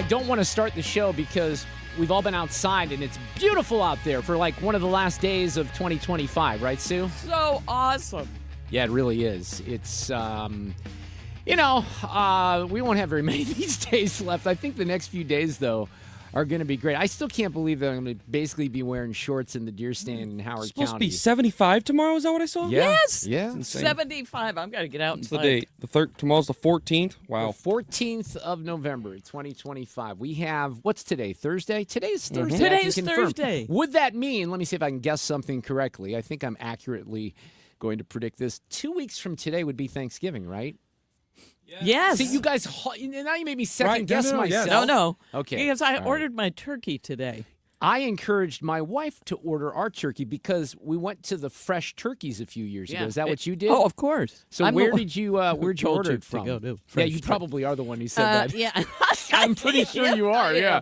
don't want to start the show because we've all been outside and it's beautiful out there for like one of the last days of 2025, right, Sue? So awesome. Yeah, it really is. It's, we won't have very many of these days left. I think the next few days, though, are going to be great. I still can't believe that I'm going to basically be wearing shorts in the deer stand in Howard It's supposed County. to be 75 tomorrow, is that what I saw? Yeah. Yes. Yeah. 75. I've got to get out What's and the date? Tomorrow's the 14th? Wow. The 14th of November, 2025. We have, what's today? Thursday? Today's Thursday. Mm-hmm. I can Today's confirm. Thursday. Would that mean, let me see if I can guess something correctly. I think I'm accurately going to predict this. 2 weeks from today would be Thanksgiving, right? Yes. See, you guys, now you made me second guess myself. No. Okay. Because I All right. ordered my turkey today. I encouraged my wife to order our turkey because we went to the Fresh Turkeys a few years ago. Is that what you did? Oh, of course. So I'm where'd the you told order you it to from? go to Yeah, Fresh you Turkey. probably are the one who said that. Yeah. I'm pretty sure you are. Yeah.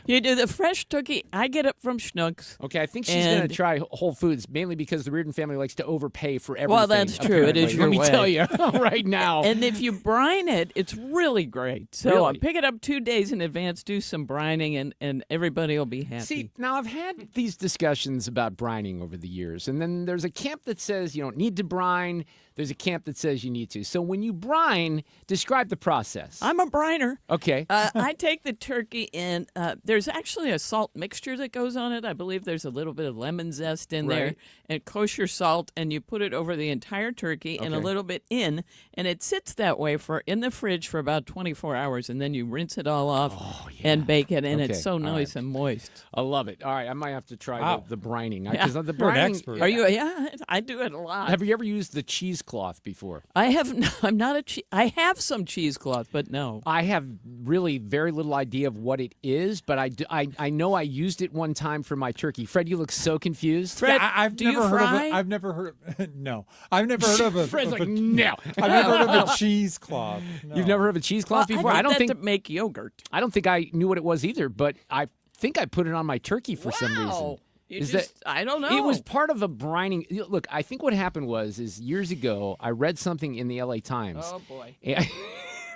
You do the fresh turkey. I get it from Schnucks. Okay, I think she's going to And- try Whole Foods, mainly because the Reardon family likes to overpay for everything. Well, that's true. It is apparently. your Let me way. tell you right now. And if you brine it, it's really great. So Really? pick it up 2 days in advance, do some brining, and everybody will be happy. See, now I've had these discussions about brining over the years, and then there's a camp that says you don't need to brine. There's a camp that says you need to. So when you brine, describe the process. I'm a briner. Okay. I take the turkey and there's actually a salt mixture that goes on it. I believe there's a little bit of lemon zest in there Right. and kosher salt, and you put it over the entire turkey and a Okay. little bit in, and it sits that way in the fridge for about 24 hours, and then you rinse it all off and bake it, and Okay, it's so all nice right. and moist. I love it. All right, I might have to try Wow. the brining. Yeah. 'Cause the You're an brining. expert. Are you? Yeah, I do it a lot. Have you ever used the cheesecloth before? I have. I'm not a. I have some cheesecloth, but no. I have really very little idea of what it is, but I know I used it one time for my turkey. Fred, you look so confused. Fred, I've do never you heard fry? of it. I've never heard of no. I've never heard of a. Fred's of like, a- no. I've never heard of a cheesecloth. No. You've never heard of a cheesecloth before? I, I don't did think that to make yogurt. I don't think I knew what it was either, but I think I put it on my turkey for some reason. Wow. You Is just, I don't know. It was part of a brining. Look, I think what happened was years ago I read something in the LA Times. Oh boy. And-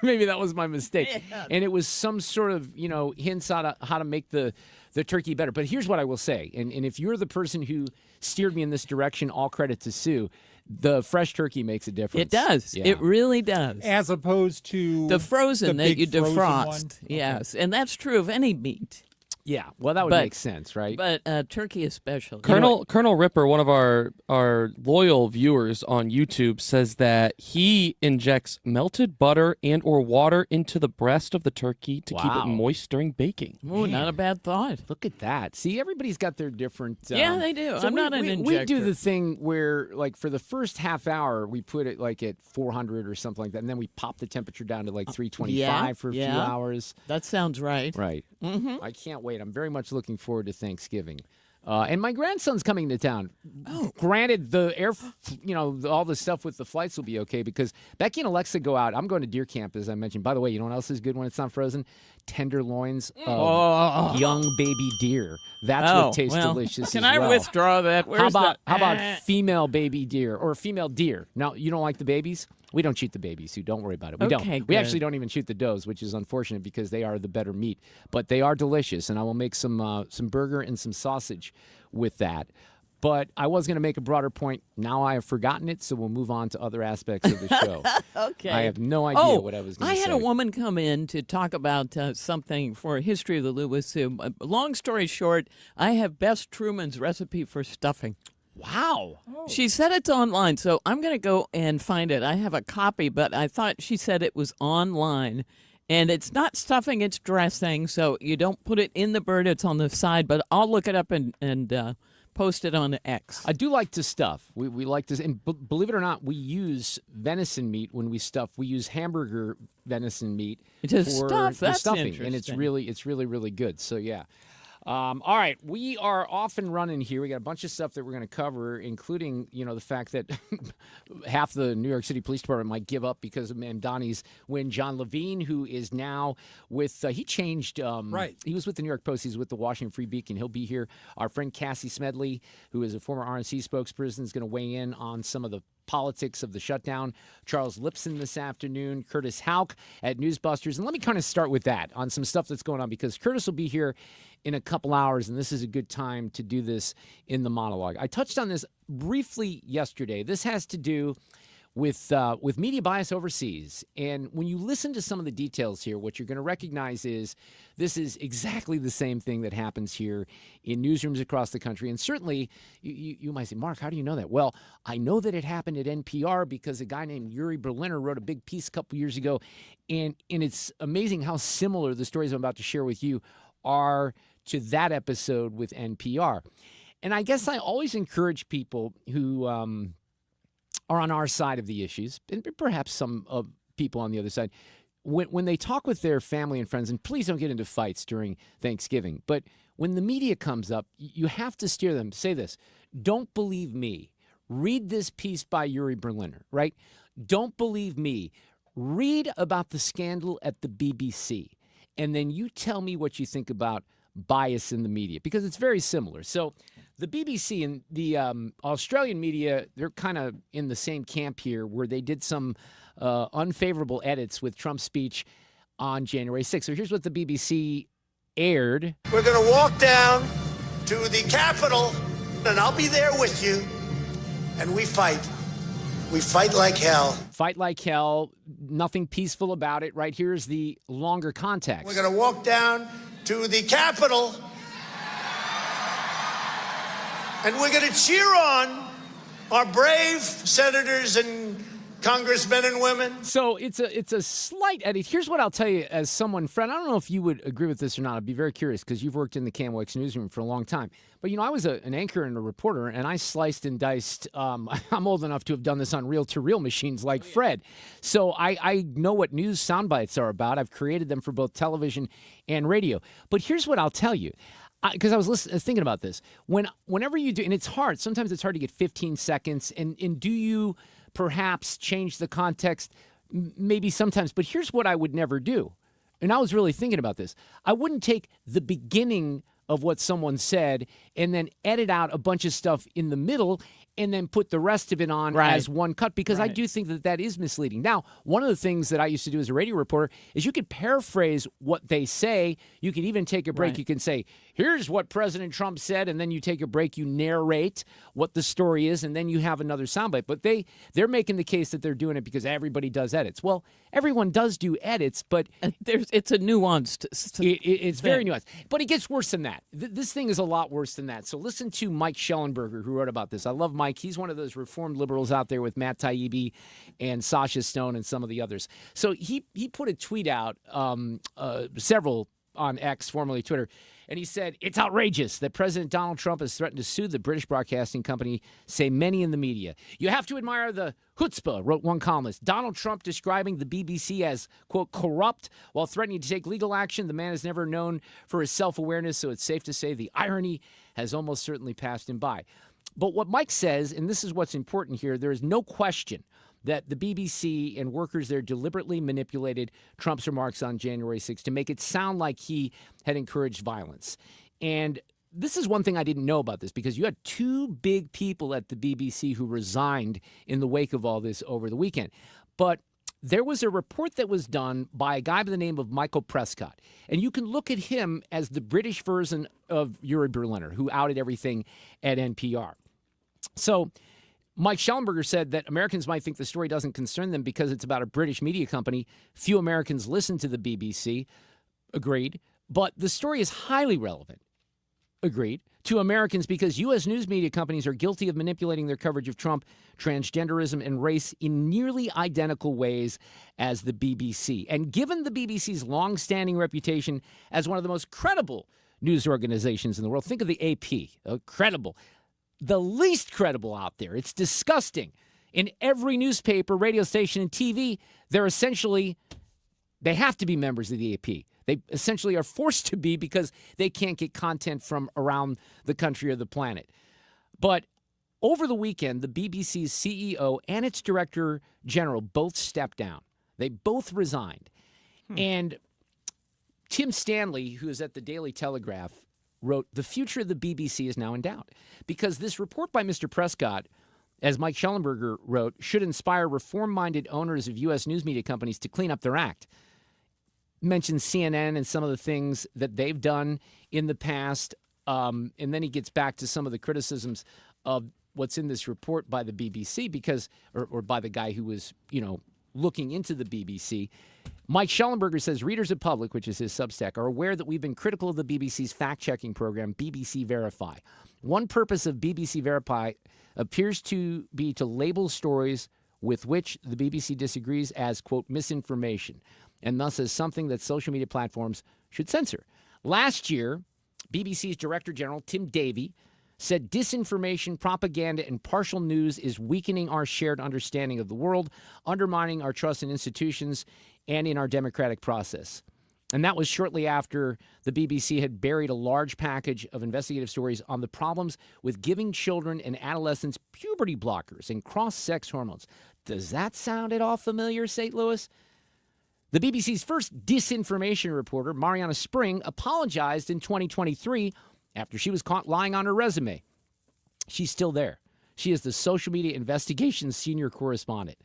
maybe that was my mistake. Yeah. And it was some sort of, hints how to make the turkey better. But here's what I will say. And if you're the person who steered me in this direction, all credit to Sue. The fresh turkey makes a difference. It does. Yeah. It really does. as opposed to The frozen the that big you frozen defrost. one? Okay. Yes, and that's true of any meat, Yeah. Well, that would But- make sense, right? but turkey especially. Colonel Ripper, one of our loyal viewers on YouTube, says that he injects melted butter and or water into the breast of the turkey to keep Wow. it moist during baking. Oh, not a bad thought. Look at that. See, everybody's got their different. Yeah, they do. I'm not an We injector. do the thing where, like, for the first half hour, we put it like at 400 or something like that, and then we pop the temperature down to like 325 for a few yeah. hours. That sounds right. Right. Mm-hmm. I can't wait. I'm very much looking forward to Thanksgiving. And my grandson's coming to town. Oh. Granted, all the stuff with the flights will be okay because Becky and Alexa go out. I'm going to deer camp, as I mentioned. By the way, you know what else is good when it's not frozen? Tenderloins of young baby deer. That's what tastes delicious. Can as I well. withdraw that? Where's How about female baby deer or female deer? Now, you don't like the babies? We don't shoot the babies, so don't worry about it. We Okay, don't. We good. actually don't even shoot the does, which is unfortunate because they are the better meat. But they are delicious, and I will make some burger and some sausage with that. But I was going to make a broader point. Now I have forgotten it, so we'll move on to other aspects of the show. Okay. I have no idea what I was going to say. I had a woman come in to talk about something for History of the Lou with Sue. Long story short, I have Bess Truman's recipe for stuffing. Wow. She said it's online, so I'm going to go and find it. I have a copy, but I thought she said it was online. And it's not stuffing, it's dressing, so you don't put it in the bird, it's on the side. But I'll look it up and post it on X. I do like to stuff. We like to, and believe it or not, we use venison meat when we stuff. We use hamburger venison meat To for stuff? the That's stuffing, and it's interesting. really good. So yeah. All right, we are off and running here. We got a bunch of stuff that we're going to cover, including, the fact that half the New York City Police Department might give up because of Mamdani's win. John Levine, who is now with, he changed. Right. He was with the New York Post. He's with the Washington Free Beacon. He'll be here. Our friend Cassie Smedile, who is a former RNC spokesperson, is going to weigh in on some of the politics of the shutdown. Charles Lipson this afternoon, Curtis Houck at Newsbusters. And let me kind of start with that on some stuff that's going on, because Curtis will be here in a couple hours, and this is a good time to do this in the monologue. I touched on this briefly yesterday. This has to do with media bias overseas. And when you listen to some of the details here, what you're going to recognize is this is exactly the same thing that happens here in newsrooms across the country. And certainly, you might say, Mark, how do you know that? Well, I know that it happened at NPR because a guy named Yuri Berliner wrote a big piece a couple years ago. And it's amazing how similar the stories I'm about to share with you are to that episode with NPR. And I guess I always encourage people who are on our side of the issues, and perhaps some people on the other side, when they talk with their family and friends, and please don't get into fights during Thanksgiving, but when the media comes up, you have to steer them. Say this: don't believe me. Read this piece by Yuri Berliner, right? Don't believe me. Read about the scandal at the BBC, and then you tell me what you think about bias in the media, because it's very similar. So the BBC and the Australian media, they're kind of in the same camp here, where they did some unfavorable edits with Trump's speech on January 6th. So here's what the BBC aired. We're going to walk down to the Capitol, and I'll be there with you, and we fight. We fight like hell. Fight like hell. Nothing peaceful about it. Right, here's the longer context. We're going to walk down to the Capitol, and we're going to cheer on our brave senators and congressmen and women. So it's a slight edit. Here's what I'll tell you as someone, Fred, I don't know if you would agree with this or not. I'd be very curious, because you've worked in the KMOX newsroom for a long time. But, I was an anchor and a reporter, and I sliced and diced. I'm old enough to have done this on reel-to-reel machines like Fred. So I know what news sound bites are about. I've created them for both television and radio. But here's what I'll tell you. Because I was thinking about this. Whenever you do, and it's hard. Sometimes it's hard to get 15 seconds. And do you perhaps change the context? Maybe sometimes. But here's what I would never do. And I was really thinking about this. I wouldn't take the beginning of what someone said and then edit out a bunch of stuff in the middle and then put the rest of it on as one cut, because I do think that is misleading. Now, one of the things that I used to do as a radio reporter is you could paraphrase what they say. You could even take a break. You can say, here's what President Trump said, and then you take a break, you narrate what the story is, and then you have another soundbite. But they're making the case that they're doing it because everybody does edits. Well, everyone does do edits, but it's a nuanced it's very nuanced. But it gets worse than that. This thing is a lot worse than that. So listen to Mike Schellenberger, who wrote about this. I love Mike. He's one of those reformed liberals out there with Matt Taibbi and Sasha Stone and some of the others. So he put a tweet out, several on X, formerly Twitter, and he said, it's outrageous that President Donald Trump has threatened to sue the British Broadcasting Company, say many in the media. You have to admire the chutzpah, wrote one columnist. Donald Trump describing the BBC as, quote, corrupt while threatening to take legal action. The man is never known for his self-awareness, so it's safe to say the irony has almost certainly passed him by. But what Mike says, and this is what's important here, there is no question that the BBC and workers there deliberately manipulated Trump's remarks on January 6th to make it sound like he had encouraged violence. And this is one thing I didn't know about this, because you had two big people at the BBC who resigned in the wake of all this over the weekend. But there was a report that was done by a guy by the name of Michael Prescott. And you can look at him as the British version of Yuri Berliner, who outed everything at NPR. So Mike Schellenberger said that Americans might think the story doesn't concern them because it's about a British media company. Few Americans listen to the BBC. Agreed. But the story is highly relevant. Agreed. To Americans because U.S. news media companies are guilty of manipulating their coverage of Trump, transgenderism, and race in nearly identical ways as the BBC. And given the BBC's long-standing reputation as one of the most credible news organizations in the world, think of the AP, credible. The least credible out there. It's disgusting. In every newspaper, radio station, and TV, they have to be members of the AP. They essentially are forced to be because they can't get content from around the country or the planet. But over the weekend, the BBC's CEO and its director general both stepped down. They both resigned. And Tim Stanley, who is at the Daily Telegraph, wrote, the future of the BBC is now in doubt because this report by Mr. Prescott as Mike Schellenberger wrote, should inspire reform-minded owners of U.S. news media companies to clean up their act. Mentions CNN and some of the things that they've done in the past, and then he gets back to some of the criticisms of what's in this report by the BBC because, or by the guy who was, looking into the BBC. Mike Schellenberger says readers of Public, which is his Substack, are aware that we've been critical of the BBC's fact-checking program, BBC Verify. One purpose of BBC Verify appears to be to label stories with which the BBC disagrees as, quote, misinformation, and thus as something that social media platforms should censor. Last year, BBC's Director General, Tim Davie, said disinformation, propaganda, and partial news is weakening our shared understanding of the world, undermining our trust in institutions and in our democratic process. And that was shortly after the BBC had buried a large package of investigative stories on the problems with giving children and adolescents puberty blockers and cross-sex hormones. Does that sound at all familiar, St. Louis? The BBC's first disinformation reporter, Mariana Spring, apologized in 2023 after she was caught lying on her resume. She's still there. She is the social media investigations senior correspondent.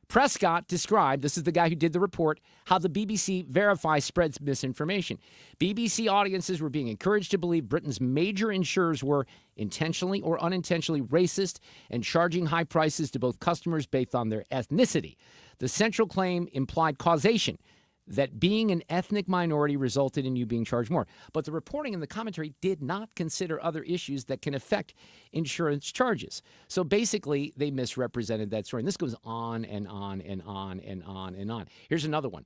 Prescott described, this is the guy who did the report, how the BBC Verify spreads misinformation. BBC audiences were being encouraged to believe Britain's major insurers were intentionally or unintentionally racist and charging high prices to both customers based on their ethnicity. The central claim implied causation, that being an ethnic minority resulted in you being charged more. But the reporting and the commentary did not consider other issues that can affect insurance charges. So basically, they misrepresented that story. And this goes on and on and on and on and on. Here's another one.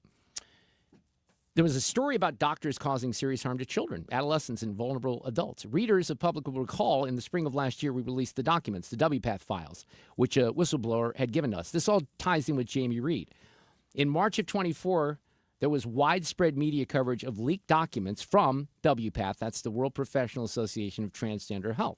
There was a story about doctors causing serious harm to children, adolescents, and vulnerable adults. Readers of Public will recall in the spring of last year, we released the documents, the WPATH files, which a whistleblower had given us. This all ties in with Jamie Reed. In March of 24, there was widespread media coverage of leaked documents from WPATH, that's the World Professional Association of Transgender Health,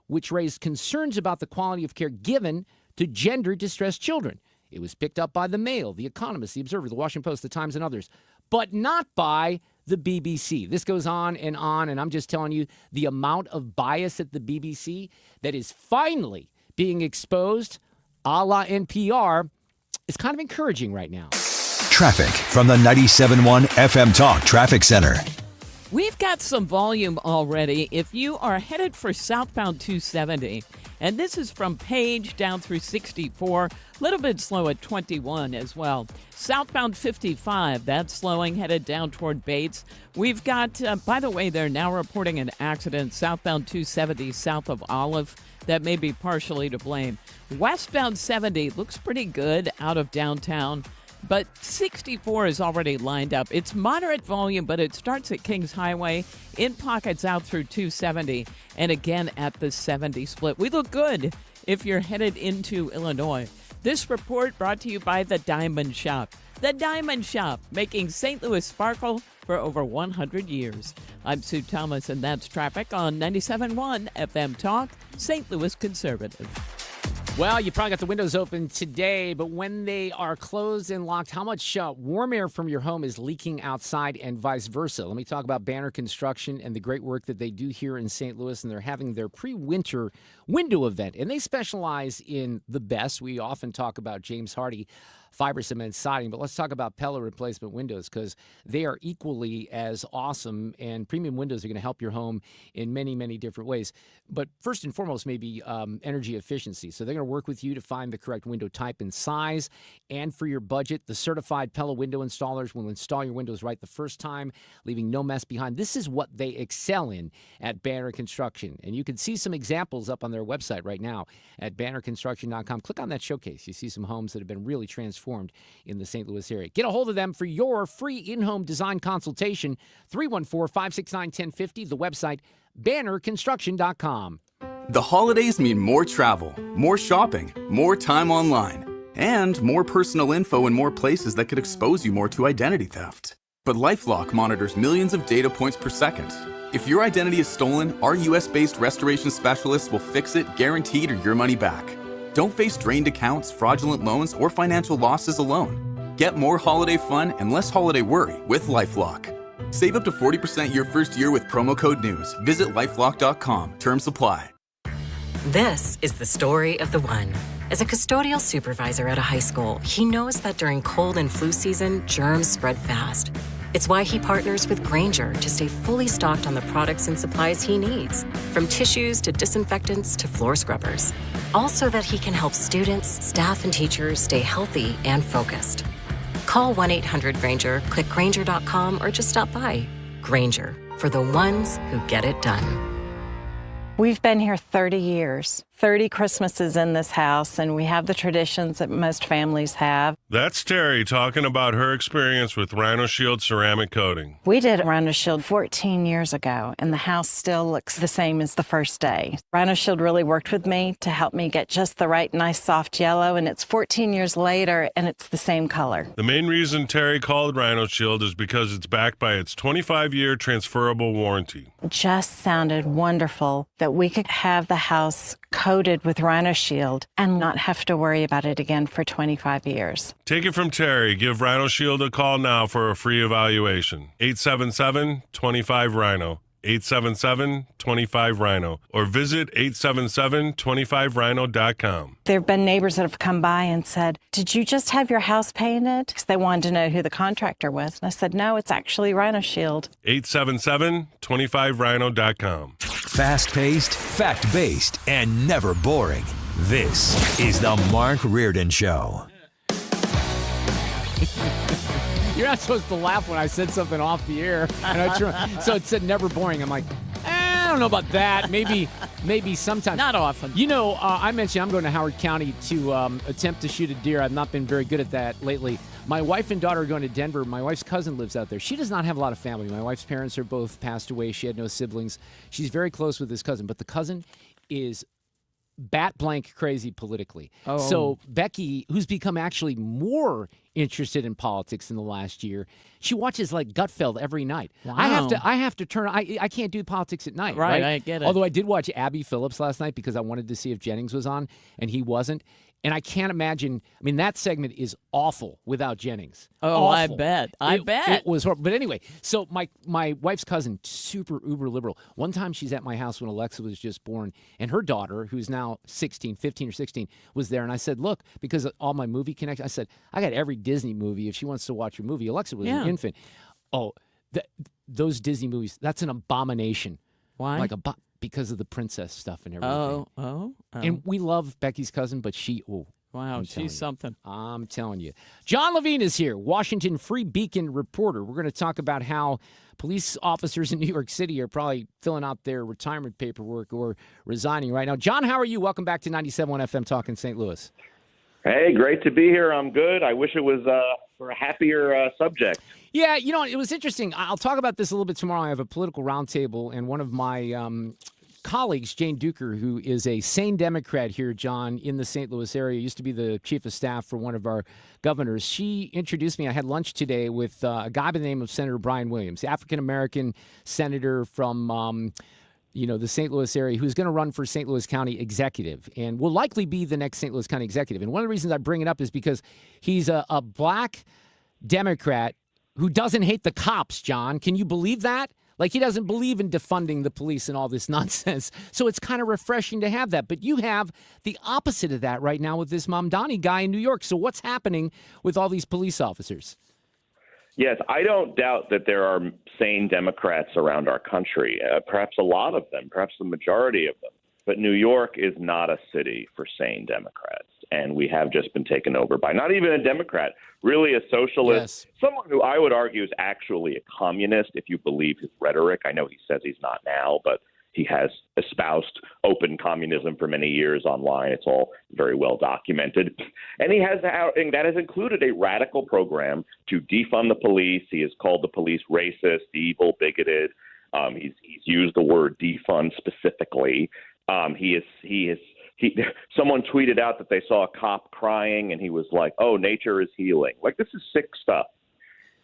which raised concerns about the quality of care given to gender-distressed children. It was picked up by The Mail, The Economist, The Observer, The Washington Post, The Times, and others, but not by the BBC. This goes on, and I'm just telling you the amount of bias at the BBC that is finally being exposed, a la NPR, is kind of encouraging right now. Traffic from the 97.1 FM Talk Traffic Center. We've got some volume already. If you are headed for southbound 270, and this is from Page down through 64, a little bit slow at 21 as well. Southbound 55, that's slowing, headed down toward Bates. We've got, by the way, they're now reporting an accident southbound 270 south of Olive. That may be partially to blame. Westbound 70 looks pretty good out of downtown. But 64 is already lined up. It's moderate volume, but it starts at Kings Highway, in pockets out through 270, and again at the 70 split. We look good if you're headed into Illinois. This report brought to you by The Diamond Shop. The Diamond Shop, making St. Louis sparkle for over 100 years. I'm Sue Thomas, and that's traffic on 97.1 FM Talk, St. Louis Conservative. Well, you probably got the windows open today, but when they are closed and locked, how much warm air from your home is leaking outside and vice versa? Let me talk about Banner Construction and the great work that they do here in St. Louis, and they're having their pre-winter window event, and they specialize in the best. We often talk about James Hardy fiber cement siding, but let's talk about Pella replacement windows because they are equally as awesome, and premium windows are going to help your home in many, many different ways. But first and foremost, maybe energy efficiency. So they're going to work with you to find the correct window type and size, and for your budget, the certified Pella window installers will install your windows right the first time, leaving no mess behind. This is what they excel in at Banner Construction, and you can see some examples up on their website right now at bannerconstruction.com. Click on that showcase. You see some homes that have been really transformed in the St. Louis area. Get a hold of them for your free in-home design consultation, 314-569-1050, the website, bannerconstruction.com. The holidays mean more travel, more shopping, more time online, and more personal info in more places that could expose you more to identity theft. But LifeLock monitors millions of data points per second. If your identity is stolen, our US-based restoration specialists will fix it, guaranteed, or your money back. Don't face drained accounts, fraudulent loans, or financial losses alone. Get more holiday fun and less holiday worry with LifeLock. Save up to 40% your first year with promo code NEWS. Visit LifeLock.com. Terms apply. This is the story of the one. As a custodial supervisor at a high school, he knows that during cold and flu season, germs spread fast. It's why he partners with Grainger to stay fully stocked on the products and supplies he needs, from tissues to disinfectants to floor scrubbers. All so that he can help students, staff, and teachers stay healthy and focused. Call 1-800-GRAINGER, click Grainger.com, or just stop by. Grainger, for the ones who get it done. We've been here 30 years, 30 Christmases in this house, and we have the traditions that most families have. That's Terry talking about her experience with Rhino Shield ceramic coating. We did Rhino Shield 14 years ago, and the house still looks the same as the first day. Rhino Shield really worked with me to help me get just the right nice soft yellow, and it's 14 years later, and it's the same color. The main reason Terry called Rhino Shield is because it's backed by its 25-year transferable warranty. It just sounded wonderful that we could have the house coated with Rhino Shield and not have to worry about it again for 25 years. Take it from Terry. Give Rhino Shield a call now for a free evaluation. 877-25-RHINO. 877-25-RHINO. Or visit 877-25rhino.com. There have been neighbors that have come by and said, "Did you just have your house painted?" Because they wanted to know who the contractor was. And I said, "No, it's actually Rhino Shield." 877-25rhino.com. Fast-paced, fact-based, and never boring. This is the Mark Reardon Show. You're not supposed to laugh when I said something off the air. So it said never boring. I'm like, I don't know about that. Maybe sometimes. Not often. You know, I mentioned I'm going to Howard County to attempt to shoot a deer. I've not been very good at that lately. My wife and daughter are going to Denver. My wife's cousin lives out there. She does not have a lot of family. My wife's parents are both passed away. She had no siblings. She's very close with this cousin, but the cousin is bat blank crazy politically. Oh. So Becky, who's become actually more interested in politics in the last year, she watches like Gutfeld every night. Wow. I have to turn. I can't do politics at night. Right, I get it. Although I did watch Abby Phillips last night because I wanted to see if Jennings was on, and he wasn't. And I can't imagine. I mean, that segment is awful without Jennings. Oh, I Awful. bet. It was horrible. But anyway, so my wife's cousin, super uber liberal. One time she's at my house when Alexa was just born, and her daughter, who's now 15 or 16, was there. And I said, look, because of all my movie connections, I said, I got every Disney movie if she wants to watch your movie. Alexa was an infant. Oh, those Disney movies, that's an abomination. Why? Because of the princess stuff and everything. Oh. And we love Becky's cousin, but Wow, she's something. I'm telling you. John Levine is here, Washington Free Beacon reporter. We're going to talk about how police officers in New York City are probably filling out their retirement paperwork or resigning right now. John, how are you? Welcome back to 97.1 FM Talk in St. Louis. Hey, great to be here. I'm good. I wish it was for a happier subject. Yeah, you know, it was interesting. I'll talk about this a little bit tomorrow. I have a political roundtable, and one of my colleagues, Jane Duker, who is a sane Democrat here, John, in the St. Louis area, used to be the chief of staff for one of our governors. She introduced me. I had lunch today with a guy by the name of Senator Brian Williams, African-American senator from the St. Louis area, who's going to run for St. Louis County executive and will likely be the next St. Louis County executive. And one of the reasons I bring it up is because he's a black Democrat who doesn't hate the cops, John. Can you believe that? Like, he doesn't believe in defunding the police and all this nonsense. So it's kind of refreshing to have that. But you have the opposite of that right now with this Mamdani guy in New York. So what's happening with all these police officers? Yes, I don't doubt that there are sane Democrats around our country, perhaps a lot of them, perhaps the majority of them. But New York is not a city for sane Democrats. And we have just been taken over by not even a Democrat, really a socialist, someone who I would argue is actually a communist, if you believe his rhetoric. I know he says he's not now, but he has espoused open communism for many years online. It's all very well documented. And that has included a radical program to defund the police. He has called the police racist, evil, bigoted. He's used the word defund specifically. Someone tweeted out that they saw a cop crying, and he was like, "Oh, nature is healing." Like, this is sick stuff.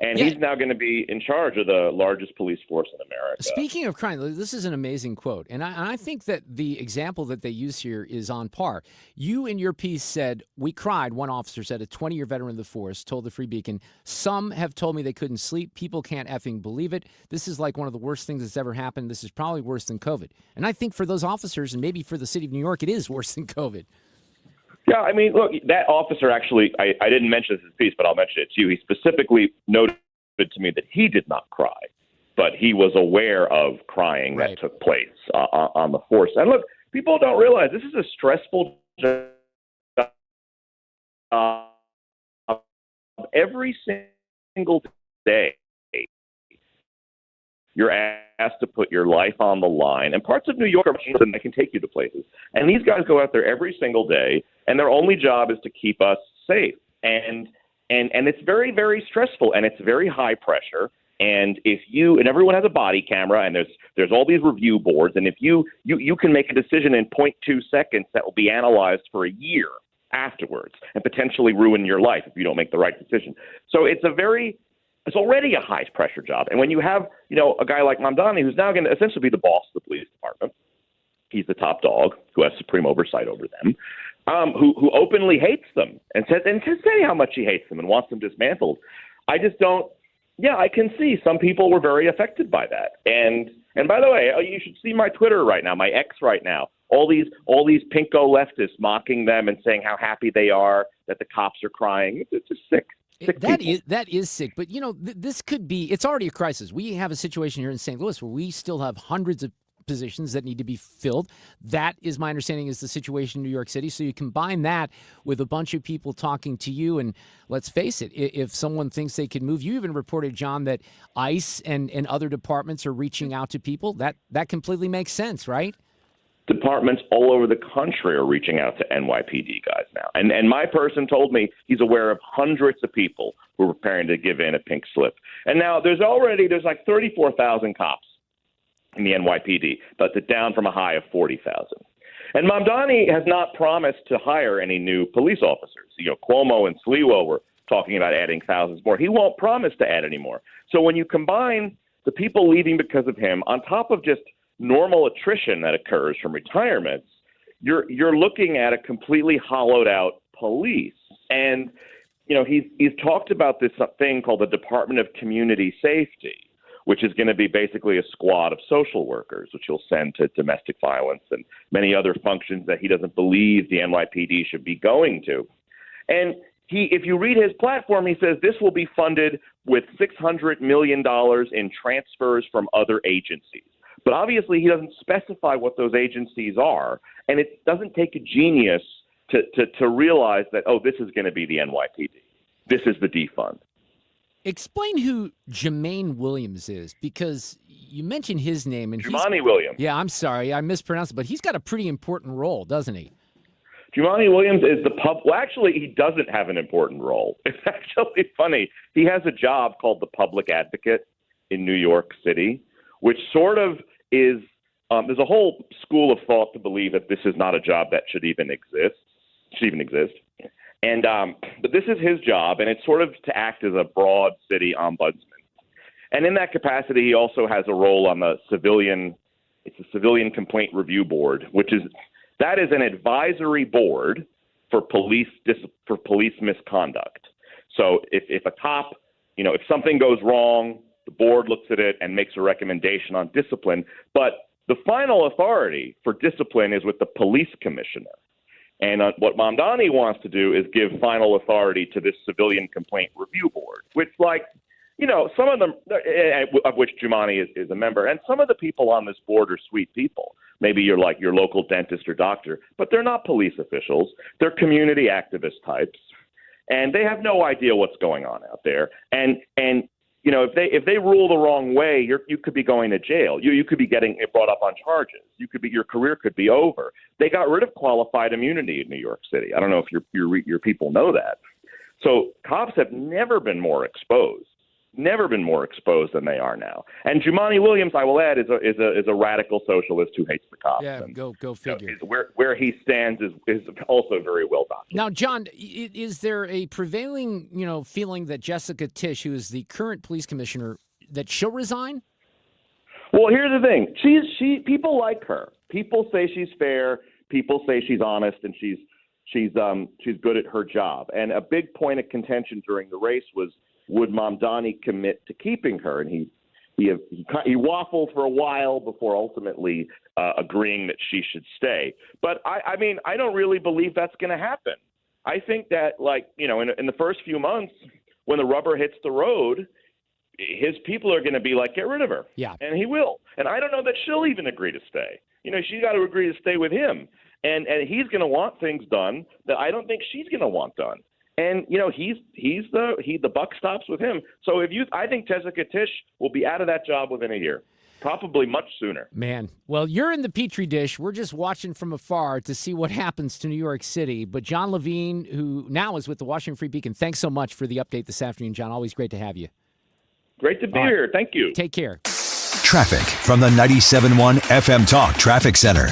And he's now going to be in charge of the largest police force in America. Speaking of crime, this is an amazing quote. And I think that the example that they use here is on par. You in your piece said, we cried, one officer said, a 20-year veteran of the force told the Free Beacon, some have told me they couldn't sleep. People can't effing believe it. This is like one of the worst things that's ever happened. This is probably worse than COVID. And I think for those officers, and maybe for the city of New York, it is worse than COVID. Yeah, I mean, look, that officer actually, I didn't mention this in his piece, but I'll mention it to you. He specifically noted to me that he did not cry, but he was aware of crying that took place on the force. And look, people don't realize this is a stressful job. Every single day, you're asked to put your life on the line. And parts of New York are that can take you to places. And these guys go out there every single day, and their only job is to keep us safe. And it's very, very stressful, and it's very high pressure. And if you, and everyone has a body camera, and there's all these review boards, and if you can make a decision in 0.2 seconds that will be analyzed for a year afterwards and potentially ruin your life if you don't make the right decision. So it's already a high pressure job. And when you have, a guy like Mamdani, who's now going to essentially be the boss of the police department, he's the top dog who has supreme oversight over them, who openly hates them and can say how much he hates them and wants them dismantled. I just don't. Yeah, I can see some people were very affected by that. And by the way, you should see my Twitter right now, my X right now. All these pinko leftists mocking them and saying how happy they are that the cops are crying. It's just sick. That is sick. But, this could be – it's already a crisis. We have a situation here in St. Louis where we still have hundreds of positions that need to be filled. That is my understanding is the situation in New York City. So you combine that with a bunch of people talking to you, and let's face it, if someone thinks they can move, you even reported, John, that ICE and other departments are reaching out to people. That completely makes sense, right? Departments all over the country are reaching out to NYPD guys now. And my person told me he's aware of hundreds of people who are preparing to give in a pink slip. And now there's like 34,000 cops in the NYPD, but down from a high of 40,000. And Mamdani has not promised to hire any new police officers. Cuomo and Sliwa were talking about adding thousands more. He won't promise to add any more. So when you combine the people leaving because of him on top of just normal attrition that occurs from retirements, you're looking at a completely hollowed out police. And he's talked about this thing called the Department of Community Safety, which is going to be basically a squad of social workers, which he'll send to domestic violence and many other functions that he doesn't believe the NYPD should be going to. And if you read his platform, he says this will be funded with $600 million in transfers from other agencies. But obviously, he doesn't specify what those agencies are, and it doesn't take a genius to realize that, this is going to be the NYPD. This is the defund. Explain who Jumaane Williams is, because you mentioned his name. And Jumaane Williams. Yeah, I'm sorry, I mispronounced it, but he's got a pretty important role, doesn't he? Jumaane Williams is well, actually, he doesn't have an important role. It's actually funny. He has a job called the public advocate in New York City, which sort of is there's a whole school of thought to believe that this is not a job that should even exist. And but this is his job, and it's sort of to act as a broad city ombudsman. And in that capacity, he also has a role on the civilian complaint review board, that is an advisory board for police misconduct. So if a cop, if something goes wrong, the board looks at it and makes a recommendation on discipline. But the final authority for discipline is with the police commissioner. And what Mamdani wants to do is give final authority to this civilian complaint review board, which, some of them, of which Jumaane is a member, and some of the people on this board are sweet people. Maybe you're like your local dentist or doctor, but they're not police officials. They're community activist types, and they have no idea what's going on out there. And if they rule the wrong way, you could be going to jail. You could be getting brought up on charges. Your career could be over. They got rid of qualified immunity in New York City. I don't know if your people know that. So cops have never been more exposed never been more exposed than they are now. And Jumaane Williams, I will add, is a radical socialist who hates the cops. Yeah, and, go figure. Where he stands is also very well documented. Now, John, is there a prevailing feeling that Jessica Tisch, who is the current police commissioner, that she'll resign? Well, here's the thing. People like her. People say she's fair. People say she's honest, and she's good at her job. And a big point of contention during the race was, would Mamdani commit to keeping her? And he waffled for a while before ultimately agreeing that she should stay. But I mean, I don't really believe that's going to happen. I think that, in the first few months, when the rubber hits the road, his people are going to be like, get rid of her. Yeah. And he will. And I don't know that she'll even agree to stay. She's got to agree to stay with him. And he's going to want things done that I don't think she's going to want done. And the buck stops with him. So I think Jessica Tisch will be out of that job within a year, probably much sooner. Man, well, you're in the petri dish. We're just watching from afar to see what happens to New York City. But John Levine, who now is with the Washington Free Beacon, thanks so much for the update this afternoon, John. Always great to have you. Great to be here. Thank you. Take care. Traffic from the 97.1 FM Talk Traffic Center.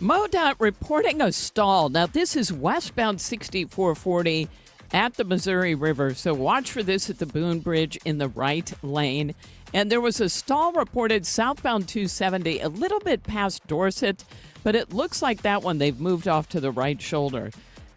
MoDOT reporting a stall. Now, this is westbound 6440 at the Missouri River, so watch for this at the Boone Bridge in the right lane. And there was a stall reported southbound 270, a little bit past Dorset, but it looks like that one they've moved off to the right shoulder.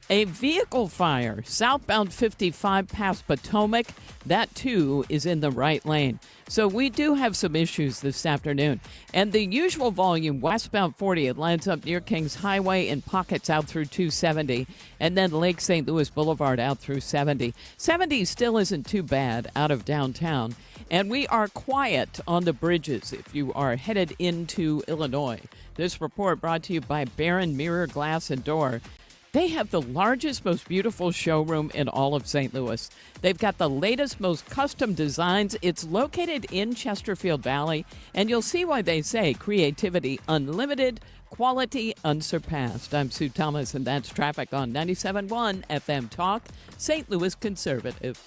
A vehicle fire southbound 55 past Potomac. That, too, is in the right lane. So we do have some issues this afternoon. And the usual volume, westbound 40, it lines up near Kings Highway in pockets out through 270, and then Lake St. Louis Boulevard out through 70. 70 still isn't too bad out of downtown. And we are quiet on the bridges if you are headed into Illinois. This report brought to you by Barron Mirror Glass and Door. They have the largest, most beautiful showroom in all of St. Louis. They've got the latest, most custom designs. It's located in Chesterfield Valley, and you'll see why they say creativity unlimited, quality unsurpassed. I'm Sue Thomas, and that's traffic on 97.1 FM Talk, St. Louis Conservative.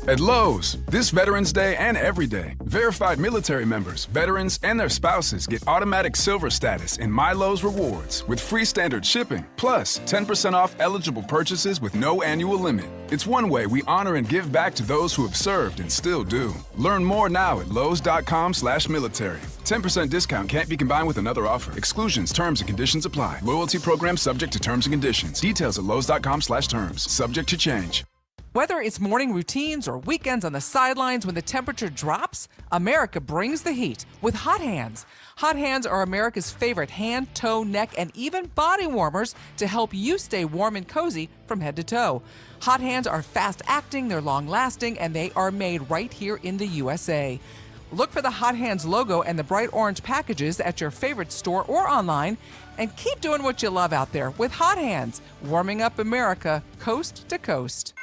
At Lowe's, this Veterans Day and every day, verified military members, veterans, and their spouses get automatic silver status in My Lowe's Rewards with free standard shipping, plus 10% off eligible purchases with no annual limit. It's one way we honor and give back to those who have served and still do. Learn more now at lowes.com/military. 10% discount can't be combined with another offer. Exclusions, terms, and conditions apply. Loyalty program subject to terms and conditions. Details at lowes.com/terms. Subject to change. Whether it's morning routines or weekends on the sidelines when the temperature drops, America brings the heat with Hot Hands. Hot Hands are America's favorite hand, toe, neck, and even body warmers to help you stay warm and cozy from head to toe. Hot Hands are fast-acting, they're long-lasting, and they are made right here in the USA. Look for the Hot Hands logo and the bright orange packages at your favorite store or online, and keep doing what you love out there with Hot Hands, warming up America coast to coast.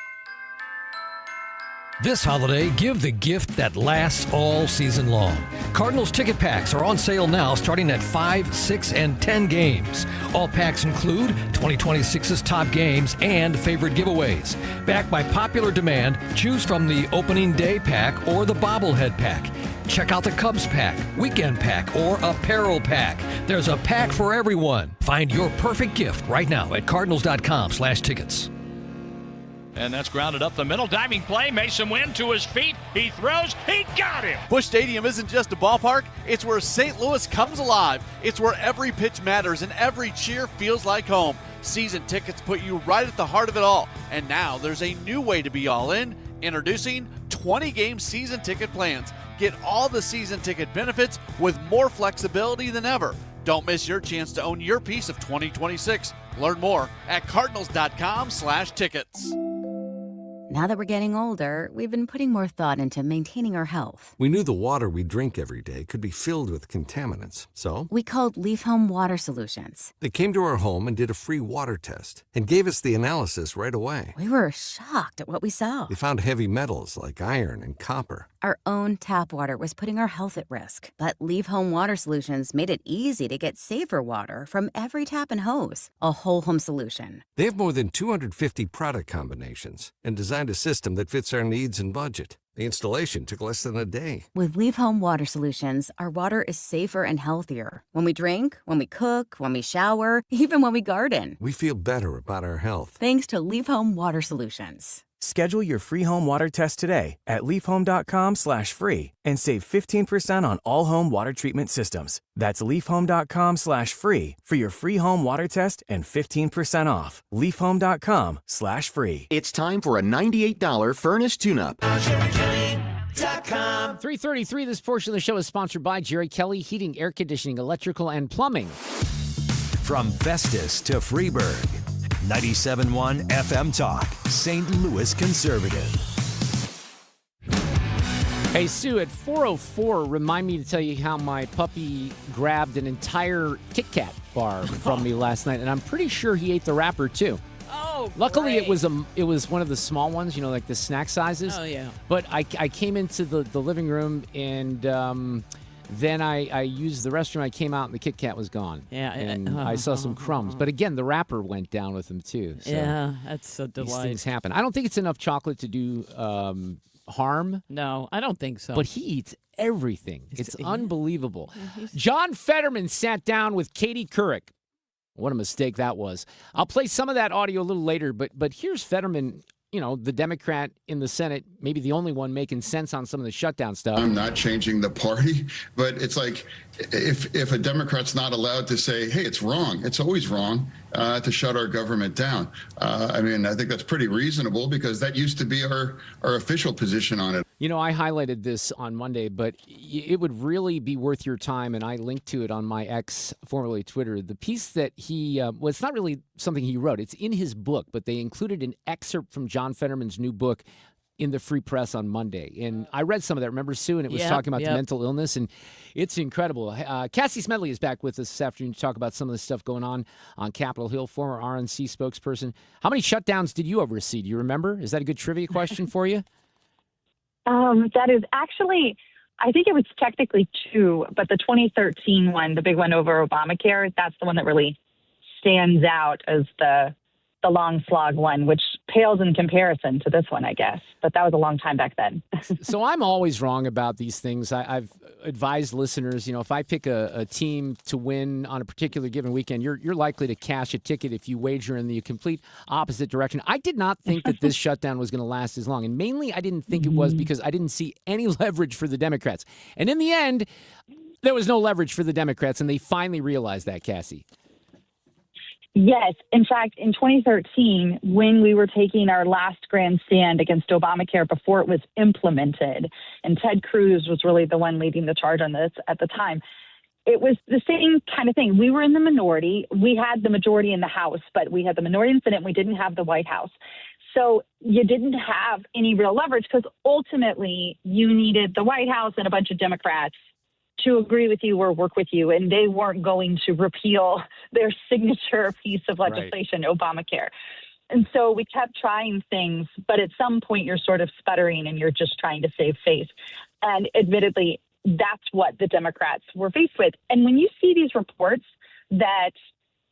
This holiday, give the gift that lasts all season long. Cardinals ticket packs are on sale now, starting at 5, 6, and 10 games. All packs include 2026's top games and favorite giveaways. Backed by popular demand, choose from the opening day pack or the bobblehead pack. Check out the Cubs pack, weekend pack, or apparel pack. There's a pack for everyone. Find your perfect gift right now at cardinals.com/tickets. And that's grounded up the middle. Diving play. Mason Wynn to his feet. He throws. He got him. Busch Stadium isn't just a ballpark. It's where St. Louis comes alive. It's where every pitch matters and every cheer feels like home. Season tickets put you right at the heart of it all. And now there's a new way to be all in. Introducing 20-game season ticket plans. Get all the season ticket benefits with more flexibility than ever. Don't miss your chance to own your piece of 2026. Learn more at cardinals.com/tickets. Now that we're getting older, we've been putting more thought into maintaining our health. We knew the water we drink every day could be filled with contaminants, so we called Leaf Home Water Solutions. They came to our home and did a free water test and gave us the analysis right away. We were shocked at what we saw. They found heavy metals like iron and copper. Our own tap water was putting our health at risk, but Leaf Home Water Solutions made it easy to get safer water from every tap and hose. A whole home solution. They have more than 250 product combinations and designed designed a system that fits our needs and budget. The installation took less than a day. With Leaf Home Water Solutions, our water is safer and healthier. When we drink, when we cook, when we shower, even when we garden. We feel better about our health. Thanks to Leaf Home Water Solutions. Schedule your free home water test today at leafhome.com/free and save 15% on all home water treatment systems. That's leafhome.com/free for your free home water test and 15% off. leafhome.com/free. It's time for a $98 furnace tune-up. 3:33. This portion of the show is sponsored by Jerry Kelly Heating, Air Conditioning, Electrical, and Plumbing. From Festus to Freeburg, 97.1 FM Talk, St. Louis Conservative. Hey, Sue, at 4:04, remind me to tell you how my puppy grabbed an entire Kit Kat bar from me last night, and I'm pretty sure he ate the wrapper, too. Oh, luckily, great. it was one of the small ones, like the snack sizes. Oh, yeah. But I came into the living room, and then I used the restroom. I came out, and the Kit Kat was gone. Yeah. And I saw some crumbs. But again, the wrapper went down with him, too. So Yeah, that's a these delight. things happen. I don't think it's enough chocolate to do harm. No, I don't think so. But he eats everything. It's unbelievable. Yeah, John Fetterman sat down with Katie Couric. What a mistake that was. I'll play some of that audio a little later, but here's Fetterman, the Democrat in the Senate, maybe the only one making sense on some of the shutdown stuff. I'm not changing the party, but it's like if a Democrat's not allowed to say, hey, it's wrong, it's always wrong to shut our government down. I think that's pretty reasonable because that used to be our official position on it. I highlighted this on Monday, but it would really be worth your time, and I linked to it on my X, formerly Twitter. The piece that he, it's not really something he wrote. It's in his book, but they included an excerpt from John Fetterman's new book in the Free Press on Monday. And I read some of that, remember, Sue? And it was talking about the mental illness, and it's incredible. Cassie Smedile is back with us this afternoon to talk about some of the stuff going on Capitol Hill, former RNC spokesperson. How many shutdowns did you oversee? Do you remember? Is that a good trivia question for you? That is actually, I think it was technically 2, but the 2013 one, the big one over Obamacare, that's the one that really stands out as the long slog one, which pales in comparison to this one, I guess. But that was a long time back then. So I'm always wrong about these things. I've advised listeners, if I pick a team to win on a particular given weekend, you're likely to cash a ticket if you wager in the complete opposite direction. I did not think that this shutdown was going to last as long. And mainly I didn't think it was because I didn't see any leverage for the Democrats. And in the end, there was no leverage for the Democrats, and they finally realized that, Cassie. Yes. In fact, in 2013, when we were taking our last grand stand against Obamacare before it was implemented, and Ted Cruz was really the one leading the charge on this at the time, it was the same kind of thing. We were in the minority. We had the majority in the House, but we had the minority in the Senate, and we didn't have the White House. So you didn't have any real leverage because ultimately you needed the White House and a bunch of Democrats to agree with you or work with you, and they weren't going to repeal their signature piece of legislation, Obamacare. And so we kept trying things, but at some point you're sort of sputtering and you're just trying to save face. And admittedly, that's what the Democrats were faced with. And when you see these reports that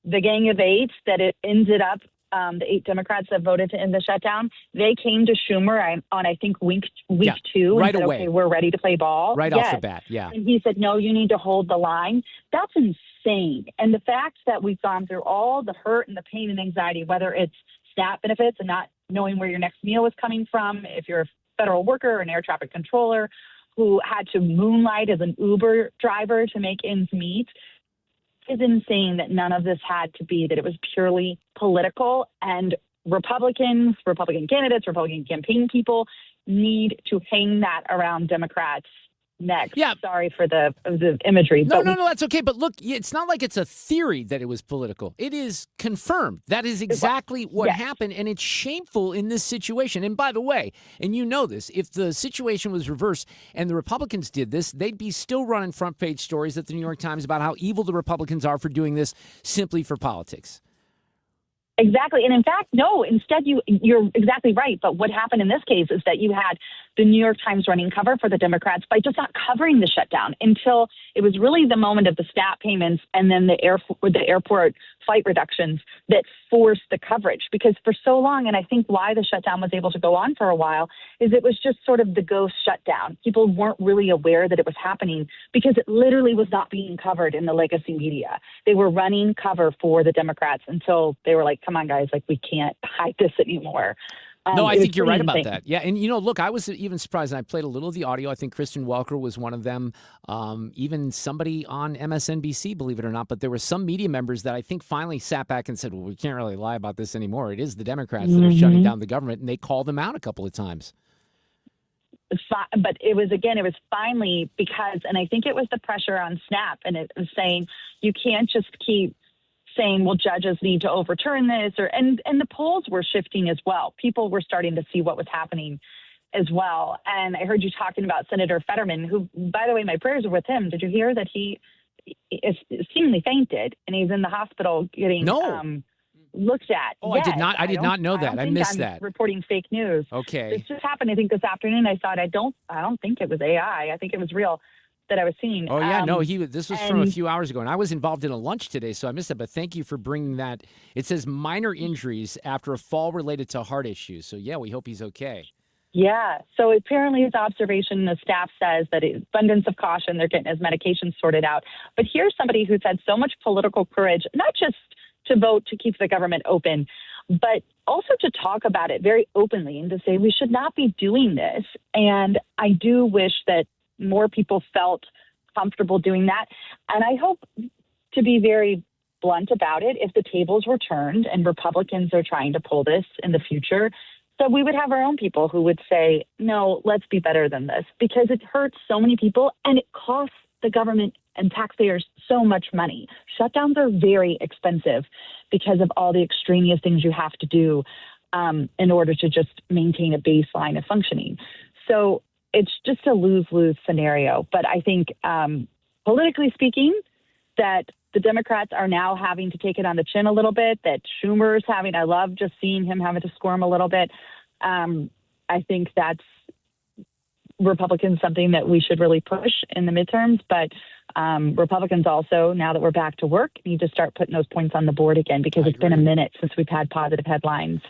the Gang of Eight, that it ended up, the 8 Democrats that voted to end the shutdown, they came to Schumer on, I think, week 2. Right and said, away. Okay, we're ready to play ball. Right off the bat, yeah. And he said, no, you need to hold the line. That's insane. And the fact that we've gone through all the hurt and the pain and anxiety, whether it's SNAP benefits and not knowing where your next meal is coming from, if you're a federal worker or an air traffic controller who had to moonlight as an Uber driver to make ends meet, is insane that none of this had to be, that it was purely political, and Republicans, Republican candidates, Republican campaign people need to hang that around Democrats' necks. Yeah. Sorry for the imagery. No, that's okay. But look, it's not like it's a theory that it was political. It is confirmed. That is exactly what happened, and it's shameful in this situation. And by the way, and you know this, if the situation was reversed and the Republicans did this, they'd be still running front page stories at the New York Times about how evil the Republicans are for doing this simply for politics. Exactly. And in fact, no, instead you're exactly right. But what happened in this case is that you had the New York Times running cover for the Democrats by just not covering the shutdown until it was really the moment of the SNAP payments and then the airport flight reductions that forced the coverage. Because for so long, and I think why the shutdown was able to go on for a while, is it was just sort of the ghost shutdown. People weren't really aware that it was happening because it literally was not being covered in the legacy media. They were running cover for the Democrats until they were like, come on, guys, like we can't hide this anymore. No, I think you're right about that. Yeah, and look, I was even surprised, and I played a little of the audio. I think Kristen Welker was one of them, even somebody on MSNBC, believe it or not. But there were some media members that I think finally sat back and said, well, we can't really lie about this anymore. It is the Democrats that are shutting down the government, and they called them out a couple of times. But it was finally because, and I think it was the pressure on SNAP, and it was saying you can't just keep saying, well, judges need to overturn this, and the polls were shifting as well. People were starting to see what was happening as well. And I heard you talking about Senator Fetterman, who, by the way, my prayers are with him. Did you hear that he is seemingly fainted and he's in the hospital getting looked at? Oh, yes, I did not know that. I missed that. Reporting fake news. Okay. This just happened, I think, this afternoon. I thought, I don't think it was AI. I think it was real that I was seeing. Oh, yeah, no, this was from a few hours ago, and I was involved in a lunch today, so I missed it, but thank you for bringing that. It says minor injuries after a fall related to heart issues, so yeah, we hope he's okay. Yeah, so apparently his observation, the staff says that abundance of caution, they're getting his medication sorted out. But here's somebody who's had so much political courage, not just to vote to keep the government open, but also to talk about it very openly and to say we should not be doing this. And I do wish that more people felt comfortable doing that. And I hope, to be very blunt about it, if the tables were turned and Republicans are trying to pull this in the future, that we would have our own people who would say, no, let's be better than this, because it hurts so many people and it costs the government and taxpayers so much money. Shutdowns are very expensive because of all the extraneous things you have to do in order to just maintain a baseline of functioning. So it's just a lose-lose scenario. But I think politically speaking, that the Democrats are now having to take it on the chin a little bit, that Schumer's having, I love just seeing him having to squirm a little bit. I think that's Republicans something that we should really push in the midterms. But Republicans also, now that we're back to work, need to start putting those points on the board again, because it's been a minute since we've had positive headlines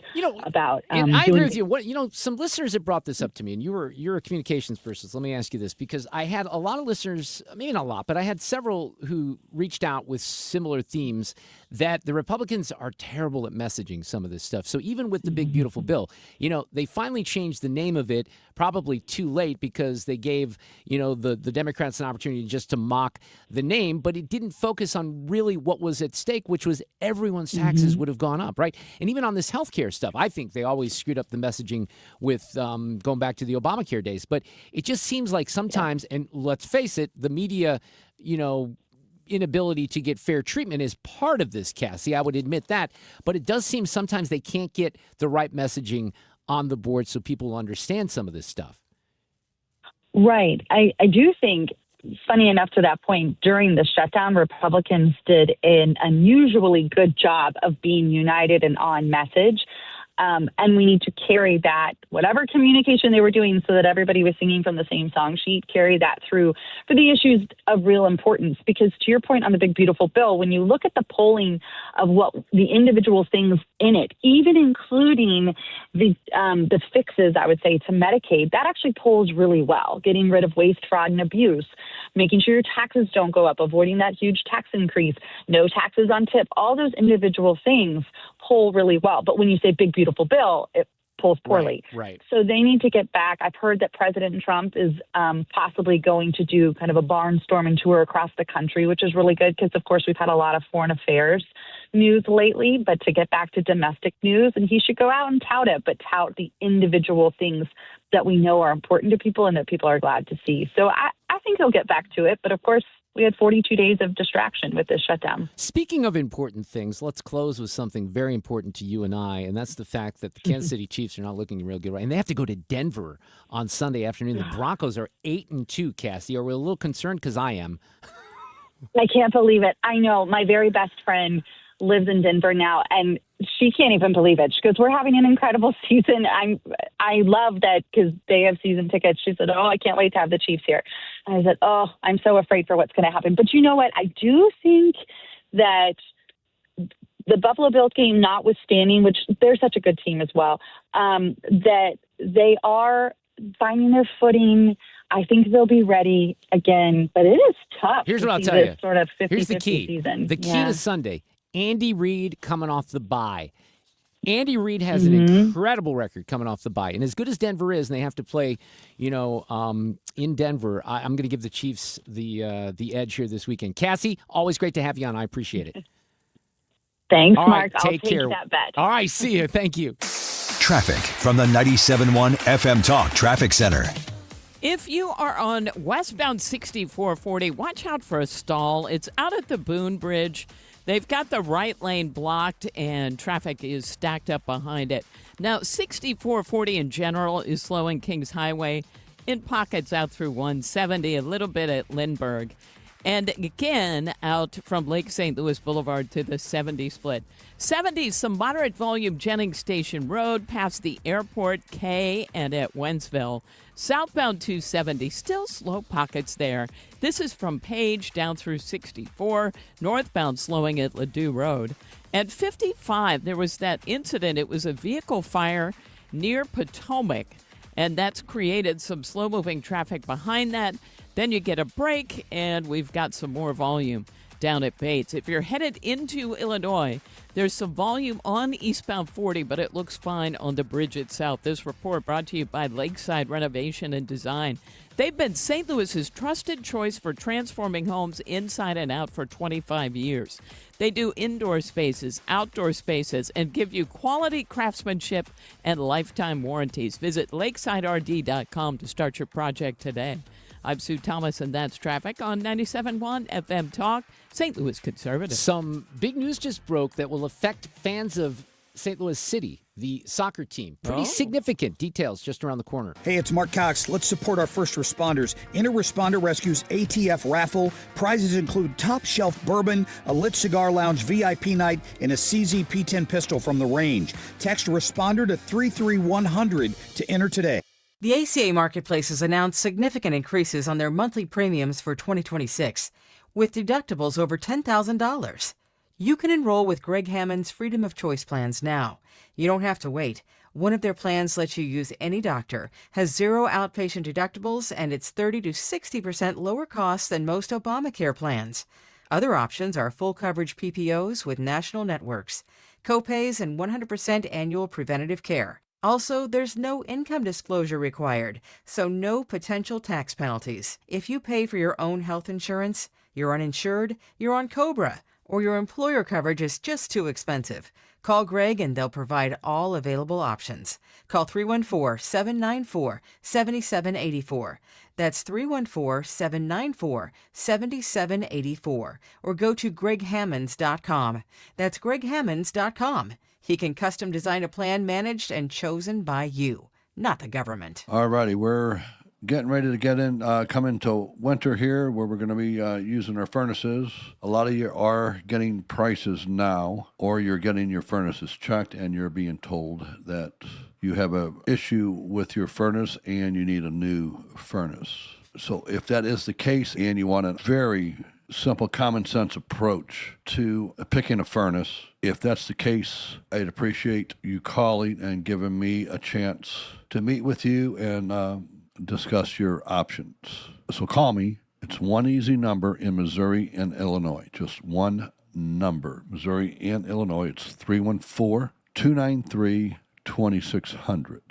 about. And I agree with you. Some listeners have brought this up to me, and you're a communications person. So let me ask you this, because I had a lot of listeners, maybe not a lot, but I had several who reached out with similar themes that the Republicans are terrible at messaging some of this stuff. So even with the big, beautiful bill, they finally changed the name of it, probably too late, because they gave, the Democrats an opportunity just to mock the name, but it didn't focus on really what was at stake, which was everyone's taxes would have gone up, right? And even on this healthcare stuff, I think they always screwed up the messaging with going back to the Obamacare days. But it just seems like sometimes, and let's face it, the media, inability to get fair treatment is part of this, Cassie. I would admit that. But it does seem sometimes they can't get the right messaging on the board so people will understand some of this stuff. Right. I do think, funny enough to that point, during the shutdown, Republicans did an unusually good job of being united and on message. And we need to carry that, whatever communication they were doing, so that everybody was singing from the same song sheet, carry that through for the issues of real importance. Because to your point on the big, beautiful bill, when you look at the polling of what the individual things in it, even including the fixes, I would say, to Medicaid, that actually polls really well. Getting rid of waste, fraud, and abuse, making sure your taxes don't go up, avoiding that huge tax increase, no taxes on tip, all those individual things poll really well. But when you say big, beautiful bill, it polls poorly. Right. So they need to get back. I've heard that President Trump is possibly going to do kind of a barnstorming tour across the country, which is really good because, of course, we've had a lot of foreign affairs news lately, but to get back to domestic news, and he should go out and tout it, but tout the individual things that we know are important to people and that people are glad to see. So I think he'll get back to it. But of course, we had 42 days of distraction with this shutdown. Speaking of important things, let's close with something very important to you and I, and that's the fact that the Kansas City Chiefs are not looking real good, right? And they have to go to Denver on Sunday afternoon. The Broncos are 8-2, Cassie. Are we a little concerned? Because I am. I can't believe it. I know. My very best friend lives in Denver now, and she can't even believe it. She goes, "We're having an incredible season. I love that because they have season tickets." She said, "Oh, I can't wait to have the Chiefs here." And I said, "Oh, I'm so afraid for what's going to happen." But you know what? I do think that the Buffalo Bills game notwithstanding, which they're such a good team as well, that they are finding their footing. I think they'll be ready again, but it is tough. Here's to what I'll see tell this you. Sort of 50-50 Here's the key. Season. The key Yeah. to Sunday, Andy Reid coming off the bye. Andy Reid has an Mm-hmm. incredible record coming off the bye. And as good as Denver is, and they have to play, in Denver, I'm going to give the Chiefs the edge here this weekend. Cassie, always great to have you on. I appreciate it. Thanks, All right, Mark. I'll take take care. that bet. All right, see you. Thank you. Traffic from the 97.1 FM Talk Traffic Center. If you are on westbound 6440, watch out for a stall. It's out at the Boone Bridge. They've got the right lane blocked and traffic is stacked up behind it. Now, 6440 in general is slowing Kings Highway in pockets out through 170, a little bit at Lindbergh. And again, out from Lake St. Louis Boulevard to the 70 split. 70, some moderate volume Jennings Station Road past the airport, K, and at Wentzville. Southbound 270, still slow pockets there. This is from Page down through 64. Northbound slowing at Ladue Road. At 55, there was that incident. It was a vehicle fire near Potomac, and that's created some slow-moving traffic behind that. Then you get a break, and we've got some more volume down at Bates. If you're headed into Illinois, there's some volume on eastbound 40, but it looks fine on the bridge itself. This report brought to you by Lakeside Renovation and Design. They've been St. Louis's trusted choice for transforming homes inside and out for 25 years. They do indoor spaces, outdoor spaces, and give you quality craftsmanship and lifetime warranties. Visit lakesiderd.com to start your project today. I'm Sue Thomas, and that's traffic on 97.1 FM Talk, St. Louis Conservative. Some big news just broke that will affect fans of St. Louis City, the soccer team. Pretty significant details just around the corner. Hey, it's Mark Cox. Let's support our first responders. Inter Responder Rescue's ATF raffle. Prizes include top shelf bourbon, a lit cigar lounge VIP night, and a CZ P10 pistol from the range. Text responder to 33100 to enter today. The ACA Marketplace has announced significant increases on their monthly premiums for 2026, with deductibles over $10,000. You can enroll with Greg Hammond's Freedom of Choice plans now. You don't have to wait. One of their plans lets you use any doctor, has zero outpatient deductibles, and it's 30 to 60% lower costs than most Obamacare plans. Other options are full coverage PPOs with national networks, copays, and 100% annual preventative care. Also, there's no income disclosure required, so no potential tax penalties. If you pay for your own health insurance, you're uninsured, you're on COBRA, or your employer coverage is just too expensive, call Greg and they'll provide all available options. Call 314-794-7784. That's 314-794-7784. Or go to greghammonds.com. That's greghammonds.com. He can custom design a plan managed and chosen by you, not the government. All righty, we're getting ready to come into winter here where we're going to be using our furnaces. A lot of you are getting prices now, or you're getting your furnaces checked and you're being told that you have an issue with your furnace and you need a new furnace. So if that is the case and you want a very simple common sense approach to picking a furnace, if that's the case, I'd appreciate you calling and giving me a chance to meet with you and discuss your options. So call me. It's one easy number in Missouri and Illinois. Just one number. Missouri and Illinois. It's 314-293-2600.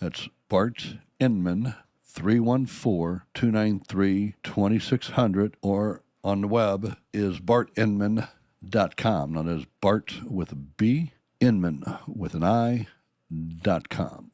That's Bart Inman, 314-293-2600, or on the web is bartinman.com. Now there's Bart with a B, Inman with an I.com.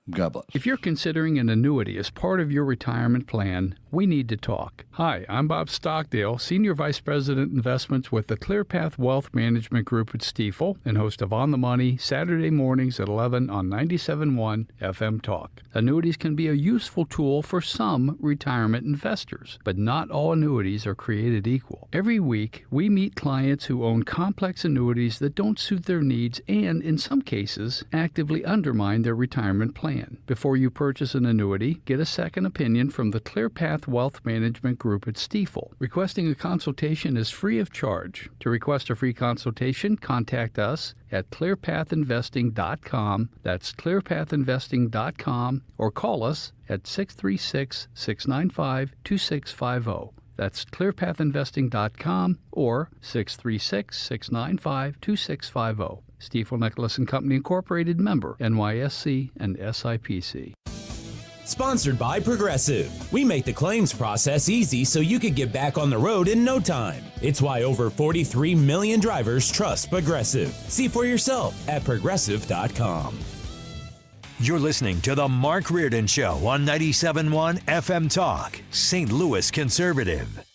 God bless. If you're considering an annuity as part of your retirement plan, we need to talk. Hi, I'm Bob Stockdale, Senior Vice President Investments with the ClearPath Wealth Management Group at Stifel and host of On the Money Saturday mornings at 11 on 97.1 FM Talk. Annuities can be a useful tool for some retirement investors, but not all annuities are created equal. Every week, we meet clients who own complex annuities that don't suit their needs and, in some cases, actively undermine their retirement plan. Before you purchase an annuity, get a second opinion from the ClearPath Wealth Management Group at Stifel. Requesting a consultation is free of charge. To request a free consultation, contact us at clearpathinvesting.com. That's clearpathinvesting.com, or call us at 636-695-2650. That's clearpathinvesting.com or 636-695-2650. Stifel Nicholas and Company Incorporated, member NYSE and SIPC. Sponsored by Progressive. We make the claims process easy so you can get back on the road in no time. It's why over 43 million drivers trust Progressive. See for yourself at progressive.com. You're listening to The Mark Reardon Show on 97.1 FM Talk, St. Louis Conservative.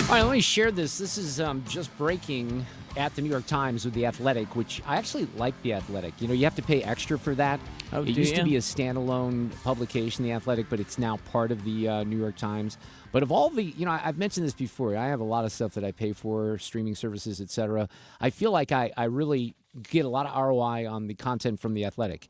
All right, let me share this. This is just breaking at the New York Times with The Athletic, which I actually like The Athletic. You know, you have to pay extra for that. Oh, it do used to you? be a standalone publication, The Athletic, but it's now part of the New York Times. But of all the, you know, I've mentioned this before. I have a lot of stuff that I pay for, streaming services, et cetera. I feel like I really get a lot of ROI on the content from The Athletic.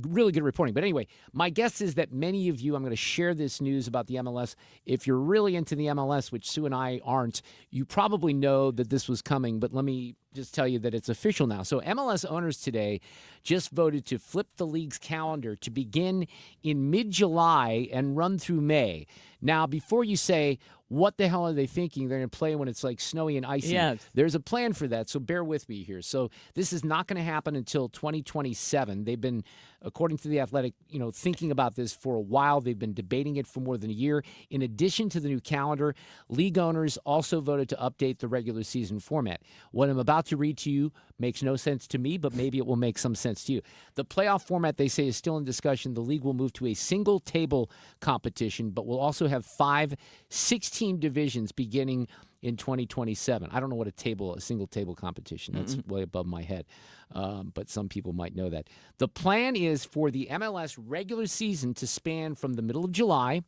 Really good reporting. But anyway, my guess is that many of you, I'm going to share this news about the MLS. If you're really into the MLS, which Sue and I aren't, you probably know that this was coming. But let me just tell you that it's official now. So MLS owners today just voted to flip the league's calendar to begin in mid-July and run through May. Now, before you say, what the hell are they thinking? They're going to play when it's like snowy and icy. Yes. There's a plan for that, so bear with me here. So this is not going to happen until 2027. They've been, according to The Athletic, you know, thinking about this for a while. They've been debating it for more than a year. In addition to the new calendar, league owners also voted to update the regular season format. What I'm about to read to you makes no sense to me, but maybe it will make some sense to you. The playoff format, they say, is still in discussion. The league will move to a single table competition, but will also have 5 16 divisions beginning in 2027. I don't know what a single table competition. That's way above my head. But some people might know that. The plan is for the MLS regular season to span from the middle of July,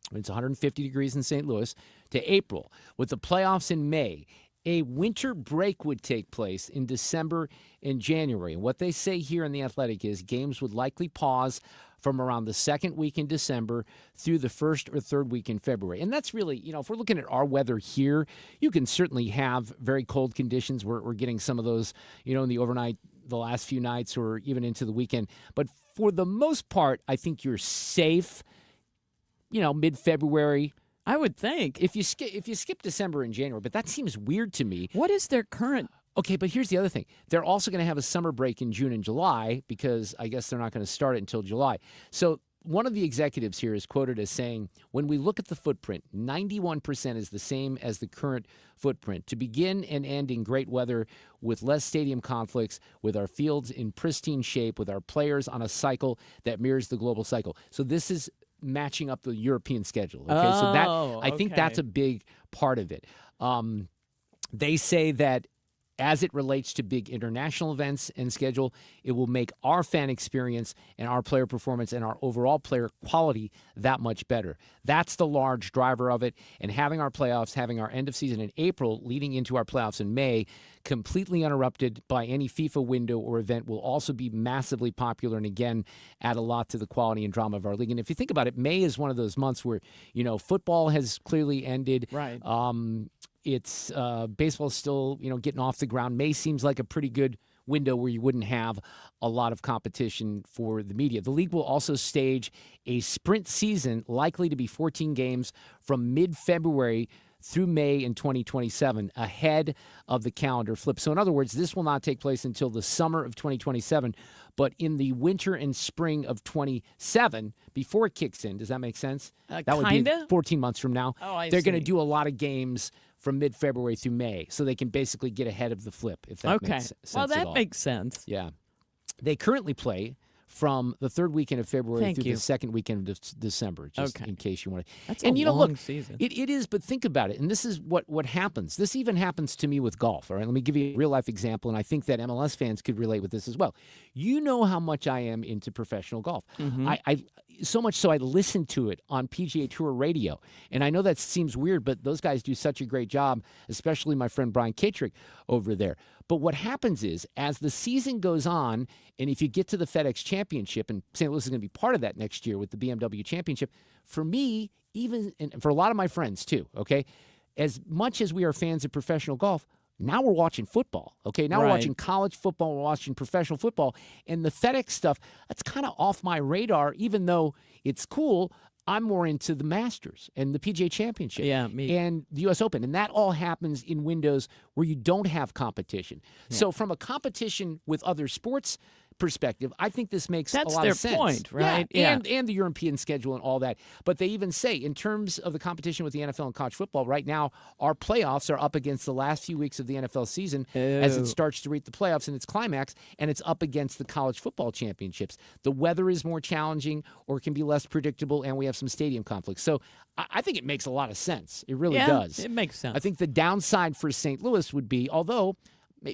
when it's 150 degrees in St. Louis, to April, with the playoffs in May. A winter break would take place in December and January. And what they say here in The Athletic is games would likely pause from around the second week in December through the first or third week in February. And that's really, you know, if we're looking at our weather here, you can certainly have very cold conditions. We're getting some of those, you know, in the overnight, the last few nights, or even into the weekend. But for the most part, I think you're safe, you know, mid-February. I would think. If you skip December and January, but that seems weird to me. What is their current? Okay, but here's the other thing. They're also going to have a summer break in June and July because I guess they're not going to start it until July. So one of the executives here is quoted as saying, when we look at the footprint, 91% is the same as the current footprint. To begin and end in great weather with less stadium conflicts, with our fields in pristine shape, with our players on a cycle that mirrors the global cycle. So this is matching up the European schedule. Okay, so that I think that's a big part of it. They say that as it relates to big international events and schedule, it will make our fan experience and our player performance and our overall player quality that much better. That's the large driver of it. And having our playoffs, having our end of season in April, leading into our playoffs in May, completely uninterrupted by any FIFA window or event, will also be massively popular and, again, add a lot to the quality and drama of our league. And if you think about it, May is one of those months where, you know, football has clearly ended. Right. It's baseball is still, you know, getting off the ground. May seems like a pretty good window where you wouldn't have a lot of competition for the media. The league will also stage a sprint season, likely to be 14 games from mid-February through May in 2027, ahead of the calendar flip. So in other words, this will not take place until the summer of 2027, but in the winter and spring of 27, before it kicks in. Does that make sense? That would be 14 months from now. Oh, I They're see. going to do a lot of games from mid-February through May, so they can basically get ahead of the flip, if that makes sense Well, at that all. makes sense. Yeah. They currently play from the third weekend of February Thank through you. the second weekend of December, just Okay. in case you want to. That's and a you know, long look, season. it is, but think about it. And this is what happens. This even happens to me with golf. All right, let me give you a real life example, and I think that MLS fans could relate with this as well. You know how much I am into professional golf. Mhm. I so much so I listen to it on PGA Tour radio, and I know that seems weird, but those guys do such a great job, especially my friend Brian Katrick over there. But what happens is, as the season goes on, and if you get to the FedEx Championship, and St. Louis is going to be part of that next year with the BMW Championship, for me, even, and for a lot of my friends too, okay, as much as we are fans of professional golf, now we're watching football, okay? Now we're Right. watching college football, we're watching professional football, and the FedEx stuff, that's kind of off my radar, even though it's cool. I'm more into the Masters and the PGA Championship and the U.S. Open. And that all happens in windows where you don't have competition. So from a competition with other sports perspective, I think this makes That's a lot their of sense. point, right? Yeah, Yeah. and the European schedule and all that. But they even say, in terms of the competition with the NFL and college football, right now our playoffs are up against the last few weeks of the NFL season as Ew. it starts to reach the playoffs in its climax, and it's up against the college football championships. The weather is more challenging or it can be less predictable, and we have some stadium conflicts. So I think it makes a lot of sense. It really does. It makes sense. I think the downside for St. Louis would be, although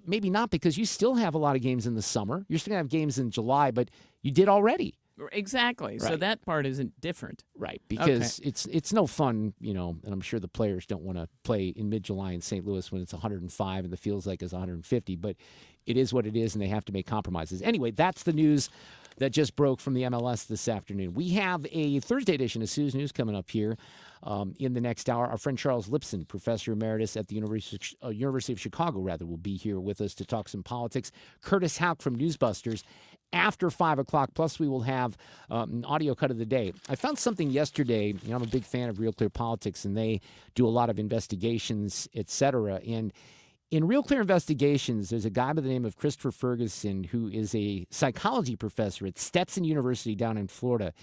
maybe not, because you still have a lot of games in the summer. You're still going to have games in July, but you did already. Exactly. So Right. that part isn't different. Right, because it's no fun, you know, and I'm sure the players don't want to play in mid-July in St. Louis when it's 105 and the feels like it's 150, but it is what it is, and they have to make compromises. Anyway, that's the news that just broke from the MLS this afternoon. We have a Thursday edition of Sue's News coming up here in the next hour. Our friend Charles Lipson, professor emeritus at the University of Chicago, will be here with us to talk some politics. Curtis Houck from Newsbusters after 5 o'clock. Plus, we will have an audio cut of the day. I found something yesterday. You know, I'm a big fan of Real Clear Politics, and they do a lot of investigations, et cetera. And in Real Clear Investigations, there's a guy by the name of Christopher Ferguson who is a psychology professor at Stetson University down in Florida.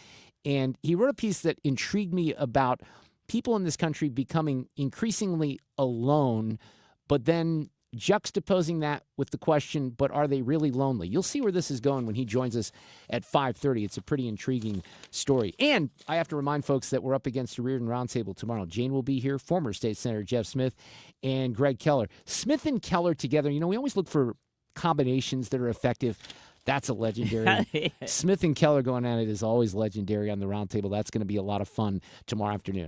And he wrote a piece that intrigued me about people in this country becoming increasingly alone, but then juxtaposing that with the question, but are they really lonely? You'll see where this is going when he joins us at 5:30. It's a pretty intriguing story. And I have to remind folks that we're up against the Reardon Roundtable tomorrow. Jane will be here, former State Senator Jeff Smith, and Greg Keller. Smith and Keller together, you know, we always look for combinations that are effective. That's a legendary. Smith and Keller going at it is always legendary on the Roundtable. That's going to be a lot of fun tomorrow afternoon.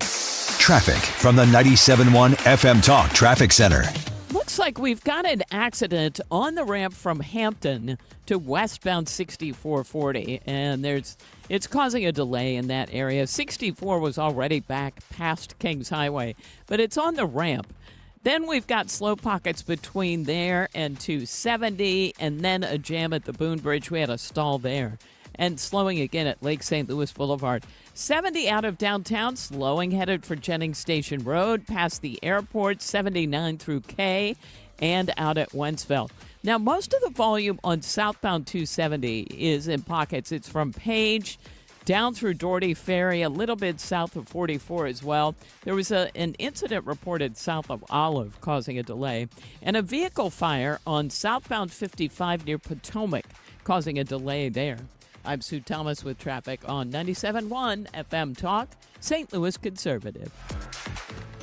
Traffic from the 97.1 FM Talk Traffic Center. Looks like we've got an accident on the ramp from Hampton to westbound 6440, and it's causing a delay in that area. 64 was already back past Kings Highway, but it's on the ramp. Then we've got slow pockets between there and 270, and then a jam at the Boone Bridge. We had a stall there. And slowing again at Lake St. Louis Boulevard. 70 out of downtown, slowing headed for Jennings Station Road, past the airport, 79 through K, and out at Wentzville. Now, most of the volume on southbound 270 is in pockets. It's from Page down through Doherty Ferry, a little bit south of 44 as well. There was an incident reported south of Olive causing a delay, and a vehicle fire on southbound 55 near Potomac causing a delay there. I'm Sue Thomas with traffic on 97.1 FM Talk, St. Louis Conservative.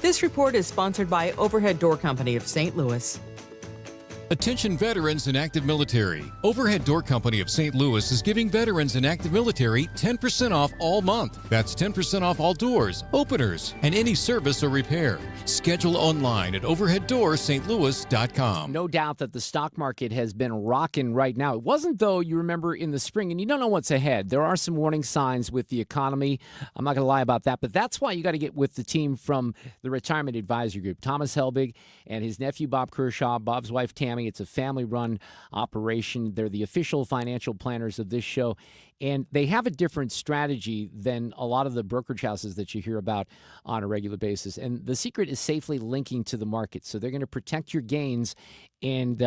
This report is sponsored by Overhead Door Company of St. Louis. Attention veterans and active military. Overhead Door Company of St. Louis is giving veterans and active military 10% off all month. That's 10% off all doors, openers, and any service or repair. Schedule online at overheaddoorsstlouis.com. No doubt that the stock market has been rocking right now. It wasn't, though, you remember, in the spring, and you don't know what's ahead. There are some warning signs with the economy. I'm not going to lie about that, but that's why you got to get with the team from the Retirement Advisory Group. Thomas Helbig and his nephew, Bob Kershaw, Bob's wife, Tammy. It's a family-run operation. They're the official financial planners of this show. And they have a different strategy than a lot of the brokerage houses that you hear about on a regular basis. And the secret is safely linking to the market. So they're going to protect your gains and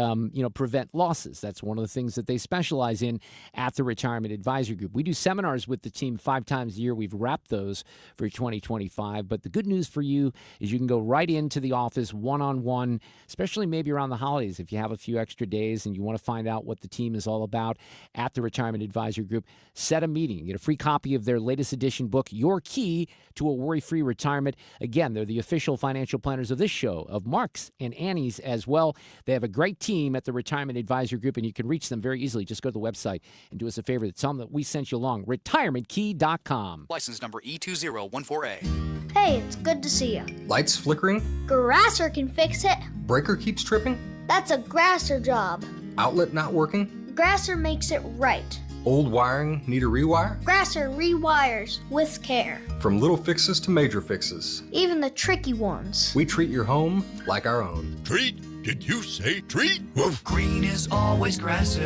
prevent losses. That's one of the things that they specialize in at the Retirement Advisor Group. We do seminars with the team 5 times a year. We've wrapped those for 2025. But the good news for you is you can go right into the office one-on-one, especially maybe around the holidays if you have a few extra days and you want to find out what the team is all about at the Retirement Advisor Group. Set a meeting. Get a free copy of their latest edition book, Your Key to a Worry-Free Retirement. Again, they're the official financial planners of this show, of Mark's and Annie's as well. They have a great team at the Retirement Advisor Group, and you can reach them very easily. Just go to the website and do us a favor. Tell them that we sent you along. RetirementKey.com. License number E2014A. Hey, it's good to see you. Lights flickering? Grasser can fix it. Breaker keeps tripping? That's a Grasser job. Outlet not working? Grasser makes it right. Old wiring need a rewire? Grasser rewires with care. From little fixes to major fixes. Even the tricky ones. We treat your home like our own. Treat? Did you say treat? Woof. Green is always Grasser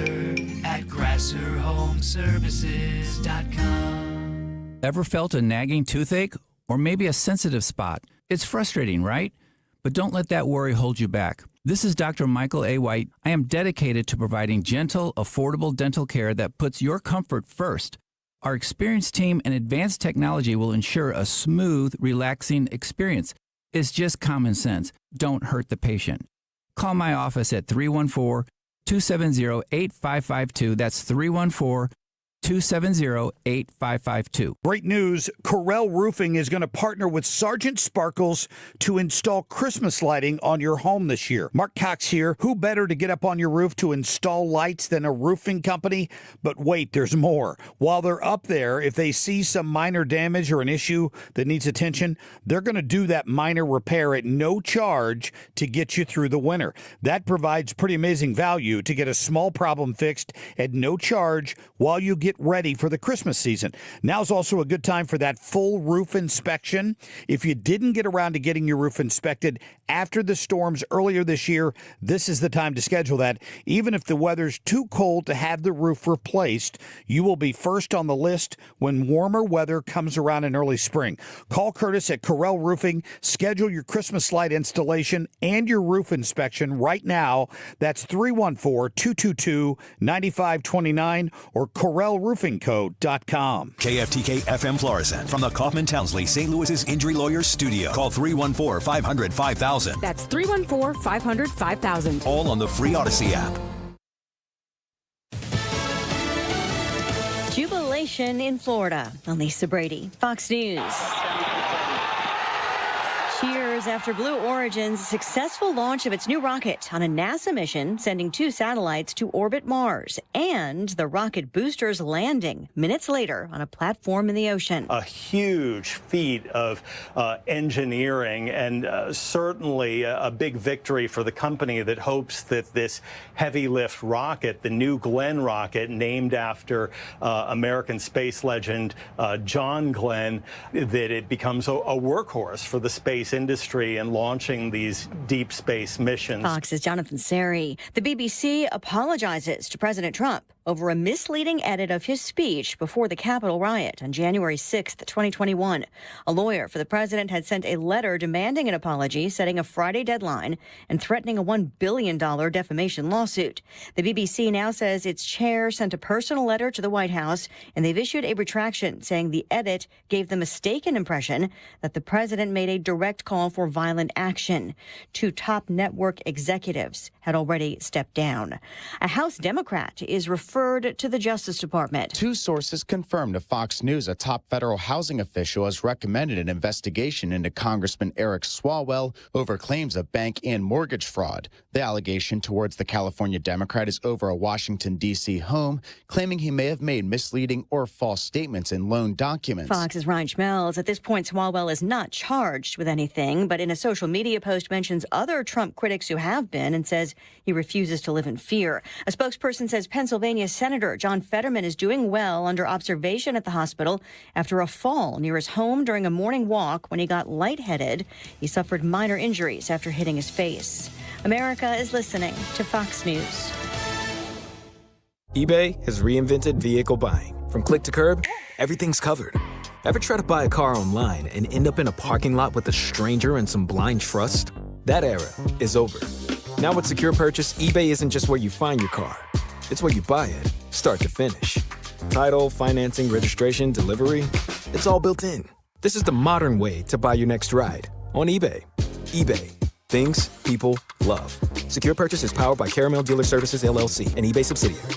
at GrasserHomeservices.com. Ever felt a nagging toothache or maybe a sensitive spot? It's frustrating, right? But don't let that worry hold you back. This is Dr. Michael A. White. I am dedicated to providing gentle, affordable dental care that puts your comfort first. Our experienced team and advanced technology will ensure a smooth, relaxing experience. It's just common sense. Don't hurt the patient. Call my office at 314-270-8552. That's 314-270-8552. Great news. Corel Roofing is going to partner with Sergeant Sparkles to install Christmas lighting on your home this year. Mark Cox here. Who better to get up on your roof to install lights than a roofing company? But wait, there's more. While they're up there, if they see some minor damage or an issue that needs attention, they're going to do that minor repair at no charge to get you through the winter. That provides pretty amazing value to get a small problem fixed at no charge while you get ready for the Christmas season. Now's also a good time for that full roof inspection. If you didn't get around to getting your roof inspected after the storms earlier this year, this is the time to schedule that. Even if the weather's too cold to have the roof replaced, you will be first on the list when warmer weather comes around in early spring. Call Curtis at Corel Roofing. Schedule your Christmas light installation and your roof inspection right now. That's 314-222-9529 or CorelRoofingCo.com. KFTK FM Florissant from the Kaufman Townsley St. Louis's Injury Lawyers Studio. Call 314-500-5000. That's 314-500-5000. All on the free Odyssey app. Jubilation in Florida. I'm Lisa Brady, Fox News. Cheers after Blue Origin's successful launch of its new rocket on a NASA mission, sending 2 satellites to orbit Mars, and the rocket boosters landing minutes later on a platform in the ocean. A huge feat of engineering and certainly a big victory for the company that hopes that this heavy lift rocket, the New Glenn rocket, named after American space legend John Glenn, that it becomes a workhorse for the space industry and launching these deep space missions. Fox's Jonathan Seri. The BBC apologizes to President Trump over a misleading edit of his speech before the Capitol riot on January 6th, 2021. A lawyer for the president had sent a letter demanding an apology, setting a Friday deadline, and threatening a $1 billion defamation lawsuit. The BBC now says its chair sent a personal letter to the White House, and they've issued a retraction saying the edit gave the mistaken impression that the president made a direct call for violent action. 2 top network executives had already stepped down. A House Democrat is referred to the Justice Department. 2 sources confirmed to Fox News a top federal housing official has recommended an investigation into Congressman Eric Swalwell over claims of bank and mortgage fraud. The allegation towards the California Democrat is over a Washington, D.C. home, claiming he may have made misleading or false statements in loan documents. Fox's Ryan Schmelz. At this point, Swalwell is not charged with anything, but in a social media post mentions other Trump critics who have been and says he refuses to live in fear. A spokesperson says Pennsylvania Senator John Fetterman is doing well under observation at the hospital after a fall near his home during a morning walk when he got lightheaded. He suffered minor injuries after hitting his face. America is listening to Fox News. eBay has reinvented vehicle buying. From click to curb, everything's covered. Ever try to buy a car online and end up in a parking lot with a stranger and some blind trust? That era is over. Now with Secure Purchase, eBay isn't just where you find your car. It's where you buy it, start to finish. Title, financing, registration, delivery, it's all built in. This is the modern way to buy your next ride on eBay. eBay. Things people love. Secure Purchase is powered by Caramel Dealer Services, LLC, an eBay subsidiary.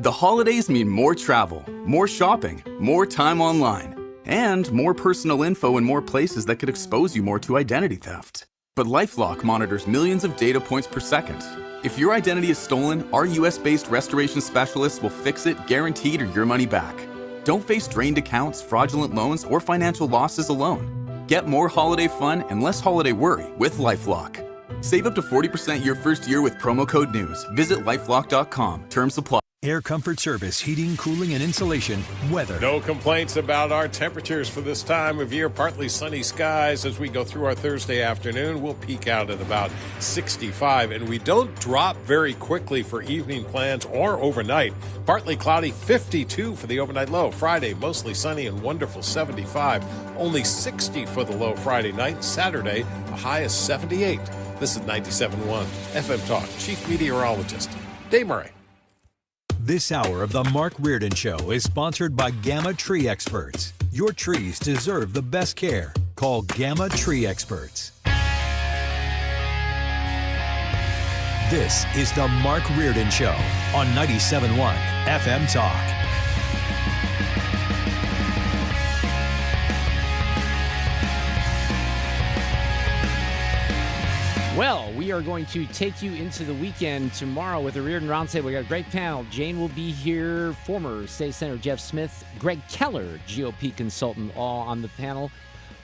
The holidays mean more travel, more shopping, more time online, and more personal info in more places that could expose you more to identity theft. But LifeLock monitors millions of data points per second. If your identity is stolen, our US-based restoration specialists will fix it, guaranteed, or your money back. Don't face drained accounts, fraudulent loans, or financial losses alone. Get more holiday fun and less holiday worry with LifeLock. Save up to 40% your first year with promo code NEWS. Visit lifelock.com. Terms apply. Air Comfort Service, heating, cooling, and insulation, weather. No complaints about our temperatures for this time of year. Partly sunny skies as we go through our Thursday afternoon. We'll peak out at about 65, and we don't drop very quickly for evening plans or overnight. Partly cloudy, 52 for the overnight low. Friday, mostly sunny and wonderful, 75. Only 60 for the low Friday night. Saturday, a high of 78. This is 97.1 FM Talk. Chief Meteorologist Dave Murray. This hour of the Mark Reardon Show is sponsored by Gamma Tree Experts. Your trees deserve the best care. Call Gamma Tree Experts. This is the Mark Reardon Show on 97.1 FM Talk. Well, we are going to take you into the weekend tomorrow with the Reardon Roundtable. We got a great panel. Jane will be here, former State Senator Jeff Smith, Greg Keller, GOP consultant, all on the panel.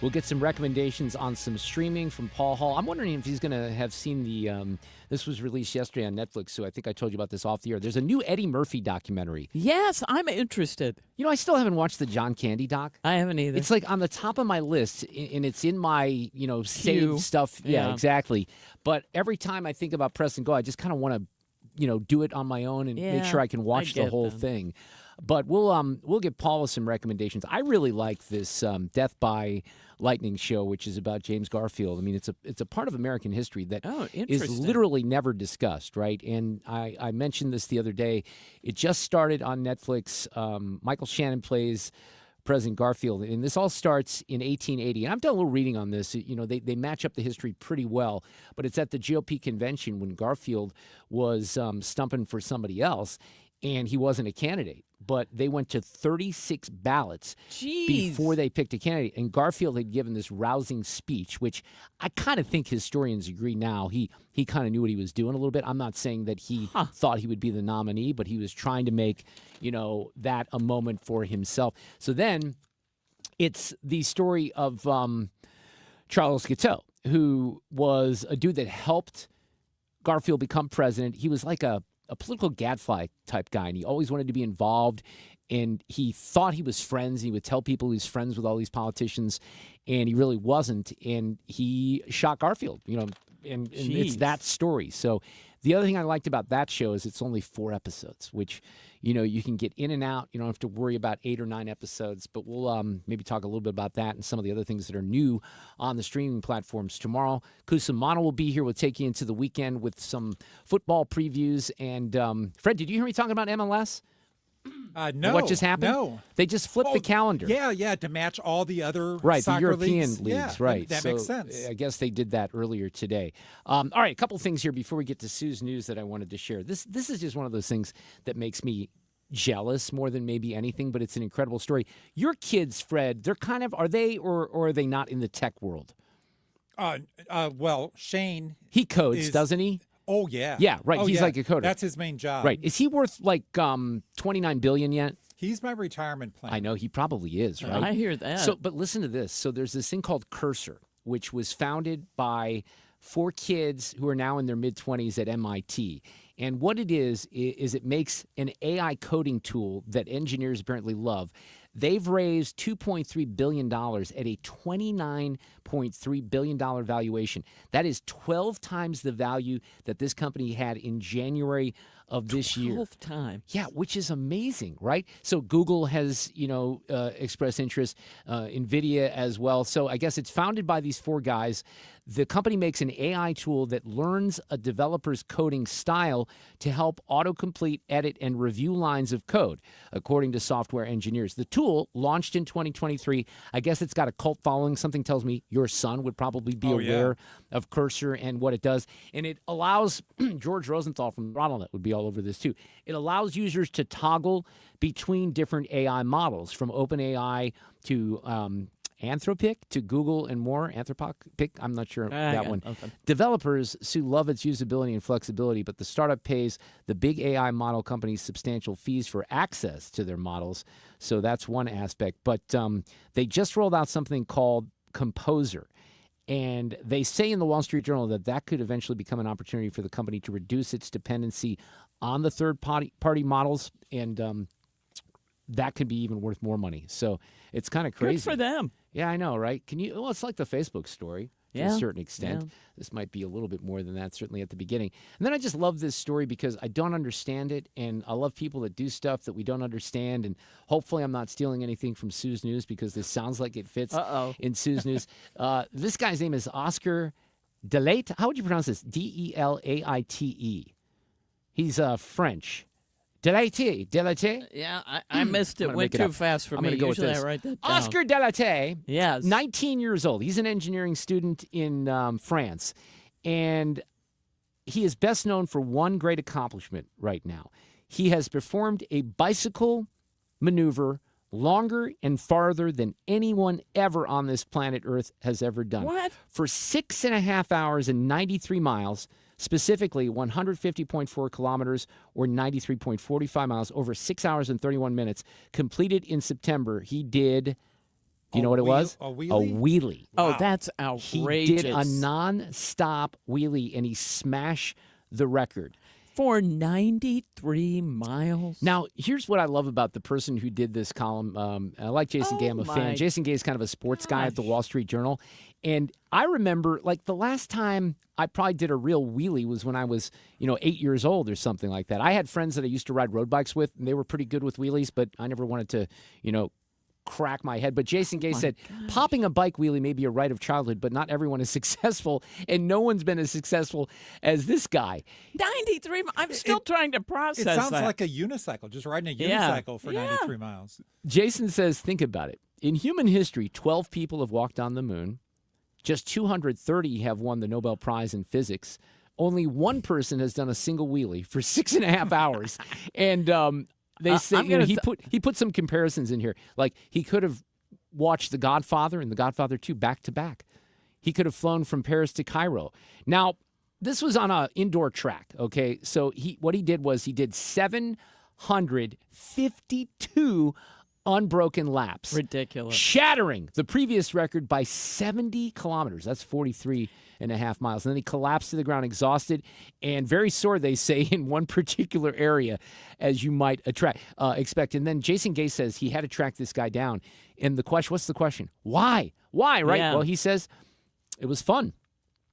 We'll get some recommendations on some streaming from Paul Hall. I'm wondering if he's going to have seen the, this was released yesterday on Netflix, so I think I told you about this off the air. There's a new Eddie Murphy documentary. Yes, I'm interested. You know, I still haven't watched the John Candy doc. I haven't either. It's like on the top of my list, and it's in my, you know, saved stuff. Yeah, exactly. But every time I think about Press and Go, I just kind of want to, you know, do it on my own and make sure I can watch the whole thing. But we'll get Paul with some recommendations. I really like this Death by Lightning show, which is about James Garfield. I mean, it's a part of American history that is literally never discussed, right? And I mentioned this the other day. It just started on Netflix. Michael Shannon plays President Garfield, and this all starts in 1880. And I've done a little reading on this. You know, they match up the history pretty well, but it's at the GOP convention when Garfield was stumping for somebody else, and he wasn't a candidate. But they went to 36 ballots before they picked a candidate. And Garfield had given this rousing speech, which I kind of think historians agree now. He kind of knew what he was doing a little bit. I'm not saying that he thought he would be the nominee, but he was trying to make, you know, that a moment for himself. So then it's the story of Charles Guiteau, who was a dude that helped Garfield become president. He was like a political gadfly type guy, and he always wanted to be involved, and he thought he was friends. He would tell people he was friends with all these politicians, and he really wasn't, and he shot Garfield, you know, and it's that story. So the other thing I liked about that show is it's only 4 episodes, which, you know, you can get in and out. You don't have to worry about 8 or 9 episodes, but we'll maybe talk a little bit about that and some of the other things that are new on the streaming platforms tomorrow. Kusamana will be here. We'll take you into the weekend with some football previews. And Fred, did you hear me talking about MLS? No. What just happened? No. They just flipped the calendar. Yeah, to match all the other the European leagues. leagues, right. That makes sense. I guess they did that earlier today. All right, a couple things here before we get to Sue's news that I wanted to share. This is just one of those things that makes me jealous more than maybe anything, but it's an incredible story. Your kids, Fred, they're kind of, are they or are they not in the tech world? Well, Shane. He codes, doesn't he? Oh, yeah. Yeah, right. He's like a coder. That's his main job. Right. Is he worth like $29 billion yet? He's my retirement plan. I know he probably is, right? I hear that. So, but listen to this. So there's this thing called Cursor, which was founded by 4 kids who are now in their mid-20s at MIT. And what it is it makes an AI coding tool that engineers apparently love. They've raised $2.3 billion at a $29.3 billion valuation. That is 12 times the value that this company had in January of this year. 12th time. Yeah, which is amazing, right? So Google has, expressed interest, NVIDIA as well. So I guess it's founded by these four guys. The company makes an AI tool that learns a developer's coding style to help autocomplete, edit, and review lines of code, according to software engineers. The tool, launched in 2023, I guess it's got a cult following. Something tells me your son would probably be aware of Cursor and what it does. And it allows, George Rosenthal from ThrottleNet would be all over this too. It allows users to toggle between different AI models, from OpenAI to Anthropic to Google and more. Anthropic, I'm not sure that one. Okay. Developers love its usability and flexibility, but the startup pays the big AI model companies substantial fees for access to their models. So that's one aspect. But they just rolled out something called Composer. And they say in the Wall Street Journal that could eventually become an opportunity for the company to reduce its dependency on the third-party models, and that could be even worth more money. So it's kind of crazy. Good for them. Yeah, I know, right? Well, it's like the Facebook story to a certain extent. This might be a little bit more than that, certainly at the beginning. And then I just love this story because I don't understand it, and I love people that do stuff that we don't understand. And hopefully I'm not stealing anything from Sue's News, because this sounds like it fits in Sue's News. This guy's name is Oscar Delaite. How would you pronounce this? Delaite. He's French. Delaite? Yeah, I missed it. Went too fast for me. Usually I write that down. Oscar Delaite. Yes. 19 years old. He's an engineering student in France. And he is best known for one great accomplishment right now. He has performed a bicycle maneuver longer and farther than anyone ever on this planet Earth has ever done. What? For 6.5 hours and 93 miles, specifically 150.4 kilometers or 93.45 miles, over 6 hours and 31 minutes, completed in September. He did, do you know what it was? A wheelie? A wheelie. Oh, Wow. that's outrageous. He did a non-stop wheelie, and he smashed the record. For 93 miles? Now, here's what I love about the person who did this column. I like Jason Gay. I'm a fan. Jason Gay is kind of a sports guy at the Wall Street Journal. And I remember, like, the last time I probably did a real wheelie was when I was, 8 years old or something like that. I had friends that I used to ride road bikes with, and they were pretty good with wheelies, but I never wanted to, crack my head. But Jason Gay said, popping a bike wheelie may be a rite of childhood, but not everyone is successful, and no one's been as successful as this guy. 93 I'm still trying to process It sounds that. like a unicycle, just riding a unicycle for 93 miles. Jason says, think about it. In human history, 12 people have walked on the moon. Just 230 have won the Nobel Prize in physics. Only one person has done a single wheelie for 6.5 hours. And they say he put some comparisons in here. Like, he could have watched The Godfather and The Godfather 2 back to back. He could have flown from Paris to Cairo. Now, this was on an indoor track, okay? So what he did was he did 752 unbroken laps. Ridiculous. Shattering the previous record by 70 kilometers. That's 43.5 miles. And then he collapsed to the ground exhausted and very sore, they say, in one particular area, as you might expect. And then Jason Gay says he had to track this guy down. And what's the question? Why? Why, right? Yeah. Well, he says it was fun.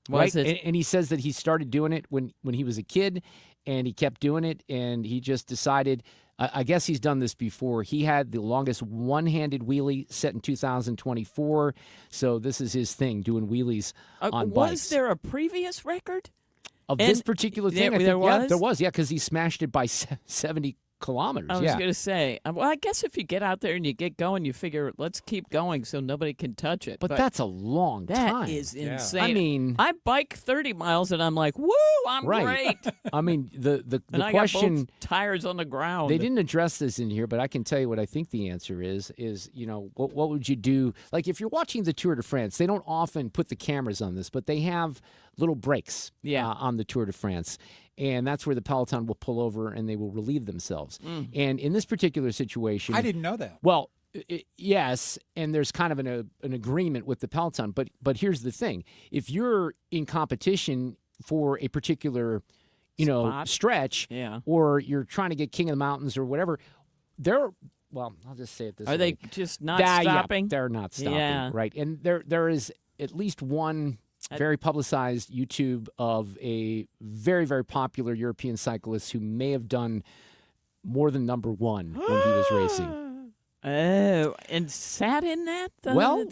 Was right? it? And he says that he started doing it when he was a kid, and he kept doing it, and he just decided, I guess he's done this before. He had the longest one-handed wheelie set in 2024, so this is his thing, doing wheelies on bikes. Was there a previous record? Of this particular thing? There was? Yeah, there was, because he smashed it by 70 kilometers. I was going to say, well, I guess if you get out there and you get going, you figure, let's keep going so nobody can touch it. But that's a long time. That is insane. I mean, I bike 30 miles and I'm like, woo, I'm great. I mean, the and question, I got both tires on the ground. They didn't address this in here, but I can tell you what I think the answer is, what would you do? Like, if you're watching the Tour de France, they don't often put the cameras on this, but they have little breaks on the Tour de France. And that's where the peloton will pull over and they will relieve themselves. And in this particular situation, I didn't know that. Well, yes, and there's kind of an agreement with the peloton. But here's the thing: if you're in competition for a particular, stretch, or you're trying to get King of the Mountains or whatever, well, I'll just say it this way: are they just not stopping? Yeah, they're not stopping, right? And there is at least one very publicized YouTube of a very, very popular European cyclist who may have done more than number one when he was racing. Oh, and sat in that? Well,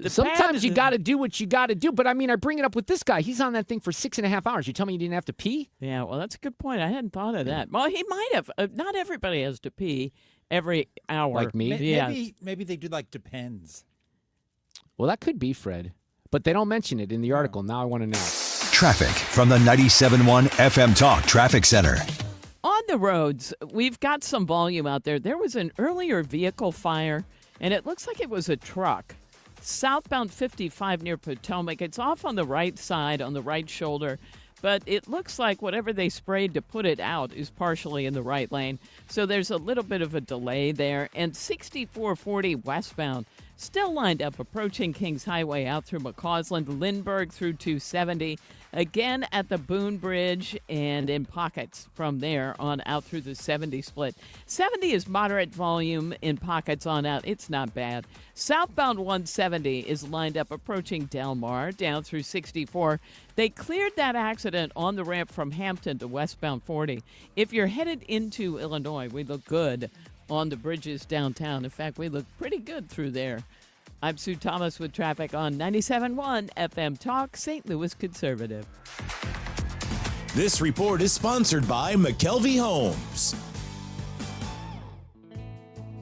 sometimes you got to do what you got to do. But, I mean, I bring it up with this guy. He's on that thing for 6.5 hours. You tell me he didn't have to pee? Yeah, well, that's a good point. I hadn't thought of that. Well, he might have. Not everybody has to pee every hour. Like me? Maybe they do like depends. Well, that could be, Fred. But they don't mention it in the article. Now I want to know. Traffic from the 97.1 FM Talk Traffic Center. On the roads, we've got some volume out there. There was an earlier vehicle fire, and it looks like it was a truck. Southbound 55 near Potomac. It's off on the right side, on the right shoulder, but it looks like whatever they sprayed to put it out is partially in the right lane. So there's a little bit of a delay there. And 6440 westbound, still lined up approaching Kings Highway out through McCausland, Lindbergh through 270. Again at the Boone Bridge and in pockets from there on out through the 70 split. 70 is moderate volume in pockets on out. It's not bad. Southbound 170 is lined up approaching Del Mar down through 64. They cleared that accident on the ramp from Hampton to westbound 40. If you're headed into Illinois, we look good on the bridges downtown. In fact, we look pretty good through there. I'm Sue Thomas with traffic on 97.1 FM Talk, St. Louis Conservative. This report is sponsored by McKelvey Homes.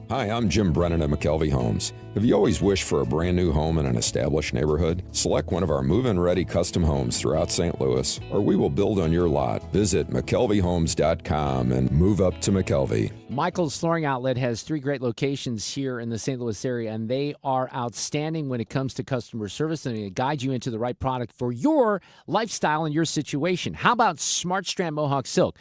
Hi, I'm Jim Brennan at McKelvey Homes. Have you always wished for a brand new home in an established neighborhood? Select one of our move-in ready custom homes throughout St. Louis, or we will build on your lot. Visit McKelveyHomes.com and move up to McKelvey. Michael's Flooring Outlet has 3 great locations here in the St. Louis area, and they are outstanding when it comes to customer service, and they guide you into the right product for your lifestyle and your situation. How about Smart Strand Mohawk Silk?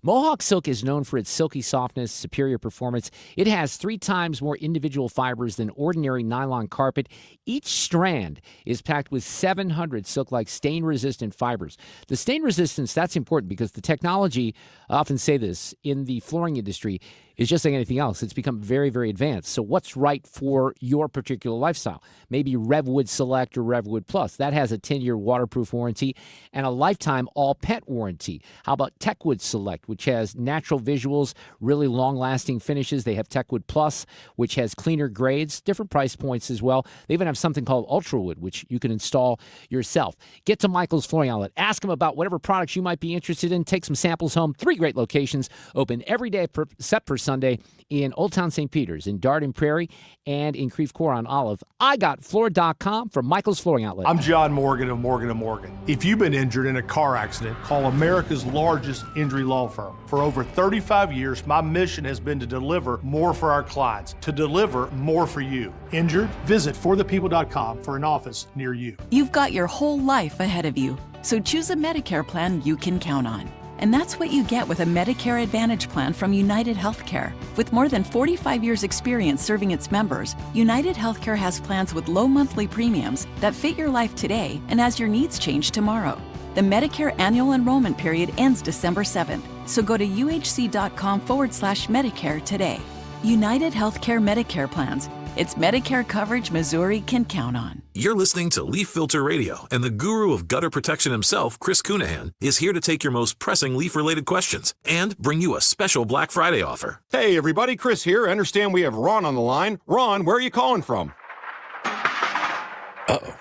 Mohawk Silk is known for its silky softness, superior performance. It has 3 times more individual fibers than ordinary nylon carpet. Each strand is packed with 700 silk-like stain-resistant fibers. The stain resistance, that's important because the technology, I often say this, in the flooring industry is just like anything else. It's become very, very advanced. So what's right for your particular lifestyle? Maybe Revwood Select or Revwood Plus. That has a 10-year waterproof warranty and a lifetime all-pet warranty. How about Techwood Select, which has natural visuals, really long-lasting finishes. They have Techwood Plus, which has cleaner grades, different price points as well. They even have something called Ultrawood, which you can install yourself. Get to Michael's Flooring Outlet. Ask them about whatever products you might be interested in. Take some samples home. 3 great locations, open every day except for Sunday in Old Town St. Peter's, in Dardenne Prairie, and in Creve Coeur on Olive. IGotFloor.com from Michael's Flooring Outlet. I'm John Morgan of Morgan & Morgan. If you've been injured in a car accident, call America's largest injury law firm. For over 35 years, my mission has been to deliver more for our clients, to deliver more for you. Injured? Visit forthepeople.com for an office near you. You've got your whole life ahead of you, so choose a Medicare plan you can count on. And that's what you get with a Medicare Advantage plan from United Healthcare. With more than 45 years experience serving its members, United Healthcare has plans with low monthly premiums that fit your life today and as your needs change tomorrow. The Medicare annual enrollment period ends December 7th, so go to uhc.com/Medicare today. United Healthcare Medicare plans. It's Medicare coverage Missouri can count on. You're listening to Leaf Filter Radio, and the guru of gutter protection himself, Chris Cunahan, is here to take your most pressing leaf-related questions and bring you a special Black Friday offer. Hey, everybody, Chris here. I understand we have Ron on the line. Ron, where are you calling from? Uh-oh.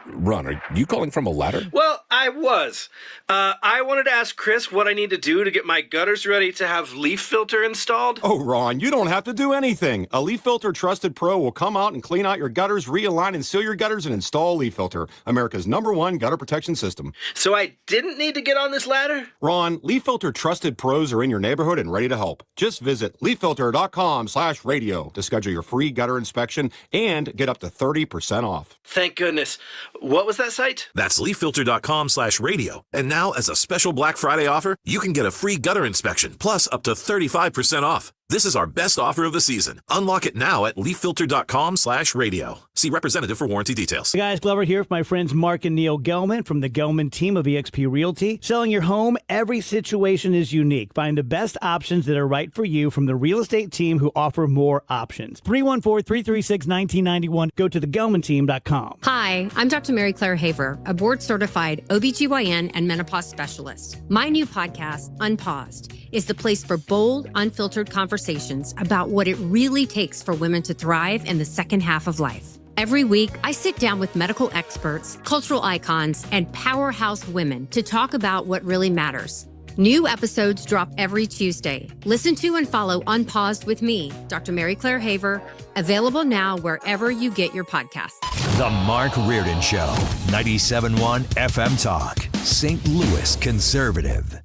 Ron, are you calling from a ladder? Well, I was. I wanted to ask Chris what I need to do to get my gutters ready to have leaf filter installed. Oh, Ron, you don't have to do anything. A Leaf Filter Trusted Pro will come out and clean out your gutters, realign and seal your gutters, and install Leaf Filter, America's #1 gutter protection system. So I didn't need to get on this ladder? Ron, Leaf Filter Trusted Pros are in your neighborhood and ready to help. Just visit leaffilter.com/radio to schedule your free gutter inspection and get up to 30% off. Thank goodness. What was that site? That's leaffilter.com/radio. And now, as a special Black Friday offer, you can get a free gutter inspection, plus up to 35% off. This is our best offer of the season. Unlock it now at leaffilter.com/radio. See representative for warranty details. Hey guys, Glover here with my friends Mark and Neil Gelman from the Gelman team of eXp Realty. Selling your home, every situation is unique. Find the best options that are right for you from the real estate team who offer more options. 314-336-1991. Go to thegelmanteam.com. Hi, I'm Dr. Mary Claire Haver, a board-certified OBGYN and menopause specialist. My new podcast, Unpaused, is the place for bold, unfiltered conversations about what it really takes for women to thrive in the second half of life. Every week, I sit down with medical experts, cultural icons, and powerhouse women to talk about what really matters. New episodes drop every Tuesday. Listen to and follow Unpaused with me, Dr. Mary Claire Haver, available now wherever you get your podcasts. The Mark Reardon Show, 97.1 FM Talk, St. Louis Conservative.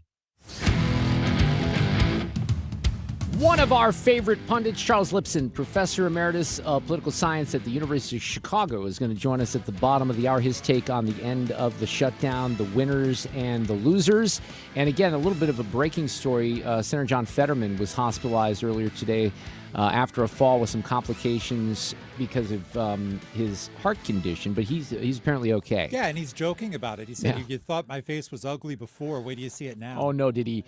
One of our favorite pundits, Charles Lipson, professor emeritus of political science at the University of Chicago, is going to join us at the bottom of the hour. His take on the end of the shutdown, the winners and the losers. And again, a little bit of a breaking story. Senator John Fetterman was hospitalized earlier today after a fall with some complications because of his heart condition, but he's apparently okay. Yeah, and he's joking about it. He said, "You thought my face was ugly before. Wait till you see it now." Oh no, did he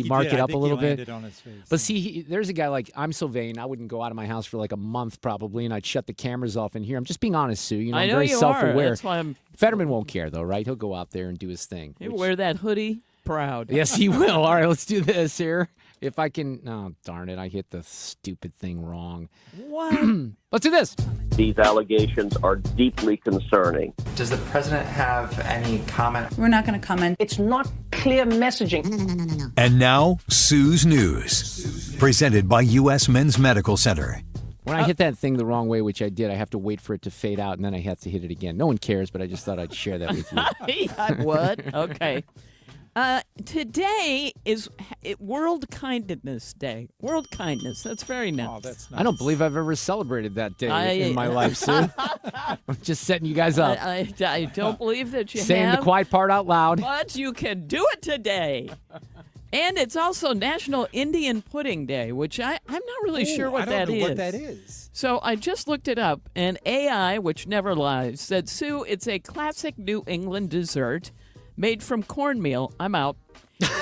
mark it up a little bit? On his face. But see, there's a guy like, I'm so vain, I wouldn't go out of my house for like a month probably, and I'd shut the cameras off in here. I'm just being honest, Sue. You know, I'm very self-aware. That's why Fetterman won't care though, right? He'll go out there and do his thing. He'll wear that hoodie proud. Yes, he will. All right, let's do this here. If I can, oh, darn it, I hit the stupid thing wrong. What? Let's do this. These allegations are deeply concerning. Does the president have any comment? We're not going to comment. It's not clear messaging. No. And now, Sue's News, presented by U.S. Men's Medical Center. When I hit that thing the wrong way, which I did, I have to wait for it to fade out, and then I have to hit it again. No one cares, but I just thought I'd share that with you. I would. Okay. Today is World Kindness Day. World Kindness. That's very nice. Oh, that's nice. I don't believe I've ever celebrated that day in my life, Sue. I'm just setting you guys up. I don't believe that you Saying have. the quiet part out loud. But you can do it today. And it's also National Indian Pudding Day, which I'm not really sure what that is. I don't know what that is. So I just looked it up, and AI, which never lies, said, Sue, it's a classic New England dessert made from cornmeal. I'm out.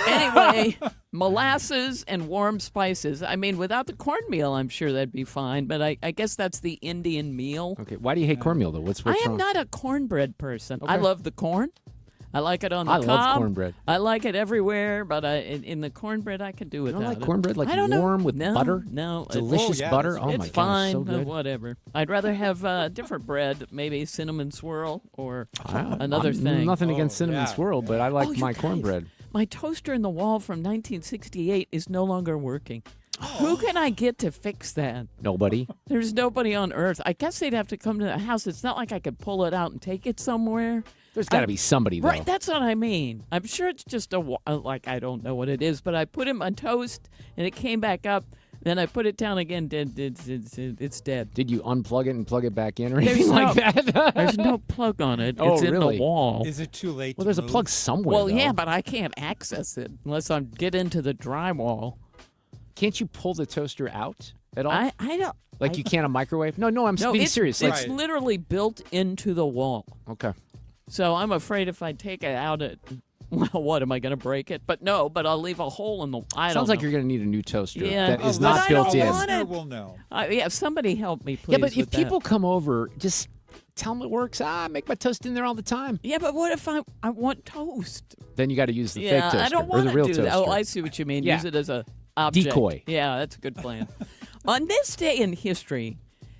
Anyway, molasses and warm spices. I mean, without the cornmeal, I'm sure that'd be fine, but I guess that's the Indian meal. Okay, why do you hate cornmeal, though? What's I am wrong? not a cornbread person. Okay. I love the corn. I like it on the cob. I love cornbread. I like it everywhere, but in the cornbread, I could do without it. You don't like cornbread, like I don't warm know. with No, butter? No. Delicious butter? Oh, my it's gosh, fine. so good. Whatever. I'd rather have different bread, maybe cinnamon swirl or another thing. Nothing against cinnamon swirl, but I like my cornbread. My toaster in the wall from 1968 is no longer working. Who can I get to fix that? Nobody. There's nobody on earth. I guess they'd have to come to the house. It's not like I could pull it out and take it somewhere. There's got to be somebody, though. Right, that's what I mean. I'm sure it's just I don't know what it is, but I put it on toast, and it came back up. Then I put it down again. It's dead. Did you unplug it and plug it back in or anything like that? There's no plug on it. Oh, it's in really? the wall. Is it too late? Well, there's a plug somewhere. Well, though. yeah, but I can't access it unless I get into the drywall. Can't you pull the toaster out at all? I don't. Like you can't a microwave? No, I'm being serious. It's literally built into the wall. Okay. So I'm afraid if I take it out, well, what, am I going to break it? But I'll leave a hole in the. Sounds like you're going to need a new toaster that is but not built in. We'll know. Yeah, somebody help me, please. Yeah, but if with people that. come over, just tell them it works. I make my toast in there all the time. Yeah, but what if I want toast? Then you got to use the fake toaster I don't or want the to real do toaster. that. Oh, I see what you mean. Yeah. Use it as a object. Decoy. Yeah, that's a good plan. On this day in history,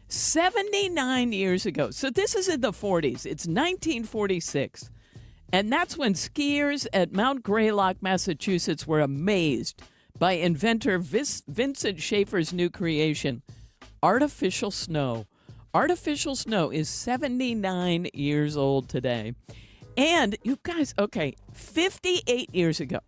79 years ago, so this is in the 40s. It's 1946. And that's when skiers at Mount Greylock, Massachusetts were amazed by inventor Vincent Schaefer's new creation, artificial snow. Artificial snow is 79 years old today. And you guys, 58 years ago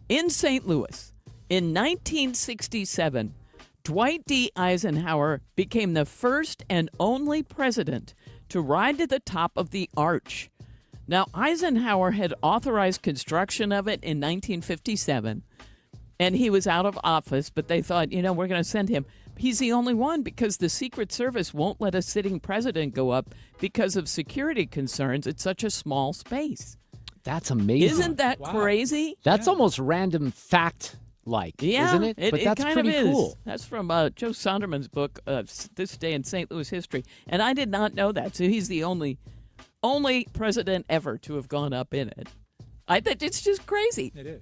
in St. Louis, in 1967, Dwight D. Eisenhower became the first and only president to ride to the top of the arch. Now, Eisenhower had authorized construction of it in 1957, and he was out of office, but they thought, we're going to send him. He's the only one because the Secret Service won't let a sitting president go up because of security concerns. It's such a small space. That's amazing. Isn't that crazy? That's almost random fact isn't it? But that's kind pretty of is. cool. That's from Joe Sonderman's book, This Day in St. Louis History. And I did not know that. So he's the only president ever to have gone up in it. I think it's just crazy. It is.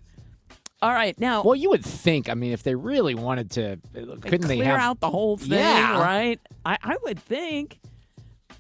All right, now. Well, you would think, I mean, if they really wanted to, couldn't they clear have out the whole thing, right? I would think.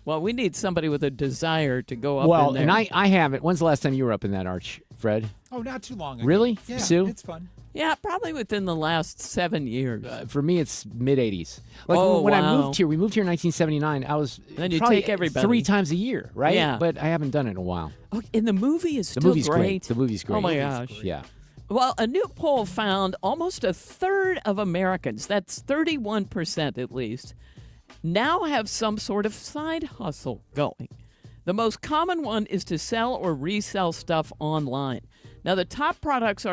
Well, we need somebody with a desire to go up in there. And I haven't. When's the last time you were up in that arch, Fred? Oh, not too long ago. Really? Yeah, Sue? it's fun. Yeah, probably within the last 7 years. For me, it's mid-'80s. Oh, when I wow. moved here, we moved here in 1979. I was Then you probably take everybody. 3 times a year, right? Yeah. But I haven't done it in a while. Oh, and the movie is The still movie's great. The movie's great. Oh, my gosh. Yeah. Well, a new poll found almost a third of Americans, that's 31% at least, now have some sort of side hustle going. The most common one is to sell or resell stuff online. Now, the top products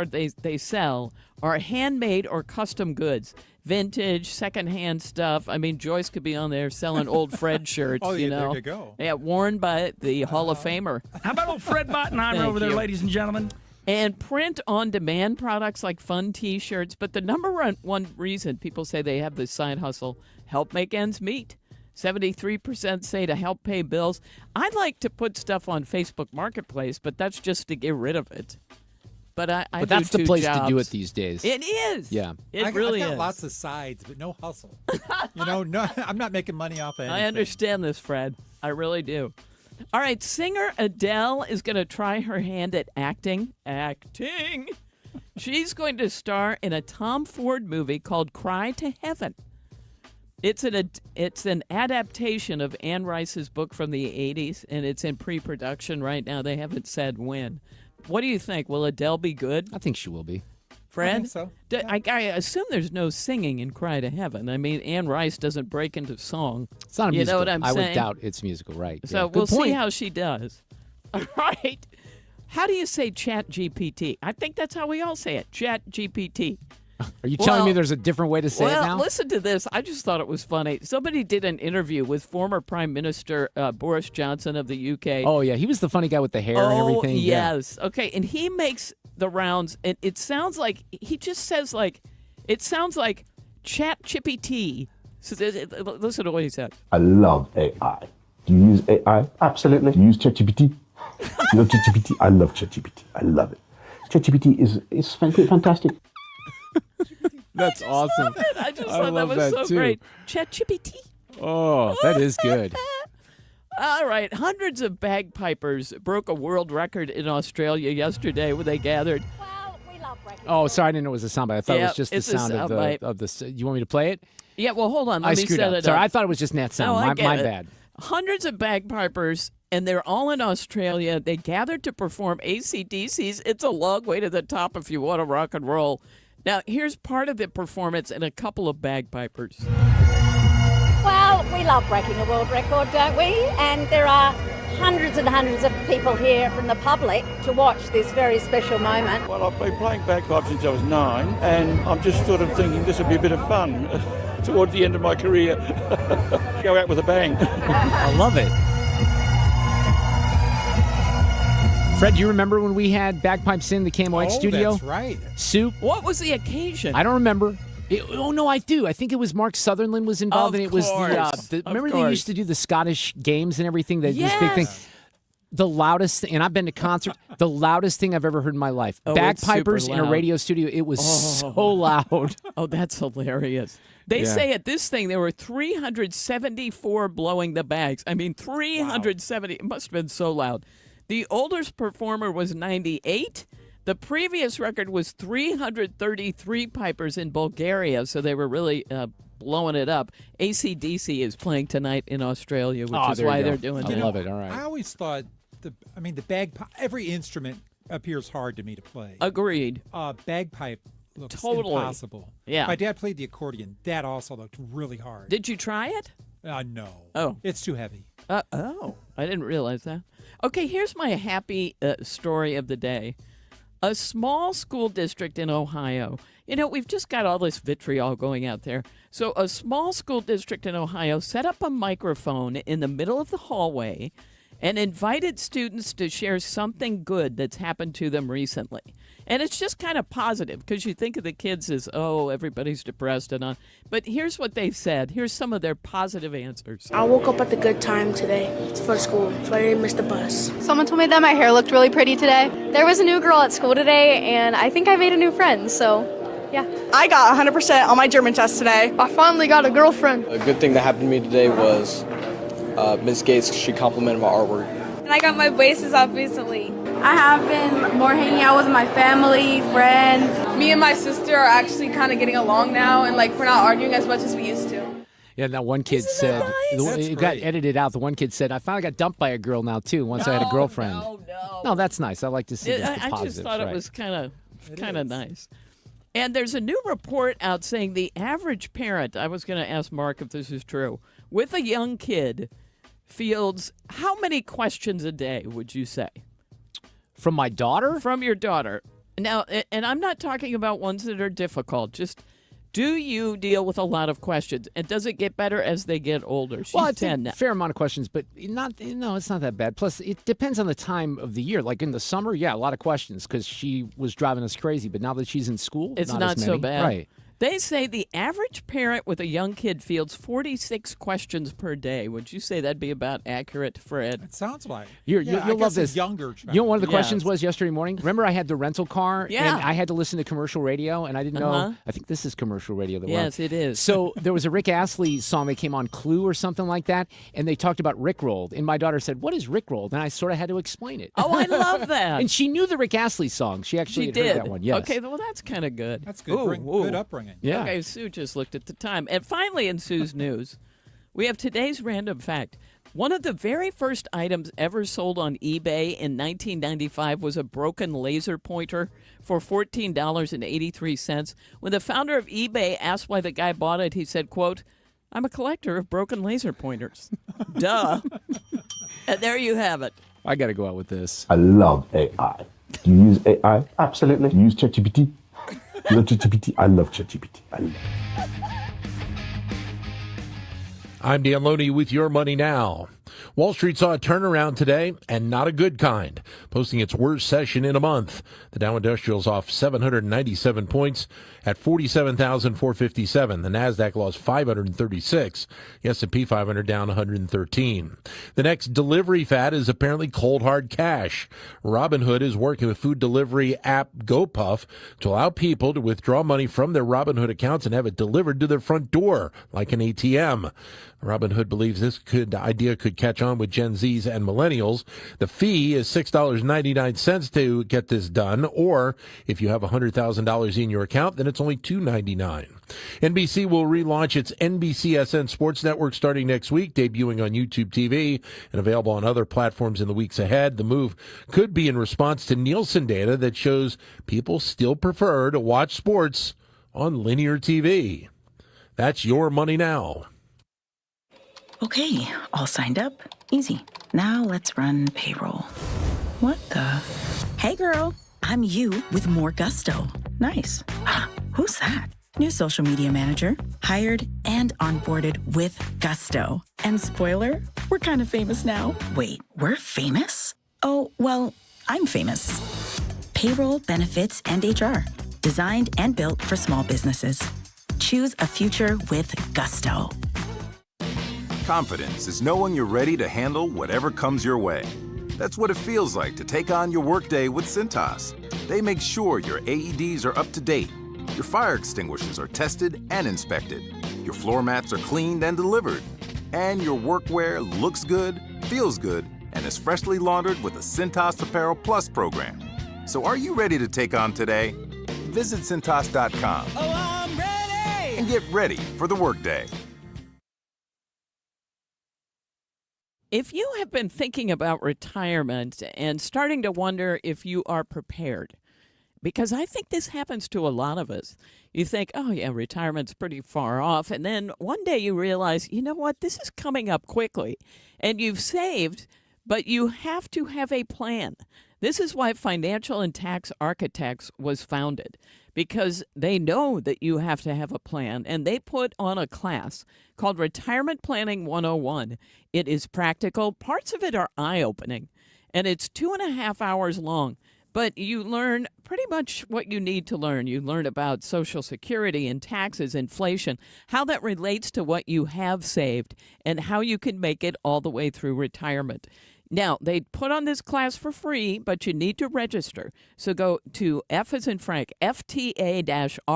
they sell are handmade or custom goods, vintage, secondhand stuff. I mean, Joyce could be on there selling old Fred shirts, Oh, you yeah, know. there you go. Yeah, worn by the Hall of Famer. How about old Fred Bottenheimer Thank over there, you. ladies and gentlemen? And print-on-demand products like fun T-shirts. But the number one reason people say they have this side hustle, help make ends meet. 73% say to help pay bills. I like to put stuff on Facebook Marketplace, but that's just to get rid of it. But But that's do the two place jobs. to do it these days. It is. Yeah. It I've really got is. lots of sides, but no hustle. No, I'm not making money off of anything. I understand this, Fred. I really do. All right, singer Adele is going to try her hand at acting. She's going to star in a Tom Ford movie called Cry to Heaven. It's an adaptation of Anne Rice's book from the 80s, and it's in pre-production right now. They haven't said when. What do you think? Will Adele be good? I think she will be. Fred? I think so. I assume there's no singing in Cry to Heaven. I mean, Anne Rice doesn't break into song. It's not a you musical. know what I'm I saying? would doubt it's musical, right. So Yeah. we'll Good point. see how she does. All right. How do you say Chat GPT? I think that's how we all say it, Chat GPT. Are you telling me there's a different way to say it now? Well, listen to this. I just thought it was funny. Somebody did an interview with former Prime Minister Boris Johnson of the UK. Oh, yeah. He was the funny guy with the hair and everything. Yes. Okay. And he makes the rounds, and it sounds like he just says it sounds like Chat GPT. So, listen to what he said. I love AI. Do you use AI? Absolutely. Do you use ChatGPT? You love ChatGPT? I love ChatGPT. I love it. ChatGPT is fantastic. That's awesome. I just thought that was so too. great. ChatGPT. Oh, that is good. All right. Hundreds of bagpipers broke a world record in Australia yesterday when they gathered. Oh, sorry, I didn't know it was a soundbite. I thought it Yeah, was just the it's a sound soundbite. of the. You want me to play it? Yeah, well, hold on. Let I me screwed set up. it Sorry, up. I thought it was just net sound. No, I get my it. bad. Hundreds of bagpipers, and they're all in Australia. They gathered to perform AC/DC's It's a Long Way to the Top if you want to rock and roll. Now, here's part of the performance and a couple of bagpipers. Well, we love breaking a world record, don't we? And there are hundreds and hundreds of people here from the public to watch this very special moment. Well, I've been playing bagpipes since I was 9, and I'm just sort of thinking this would be a bit of fun towards the end of my career. Go out with a bang. I love it. Fred, do you remember when we had bagpipes in the KMOX studio? That's right. Soup? What was the occasion? I don't remember. Oh, no, I do. I think it was Mark Sutherland was involved, Of and it was course. remember Of they course. used to do the Scottish games and everything? This big thing. Yes. The loudest thing, and I've been to concert, the loudest thing I've ever heard in my life. Oh, it's Bagpipers super in a loud. radio studio. It was so loud. Oh, that's hilarious. They Yeah. say at this thing there were 374 blowing the bags. I mean, 370. It must have been so loud. The oldest performer was 98. The previous record was 333 pipers in Bulgaria, so they were really blowing it up. AC/DC is playing tonight in Australia, which is there you why go. they're doing I it. love it. All right. I always thought the bagpipe. Every instrument appears hard to me to play. Agreed. Bagpipe looks Totally. impossible. Yeah. My dad played the accordion. That also looked really hard. Did you try it? No. Oh. It's too heavy. I didn't realize that. Okay, here's my happy story of the day. A small school district in Ohio We've just got all this vitriol going out there. So a small school district in Ohio set up a microphone in the middle of the hallway and invited students to share something good that's happened to them recently. And it's just kind of positive because you think of the kids as, oh, everybody's depressed and on. But here's what they've said. Here's some of their positive answers. I woke up at the good time today for school, so I didn't miss the bus. Someone told me that my hair looked really pretty today. There was a new girl at school today, and I think I made a new friend, so yeah. I got 100% on my German test today. I finally got a girlfriend. A good thing that happened to me today was Ms. Gates, she complimented my artwork. And I got my braces off recently. I have been more hanging out with my family, friends. Me and my sister are actually kind of getting along now, and we're not arguing as much as we used to. Yeah, that one kid said, it got edited out. The one kid said, I finally got dumped by a girl now, too, once I had a girlfriend. No, that's nice. I like to see this, the I positive. just thought it was kind of nice. And there's a new report out saying the average parent, I was going to ask Mark if this is true, with a young kid fields how many questions a day, would you say? From my daughter? From your daughter. Now, and I'm not talking about ones that are difficult. Just, do you deal with a lot of questions? And does it get better as they get older? She's 10 now. Fair amount of questions, but it's not that bad. Plus, it depends on the time of the year. Like in the summer, yeah, a lot of questions because she was driving us crazy. But now that she's in school, it's not not as so many. bad. Right. They say the average parent with a young kid fields 46 questions per day. Would you say that'd be about accurate, Fred? It sounds like. You'll love this. Younger You know what one of the questions was yesterday morning? Remember I had the rental car Yeah. and I had to listen to commercial radio and I didn't know. I think this is commercial radio. That Yes, it is. So there was a Rick Astley song that came on Clue or something like that, and they talked about Rickrolled. And my daughter said, "What is Rickrolled?" And I sort of had to explain it. Oh, I love that. And she knew the Rick Astley song. She actually had heard that one. Yes. Okay, well, that's kind of good. That's good. Good upbringing. Yeah. Okay, Sue just looked at the time. And finally, in Sue's news, we have today's random fact. One of the very first items ever sold on eBay in 1995 was a broken laser pointer for $14.83. When the founder of eBay asked why the guy bought it, he said, quote, "I'm a collector of broken laser pointers." Duh. And there you have it. I got to go out with this. I love AI. Do you use AI? Absolutely. Do you use ChatGPT? You love ChatGPT? I love ChatGPT. I love it. I'm Dan Loney with Your Money Now. Wall Street saw a turnaround today, and not a good kind, posting its worst session in a month. The Dow Industrial's off 797 points at 47,457. The Nasdaq lost 536. The S&P 500 down 113. The next delivery fad is apparently cold hard cash. Robinhood is working with food delivery app GoPuff to allow people to withdraw money from their Robinhood accounts and have it delivered to their front door like an ATM. Robinhood believes this idea could catch on with Gen Zs and millennials. The fee is $6.99 to get this done, or if you have $100,000 in your account, then it's only $2.99. NBC will relaunch its NBCSN Sports Network starting next week, debuting on YouTube TV and available on other platforms in the weeks ahead. The move could be in response to Nielsen data that shows people still prefer to watch sports on linear TV. That's Your Money Now. Okay, all signed up. Easy. Now let's run payroll. What the? Hey girl, I'm you with more gusto. Nice. Who's that? New social media manager. Hired and onboarded with gusto. And spoiler, we're kind of famous now. Wait, we're famous? Oh, well, I'm famous. Payroll, benefits, and HR. Designed and built for small businesses. Choose a future with gusto. Confidence is knowing you're ready to handle whatever comes your way. That's what it feels like to take on your workday with Cintas. They make sure your AEDs are up to date, your fire extinguishers are tested and inspected, your floor mats are cleaned and delivered, and your workwear looks good, feels good, and is freshly laundered with a Cintas Apparel Plus program. So are you ready to take on today? Visit Cintas.com. Oh, I'm ready! And get ready for the workday. If you have been thinking about retirement and starting to wonder if you are prepared, because I think this happens to a lot of us. You think, oh, yeah, retirement's pretty far off. And then one day you realize, you know what, this is coming up quickly. And you've saved, but you have to have a plan. This is why Financial and Tax Architects was founded. because they know that you have to have a plan, and they put on a class called Retirement Planning 101. It is practical. Parts of it are eye-opening, and it's 2.5 hours long. But you learn pretty much what you need to learn. You learn about Social Security and taxes, inflation, how that relates to what you have saved, and how you can make it all the way through retirement. Now, they put on this class for free, but you need to register. So go to F as in Frank, FTA-RIA.com,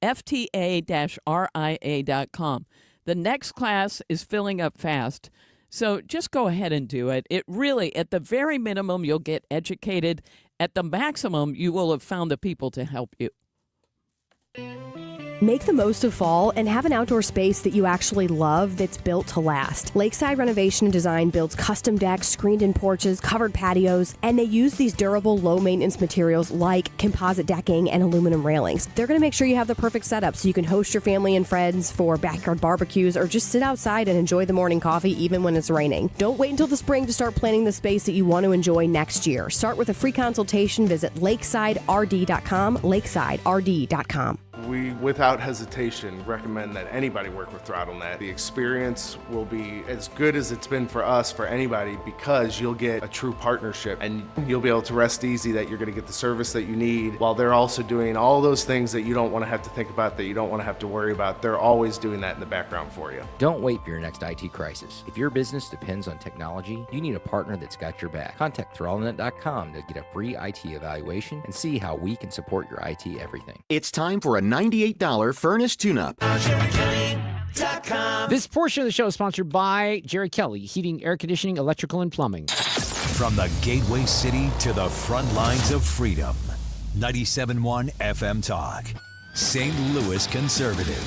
FTA-RIA.com. The next class is filling up fast. So just go ahead and do it. It really, at the very minimum, you'll get educated. At the maximum, you will have found the people to help you. Make the most of fall and have an outdoor space that you actually love that's built to last. Lakeside Renovation and Design builds custom decks, screened-in porches, covered patios, and they use these durable, low-maintenance materials like composite decking and aluminum railings. They're going to make sure you have the perfect setup so you can host your family and friends for backyard barbecues or just sit outside and enjoy the morning coffee even when it's raining. Don't wait until the spring to start planning the space that you want to enjoy next year. Start with a free consultation. Visit lakesiderd.com, lakesiderd.com. We, without hesitation, recommend that anybody work with ThrottleNet. The experience will be as good as it's been for us, for anybody, because you'll get a true partnership and you'll be able to rest easy that you're going to get the service that you need while they're also doing all those things that you don't want to have to think about, that you don't want to have to worry about. They're always doing that in the background for you. Don't wait for your next IT crisis. If your business depends on technology, you need a partner that's got your back. Contact ThrottleNet.com to get a free IT evaluation and see how we can support your IT everything. It's time for a $98 furnace tune-up. This portion of the show is sponsored by Jerry Kelly, heating, air conditioning, electrical, and plumbing. From the gateway city to the front lines of freedom. 97.1 FM Talk. St. Louis Conservative.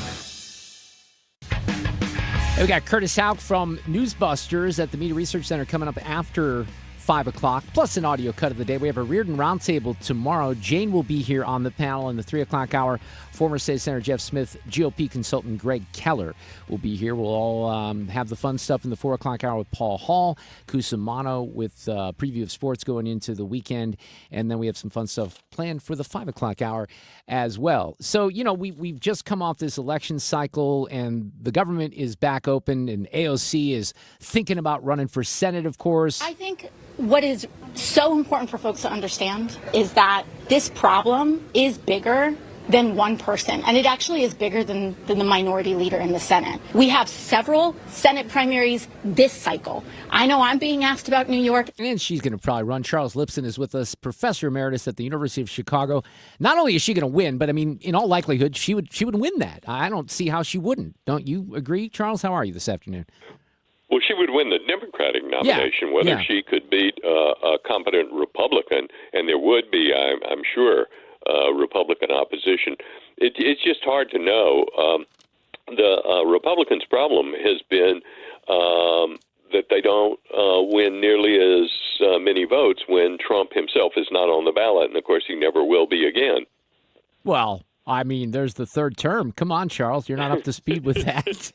We got Curtis Houck from Newsbusters at the Media Research Center coming up after 5 o'clock, plus an audio cut of the day. We have a Reardon Roundtable tomorrow. Jane will be here on the panel in the 3 o'clock hour. Former State Senator Jeff Smith, GOP consultant Greg Keller will be here. We'll all have the fun stuff in the 4 o'clock hour with Paul Hall, Cusimano with preview of sports going into the weekend, and then we have some fun stuff planned for the 5 o'clock hour as well. So, you know, we've just come off this election cycle, and the government is back open, and AOC is thinking about running for Senate, of course. I think what is so important for folks to understand is that this problem is bigger than one person, and it actually is bigger than the minority leader in the Senate. We have several Senate primaries this cycle. I know I'm being asked about New York. And she's going to probably run. Charles Lipson is with us, professor emeritus at the University of Chicago. Not only is she going to win, but I mean, in all likelihood, she would win that. I don't see how she wouldn't. Don't you agree, Charles? How are you this afternoon? Well, she would win the Democratic nomination, whether she could beat a competent Republican, and there would be, I'm sure, Republican opposition. It's just hard to know. The Republicans' problem has been that they don't win nearly as many votes when Trump himself is not on the ballot, and of course he never will be again. Well, I mean, there's the third term. Come on, Charles. You're not up to speed with that.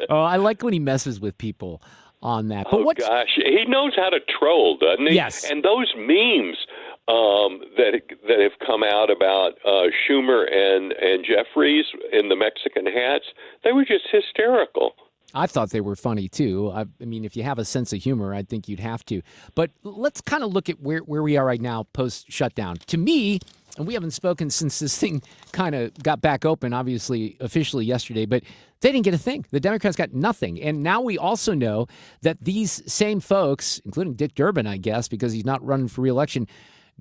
Oh, I like when he messes with people on that. But Gosh, he knows how to troll, doesn't he? Yes. And those memes that have come out about Schumer and Jeffries in the Mexican hats, they were just hysterical. I thought they were funny, too. I mean, if you have a sense of humor, I think you'd have to. But let's kind of look at where we are right now post-shutdown. To me, and we haven't spoken since this thing kind of got back open, obviously, officially yesterday, but they didn't get a thing. The Democrats got nothing. And now we also know that these same folks, including Dick Durbin, I guess, because he's not running for re-election,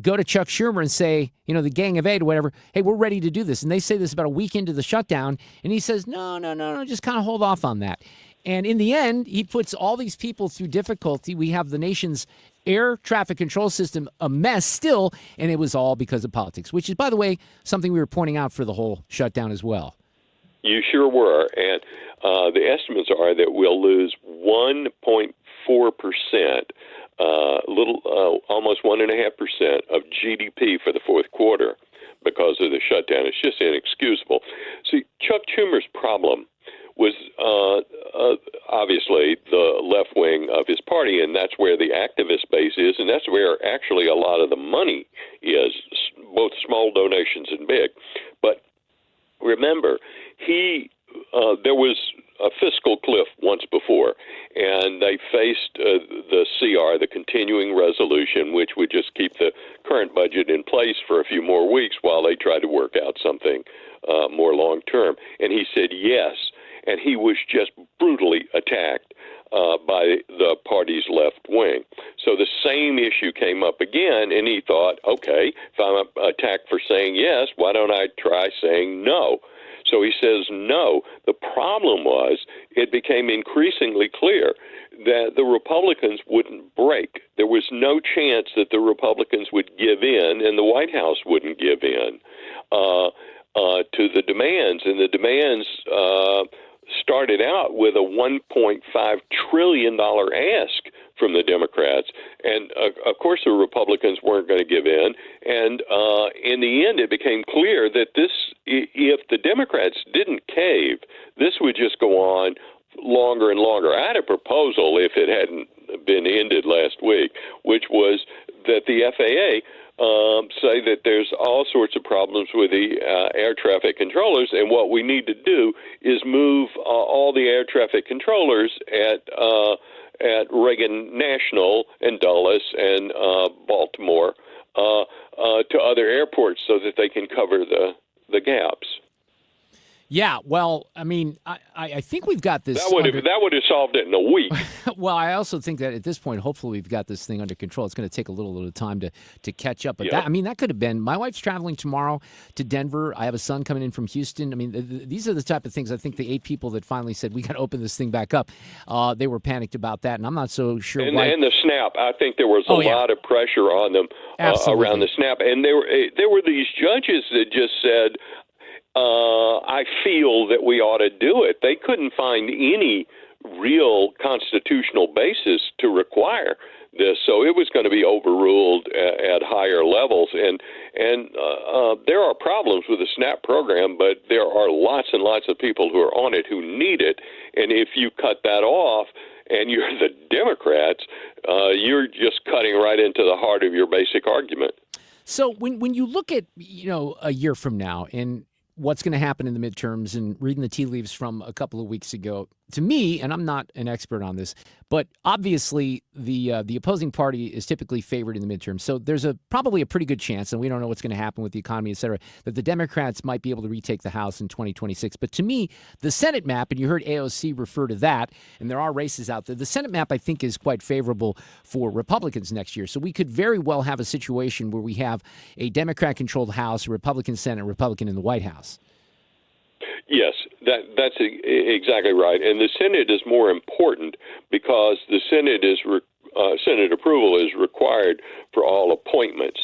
go to Chuck Schumer and say, you know, the Gang of Eight or whatever, hey, we're ready to do this. And they say this about a week into the shutdown, and he says, no, just kind of hold off on that. And in the end, he puts all these people through difficulty. We have the nation's air traffic control system a mess still, and it was all because of politics, which is, by the way, something we were pointing out for the whole shutdown as well. You sure were. And the estimates are that we'll lose 1.4%, almost 1.5% of GDP for the fourth quarter because of the shutdown. It's just inexcusable. See, Chuck Schumer's problem was obviously the left wing of his party, and that's where the activist base is, and that's where actually a lot of the money is, both small donations and big. But remember, there was a fiscal cliff once before, and they faced the CR, the continuing resolution, which would just keep the current budget in place for a few more weeks while they tried to work out something more long term. And he said yes, and he was just brutally attacked by the party's left wing. So the same issue came up again, and he thought, okay, if I'm attacked for saying yes, why don't I try saying no? So he says no. The problem was it became increasingly clear that the Republicans wouldn't break. There was no chance that the Republicans would give in and the White House wouldn't give in to the demands. And the demands started out with a $1.5 trillion ask from the Democrats. And, of course, the Republicans weren't going to give in. And in the end, it became clear that if the Democrats didn't cave, this would just go on longer and longer. I had a proposal, if it hadn't been ended last week, which was that the FAA say that there's all sorts of problems with the air traffic controllers, and what we need to do is move all the air traffic controllers at Reagan National and Dulles and Baltimore to other airports so that they can cover the gaps. Yeah, well, I mean, I think we've got this. That would have solved it in a week. Well, I also think that at this point, hopefully, we've got this thing under control. It's going to take a little time to catch up. But Yeah. that could have been. My wife's traveling tomorrow to Denver. I have a son coming in from Houston. I mean, these are the type of things. I think the 8 people that finally said we got to open this thing back up, they were panicked about that, and I'm not so sure. And the SNAP, I think there was a lot of pressure on them around the SNAP, and there were these judges that just said, I feel that we ought to do it. They couldn't find any real constitutional basis to require this, so it was going to be overruled at higher levels. And there are problems with the SNAP program, but there are lots and lots of people who are on it who need it. And if you cut that off, and you're the Democrats, you're just cutting right into the heart of your basic argument. So when you look at a year from now and what's going to happen in the midterms and reading the tea leaves from a couple of weeks ago, to me, and I'm not an expert on this, but obviously the opposing party is typically favored in the midterms. So there's probably a pretty good chance, and we don't know what's going to happen with the economy, et cetera, that the Democrats might be able to retake the House in 2026. But to me, the Senate map, and you heard AOC refer to that, and there are races out there, the Senate map, I think, is quite favorable for Republicans next year. So we could very well have a situation where we have a Democrat-controlled House, a Republican Senate, a Republican in the White House. Yes, that's exactly right. And the Senate is more important because the Senate Senate approval is required for all appointments.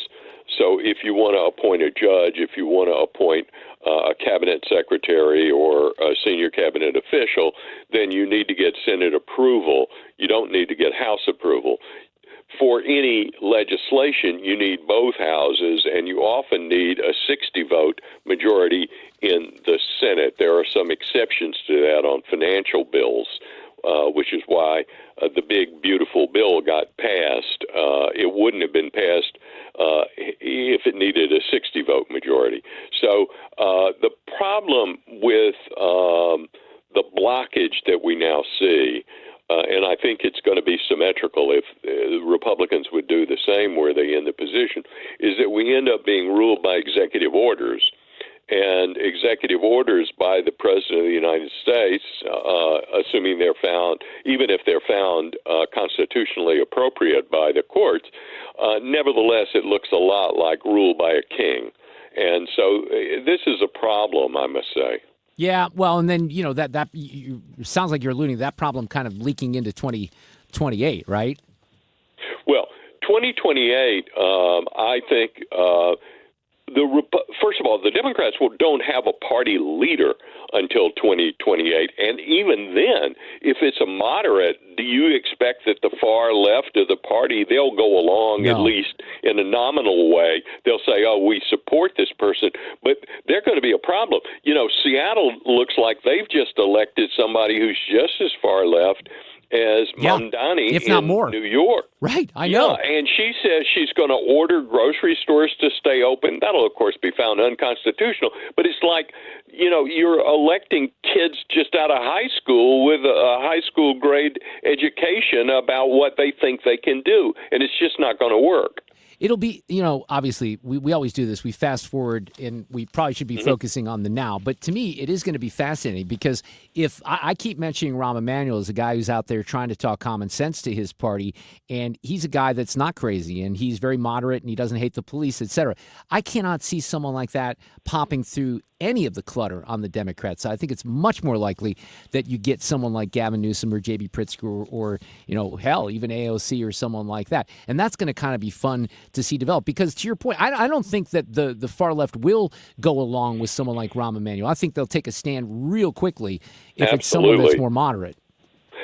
So if you want to appoint a judge, if you want to appoint a cabinet secretary or a senior cabinet official, then you need to get Senate approval. You don't need to get House approval. For any legislation, you need both houses, and you often need a 60-vote majority in the Senate. There are some exceptions to that on financial bills, which is why the big, beautiful bill got passed. It wouldn't have been passed if it needed a 60-vote majority. So the problem with the blockage that we now see, and I think it's going to be symmetrical if Republicans would do the same were they in the position, is that we end up being ruled by executive orders. And executive orders by the President of the United States, assuming they're found, even if they're found constitutionally appropriate by the courts, nevertheless, it looks a lot like rule by a king. And so this is a problem, I must say. Yeah, well, and then, that sounds like you're alluding to that problem kind of leaking into 2028, right? Well, 2028, I think first of all, the Democrats don't have a party leader until 2028. And even then, if it's a moderate, do you expect that the far left of the party, they'll go along at least in a nominal way? They'll say, oh, we support this person, but they're going to be a problem. You know, Seattle looks like they've just elected somebody who's just as far left as Mamdani if not in more. New York. Right, I know. Yeah, and she says she's going to order grocery stores to stay open. That'll, of course, be found unconstitutional. But it's like, you know, you're electing kids just out of high school with a high school grade education about what they think they can do, and it's just not going to work. It'll be, you know, obviously, we always do this. We fast forward, and we probably should be focusing on the now. But to me, it is going to be fascinating because if I keep mentioning Rahm Emanuel as a guy who's out there trying to talk common sense to his party, and he's a guy that's not crazy, and he's very moderate, and he doesn't hate the police, et cetera. I cannot see someone like that popping through any of the clutter on the Democrat side. I think it's much more likely that you get someone like Gavin Newsom or J.B. Pritzker or, you know, hell, even AOC or someone like that. And that's going to kind of be fun to see develop because, to your point, I don't think that the far left will go along with someone like Rahm Emanuel. I think they'll take a stand real quickly if it's someone that's more moderate.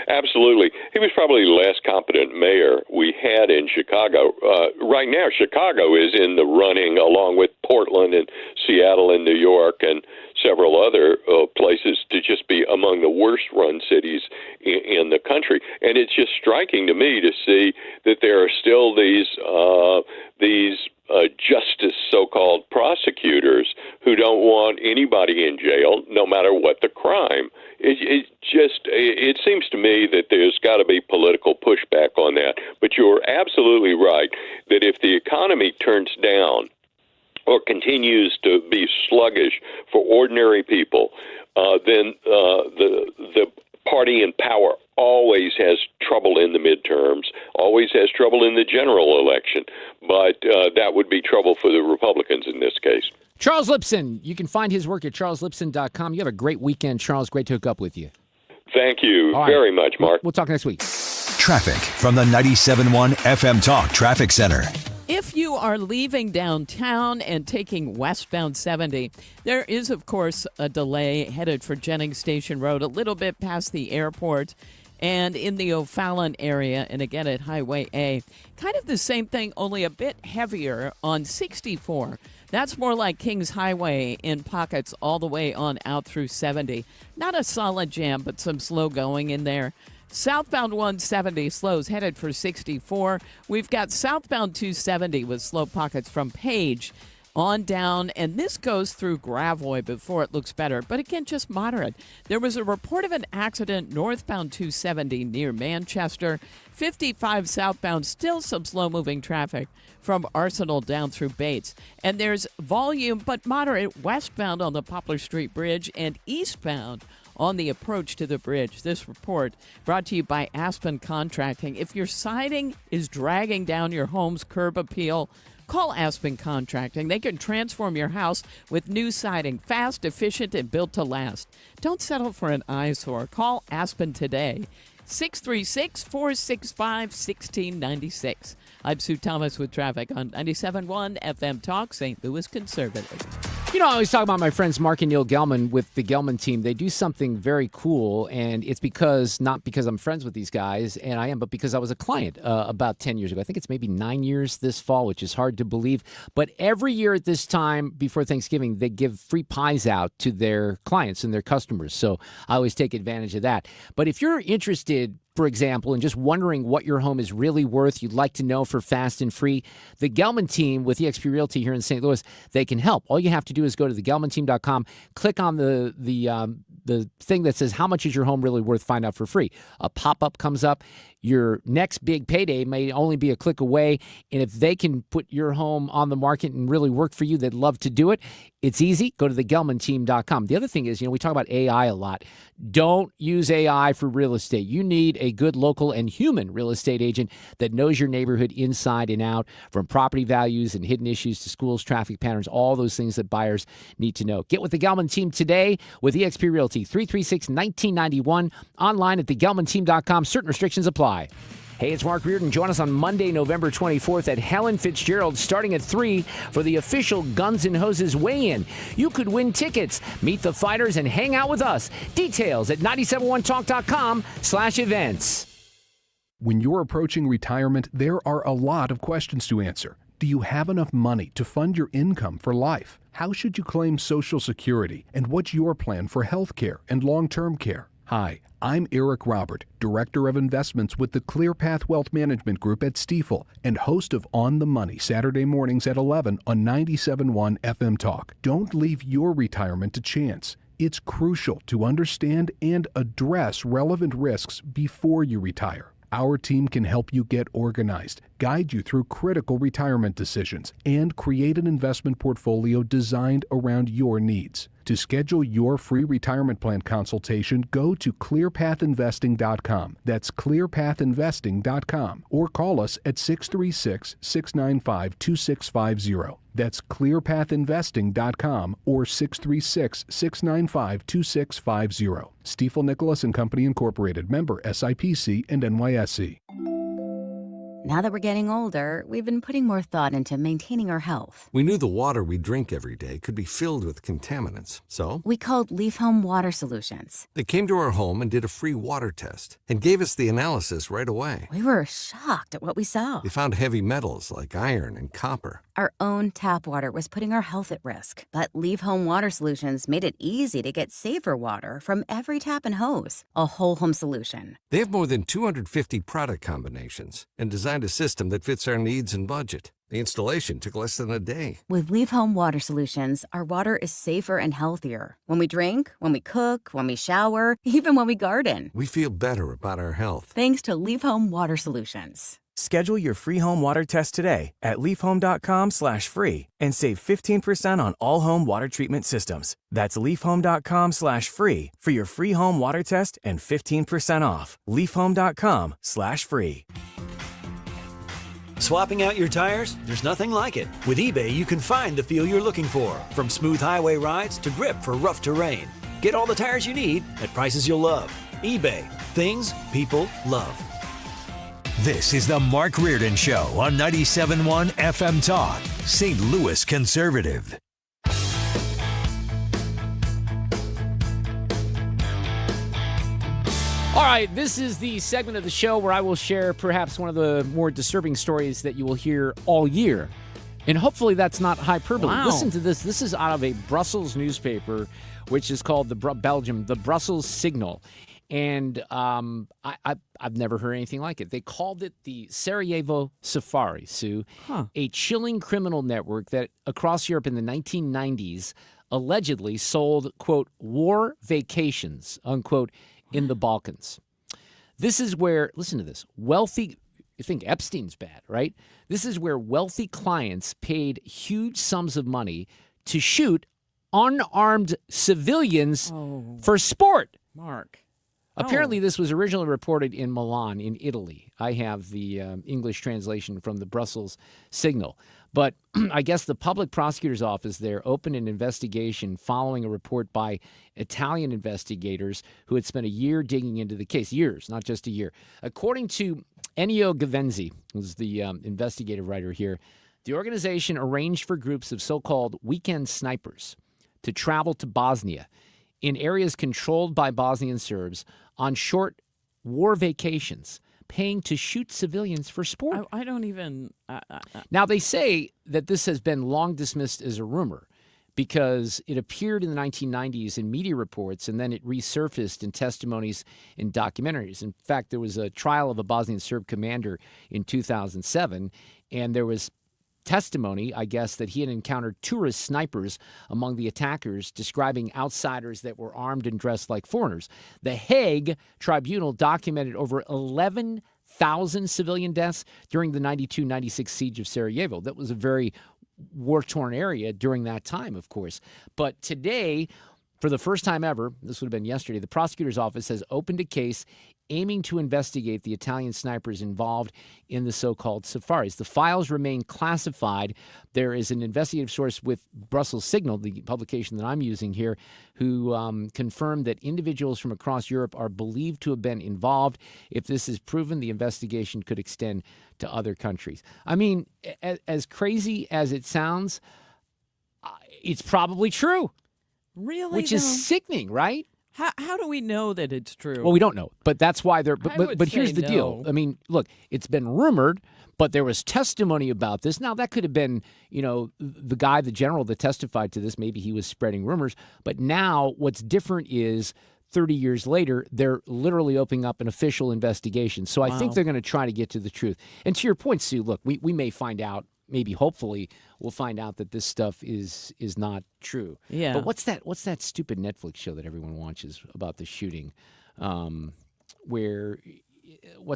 Absolutely. He was probably the last competent mayor we had in Chicago. Right now, Chicago is in the running along with Portland and Seattle and New York and several other places to just be among the worst-run cities in the country. And it's just striking to me to see that there are still these justice so-called prosecutors who don't want anybody in jail, no matter what the crime. It seems to me that there's got to be political pushback on that. But you're absolutely right that if the economy turns down or continues to be sluggish for ordinary people, then the party in power always has trouble in the midterms, always has trouble in the general election. But that would be trouble for the Republicans in this case. Charles Lipson, you can find his work at charleslipson.com. You have a great weekend, Charles. Great to hook up with you. Thank you very much, Mark. We'll talk next week. Traffic from the 97.1 FM Talk Traffic Center. If you are leaving downtown and taking westbound 70, there is, of course, a delay headed for Jennings Station Road, a little bit past the airport and in the O'Fallon area, and again at Highway A. Kind of the same thing, only a bit heavier on 64. That's more like Kings Highway in pockets all the way on out through 70. Not a solid jam, but some slow going in there. Southbound 170 slows headed for 64. We've got southbound 270 with slow pockets from Page on down, and this goes through Gravois before it looks better, but again, just moderate. There was a report of an accident northbound 270 near Manchester. 55 southbound, still some slow-moving traffic from Arsenal down through Bates. And there's volume, but moderate, westbound on the Poplar Street Bridge and eastbound on the approach to the bridge. This report brought to you by Aspen Contracting. If your siding is dragging down your home's curb appeal, call Aspen Contracting. They can transform your house with new siding, fast, efficient, and built to last. Don't settle for an eyesore. Call Aspen today. 636-465-1696. I'm Sue Thomas with traffic on 97.1 FM Talk, St. Louis Conservative. You know, I always talk about my friends Mark and Neil Gelman with the Gelman team. They do something very cool, and it's not because I'm friends with these guys, and I am, but because I was a client about 10 years ago. I think it's maybe 9 years this fall, which is hard to believe. But every year at this time before Thanksgiving, they give free pies out to their clients and their customers. So I always take advantage of that. But if you're interested, for example, and just wondering what your home is really worth, you'd like to know for fast and free, the Gelman team with eXp Realty here in St. Louis, they can help. All you have to do is go to thegelmanteam.com, click on the thing that says, how much is your home really worth? Find out for free. A pop-up comes up. Your next big payday may only be a click away, and if they can put your home on the market and really work for you, they'd love to do it. It's easy. Go to thegelmanteam.com. The other thing is, we talk about AI a lot. Don't use AI for real estate. You need a good local and human real estate agent that knows your neighborhood inside and out, from property values and hidden issues to schools, traffic patterns, all those things that buyers need to know. Get with the Gelman team today with eXp Realty, 336-1991, online at thegelmanteam.com. Certain restrictions apply. Hey, it's Mark Reardon. Join us on Monday, November 24th at Helen Fitzgerald, starting at 3 for the official Guns N' Hoses weigh-in. You could win tickets, meet the fighters, and hang out with us. Details at 971talk.com/events. When you're approaching retirement, there are a lot of questions to answer. Do you have enough money to fund your income for life? How should you claim Social Security? And what's your plan for health care and long-term care? Hi, I'm Eric Robert, Director of Investments with the ClearPath Wealth Management Group at Stifel and host of On the Money Saturday mornings at 11 on 97.1 FM Talk. Don't leave your retirement to chance. It's crucial to understand and address relevant risks before you retire. Our team can help you get organized, guide you through critical retirement decisions, and create an investment portfolio designed around your needs. To schedule your free retirement plan consultation, go to clearpathinvesting.com. That's clearpathinvesting.com. Or call us at 636-695-2650. That's clearpathinvesting.com or 636-695-2650. Stifel Nicholas and Company Incorporated, member SIPC and NYSE. Now that we're getting older, we've been putting more thought into maintaining our health. We knew the water we drink every day could be filled with contaminants, so we called Leaf Home Water Solutions. They came to our home and did a free water test and gave us the analysis right away. We were shocked at what we saw. They found heavy metals like iron and copper. Our own tap water was putting our health at risk, but Leaf Home Water Solutions made it easy to get safer water from every tap and hose. A whole home solution. They have more than 250 product combinations and designed a system that fits our needs and budget. The installation took less than a day. With Leaf Home Water Solutions, our water is safer and healthier. When we drink, when we cook, when we shower, even when we garden. We feel better about our health. Thanks to Leaf Home Water Solutions. Schedule your free home water test today at leafhome.com/free and save 15% on all home water treatment systems. That's leafhome.com/free for your free home water test and 15% off. leafhome.com/free. Swapping out your tires? There's nothing like it. With eBay, you can find the feel you're looking for, from smooth highway rides to grip for rough terrain. Get all the tires you need at prices you'll love. eBay, things people love. This is the Mark Reardon Show on 97.1 FM Talk, St. Louis Conservative. All right, this is the segment of the show where I will share perhaps one of the more disturbing stories that you will hear all year. And hopefully that's not hyperbole. Wow. Listen to this. This is out of a Brussels newspaper, which is called the Brussels Signal. And I've never heard anything like it. They called it the Sarajevo Safari, Sue, a chilling criminal network that across Europe in the 1990s allegedly sold, quote, war vacations, unquote, in the Balkans. This is where, listen to this, wealthy, you think Epstein's bad, right? This is where wealthy clients paid huge sums of money to shoot unarmed civilians for sport. Mark. Apparently, this was originally reported in Milan, in Italy. I have the English translation from the Brussels Signal. But I guess the public prosecutor's office there opened an investigation following a report by Italian investigators who had spent a year digging into the case. Years, not just a year. According to Ennio Gavenzi, who's the investigative writer here, the organization arranged for groups of so-called weekend snipers to travel to Bosnia in areas controlled by Bosnian Serbs on short war vacations, paying to shoot civilians for sport. I don't even... Now, they say that this has been long dismissed as a rumor because it appeared in the 1990s in media reports, and then it resurfaced in testimonies in documentaries. In fact, there was a trial of a Bosnian Serb commander in 2007, and there was testimony, I guess, that he had encountered tourist snipers among the attackers, describing outsiders that were armed and dressed like foreigners. The Hague Tribunal documented over 11,000 civilian deaths during the 92-96 siege of Sarajevo. That was a very war-torn area during that time, of course. But today, for the first time ever, this would have been yesterday, the prosecutor's office has opened a case aiming to investigate the Italian snipers involved in the so-called safaris. The files remain classified. There is an investigative source with Brussels Signal, the publication that I'm using here, who confirmed that individuals from across Europe are believed to have been involved. If this is proven, the investigation could extend to other countries. I mean, as crazy as it sounds, it's probably true. Really? Which is sickening, right? How do we know that it's true? Well, we don't know, but that's why they're. I would But here's say the deal. no. I mean, look, it's been rumored, but there was testimony about this. Now that could have been, the guy, the general that testified to this. Maybe he was spreading rumors. But now, what's different is 30 years later, they're literally opening up an official investigation. So I think Wow. they're going to try to get to the truth. And to your point, Sue, look, we may find out. Maybe, hopefully, we'll find out that this stuff is not true. Yeah. But what's that stupid Netflix show that everyone watches about the shooting? What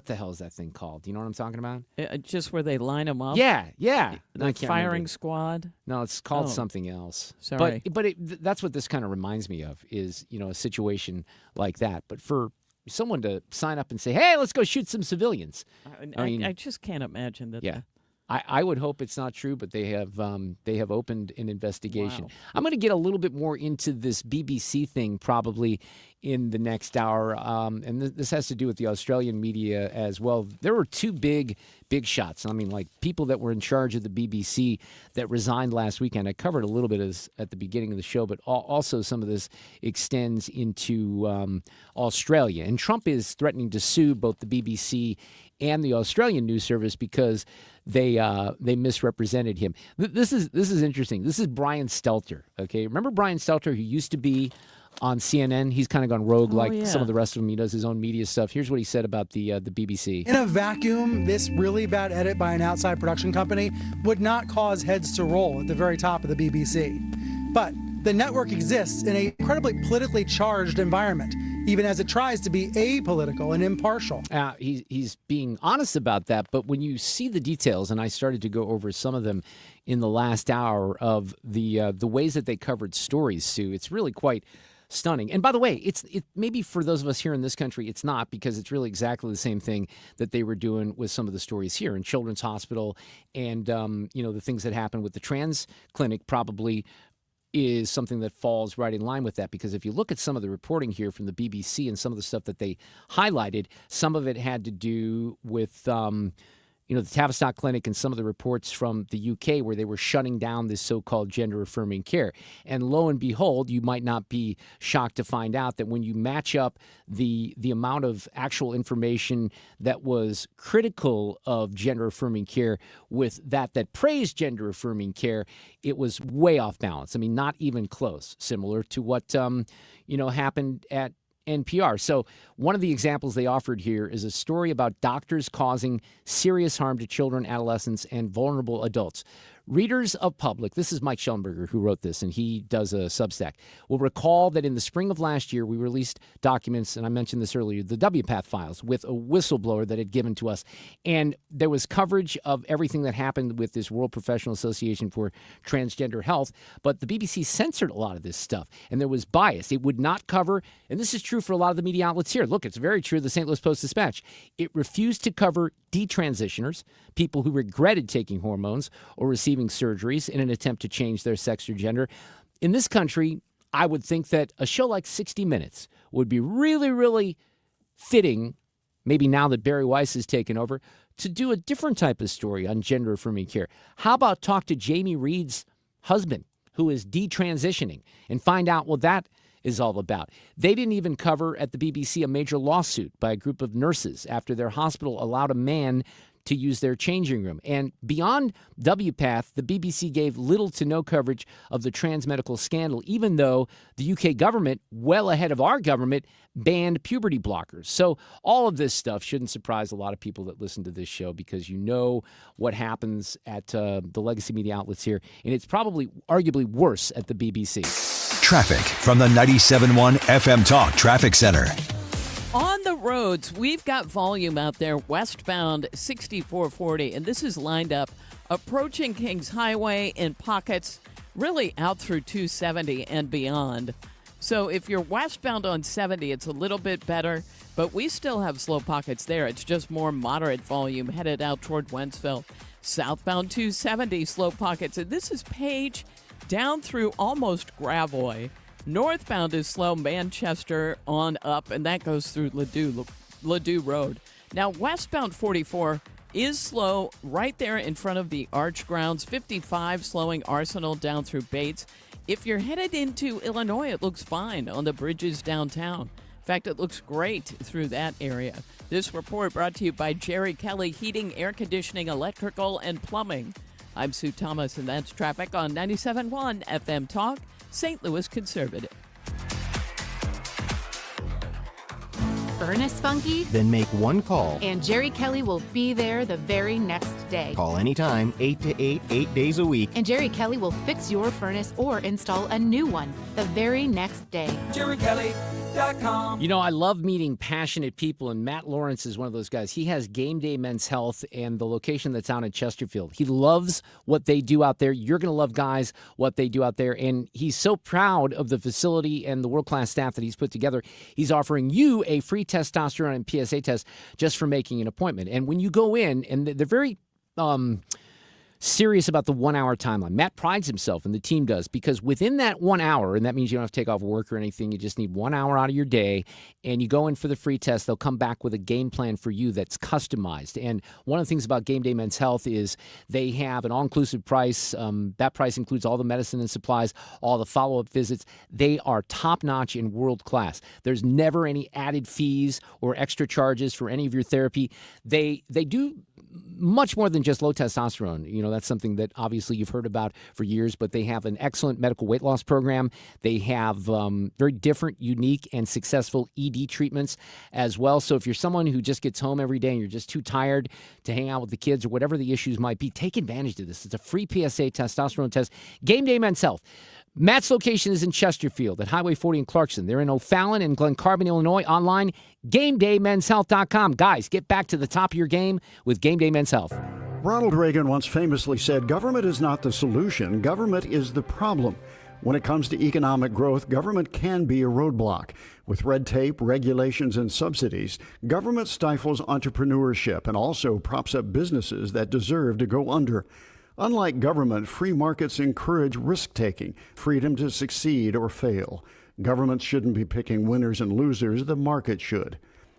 the hell is that thing called? Do you know what I'm talking about? Just where they line them up? Yeah. The I can't firing remember. squad? No, it's called Oh. something else. Sorry. But that's what this kind of reminds me of is, a situation like that. But for someone to sign up and say, hey, let's go shoot some civilians. I just can't imagine that. Yeah. I would hope it's not true, but they have opened an investigation. Wow. I'm going to get a little bit more into this BBC thing probably in the next hour, and this has to do with the Australian media as well. There were two big shots. I mean, like people that were in charge of the BBC that resigned last weekend. I covered a little bit at the beginning of the show, but also some of this extends into Australia. And Trump is threatening to sue both the BBC and the Australian news service because they misrepresented him. This is interesting. This is Brian Stelter. Okay, remember Brian Stelter, who used to be on CNN? He's kind of gone rogue some of the rest of them. He does his own media stuff. Here's what he said about the BBC. In a vacuum, this really bad edit by an outside production company would not cause heads to roll at the very top of the BBC. But the network exists in an incredibly politically charged environment, even as it tries to be apolitical and impartial. He's being honest about that, but when you see the details, and I started to go over some of them in the last hour of the ways that they covered stories, Sue, it's really quite stunning. And by the way, it maybe for those of us here in this country, it's not, because it's really exactly the same thing that they were doing with some of the stories here in Children's Hospital, and the things that happened with the trans clinic probably is something that falls right in line with that, because if you look at some of the reporting here from the BBC and some of the stuff that they highlighted, some of it had to do with the Tavistock Clinic and some of the reports from the UK where they were shutting down this so-called gender-affirming care. And lo and behold, you might not be shocked to find out that when you match up the amount of actual information that was critical of gender-affirming care with that praised gender-affirming care, it was way off balance. I mean, not even close, similar to what happened at NPR. So one of the examples they offered here is a story about doctors causing serious harm to children, adolescents, and vulnerable adults. Readers of Public, this is Mike Schellenberger who wrote this, and he does a Substack, will recall that in the spring of last year, we released documents, and I mentioned this earlier, the WPATH files, with a whistleblower that had given to us. And there was coverage of everything that happened with this World Professional Association for Transgender Health, but the BBC censored a lot of this stuff, and there was bias. It would not cover, and this is true for a lot of the media outlets here. Look, it's very true, the St. Louis Post-Dispatch. It refused to cover detransitioners, people who regretted taking hormones or receiving surgeries in an attempt to change their sex or gender. In this country, I would think that a show like 60 Minutes would be really, really fitting, maybe now that Barry Weiss has taken over, to do a different type of story on gender-affirming care. How about talk to Jamie Reed's husband, who is detransitioning, and find out what that is all about. They didn't even cover at the BBC a major lawsuit by a group of nurses after their hospital allowed a man to use their changing room. And beyond WPATH, the BBC gave little to no coverage of the trans medical scandal, even though the UK government, well ahead of our government, banned puberty blockers. So all of this stuff shouldn't surprise a lot of people that listen to this show, because you know what happens at the legacy media outlets here, and it's probably arguably worse at the BBC. Traffic from the 97.1 FM Talk Traffic Center. On the roads, we've got volume out there westbound 6440, and this is lined up approaching Kings Highway in pockets, really out through 270 and beyond. So if you're westbound on 70, it's a little bit better, but we still have slow pockets there. It's just more moderate volume headed out toward Wentzville. Southbound 270, slow pockets. And this is Page down through almost Gravois. Northbound is slow Manchester on up, and that goes through Ladue Road. Now, westbound 44 is slow right there in front of the Arch Grounds. 55 slowing Arsenal down through Bates. If you're headed into Illinois, it looks fine on the bridges downtown. In fact, it looks great through that area. This report brought to you by Jerry Kelly Heating, Air Conditioning, Electrical, and Plumbing. I'm Sue Thomas, and that's traffic on 97.1 FM Talk, St. Louis Conservative. Furnace funky? Then make one call. And Jerry Kelly will be there the very next day. Call anytime, 8 to 8, 8 days a week. And Jerry Kelly will fix your furnace or install a new one the very next day. JerryKelly.com. You know, I love meeting passionate people, and Matt Lawrence is one of those guys. He has Game Day Men's Health and the location that's out in Chesterfield. He loves what they do out there. You're going to love, guys, what they do out there. And he's so proud of the facility and the world-class staff that he's put together. He's offering you a free testosterone and PSA test just for making an appointment. And when you go in, and they're very serious about the 1 hour timeline. Matt prides himself, and the team does, because within that 1 hour, and that means you don't have to take off work or anything, you just need 1 hour out of your day, and you go in for the free test, they'll come back with a game plan for you that's customized. And one of the things about Game Day Men's Health is they have an all-inclusive price. That price includes all the medicine and supplies, all the follow-up visits. They are top-notch and world-class. There's never any added fees or extra charges for any of your therapy. They do much more than just low testosterone. You know, that's something that obviously you've heard about for years, but they have an excellent medical weight loss program. They have very different, unique, and successful ED treatments as well. So if you're someone who just gets home every day and you're just too tired to hang out with the kids or whatever the issues might be, take advantage of this. It's a free PSA testosterone test. Game Day Men's Health. Matt's location is in Chesterfield at Highway 40 in Clarkson. They're in O'Fallon and Glen Carbon, Illinois. Online, GameDayMen'sHealth.com. Guys, get back to the top of your game with Game Day Men's Health. Ronald Reagan once famously said, "Government is not the solution, government is the problem." When it comes to economic growth, government can be a roadblock. With red tape, regulations, and subsidies, government stifles entrepreneurship and also props up businesses that deserve to go under. Unlike government, free markets encourage risk-taking, freedom to succeed or fail. Governments shouldn't be picking winners and losers, the market should.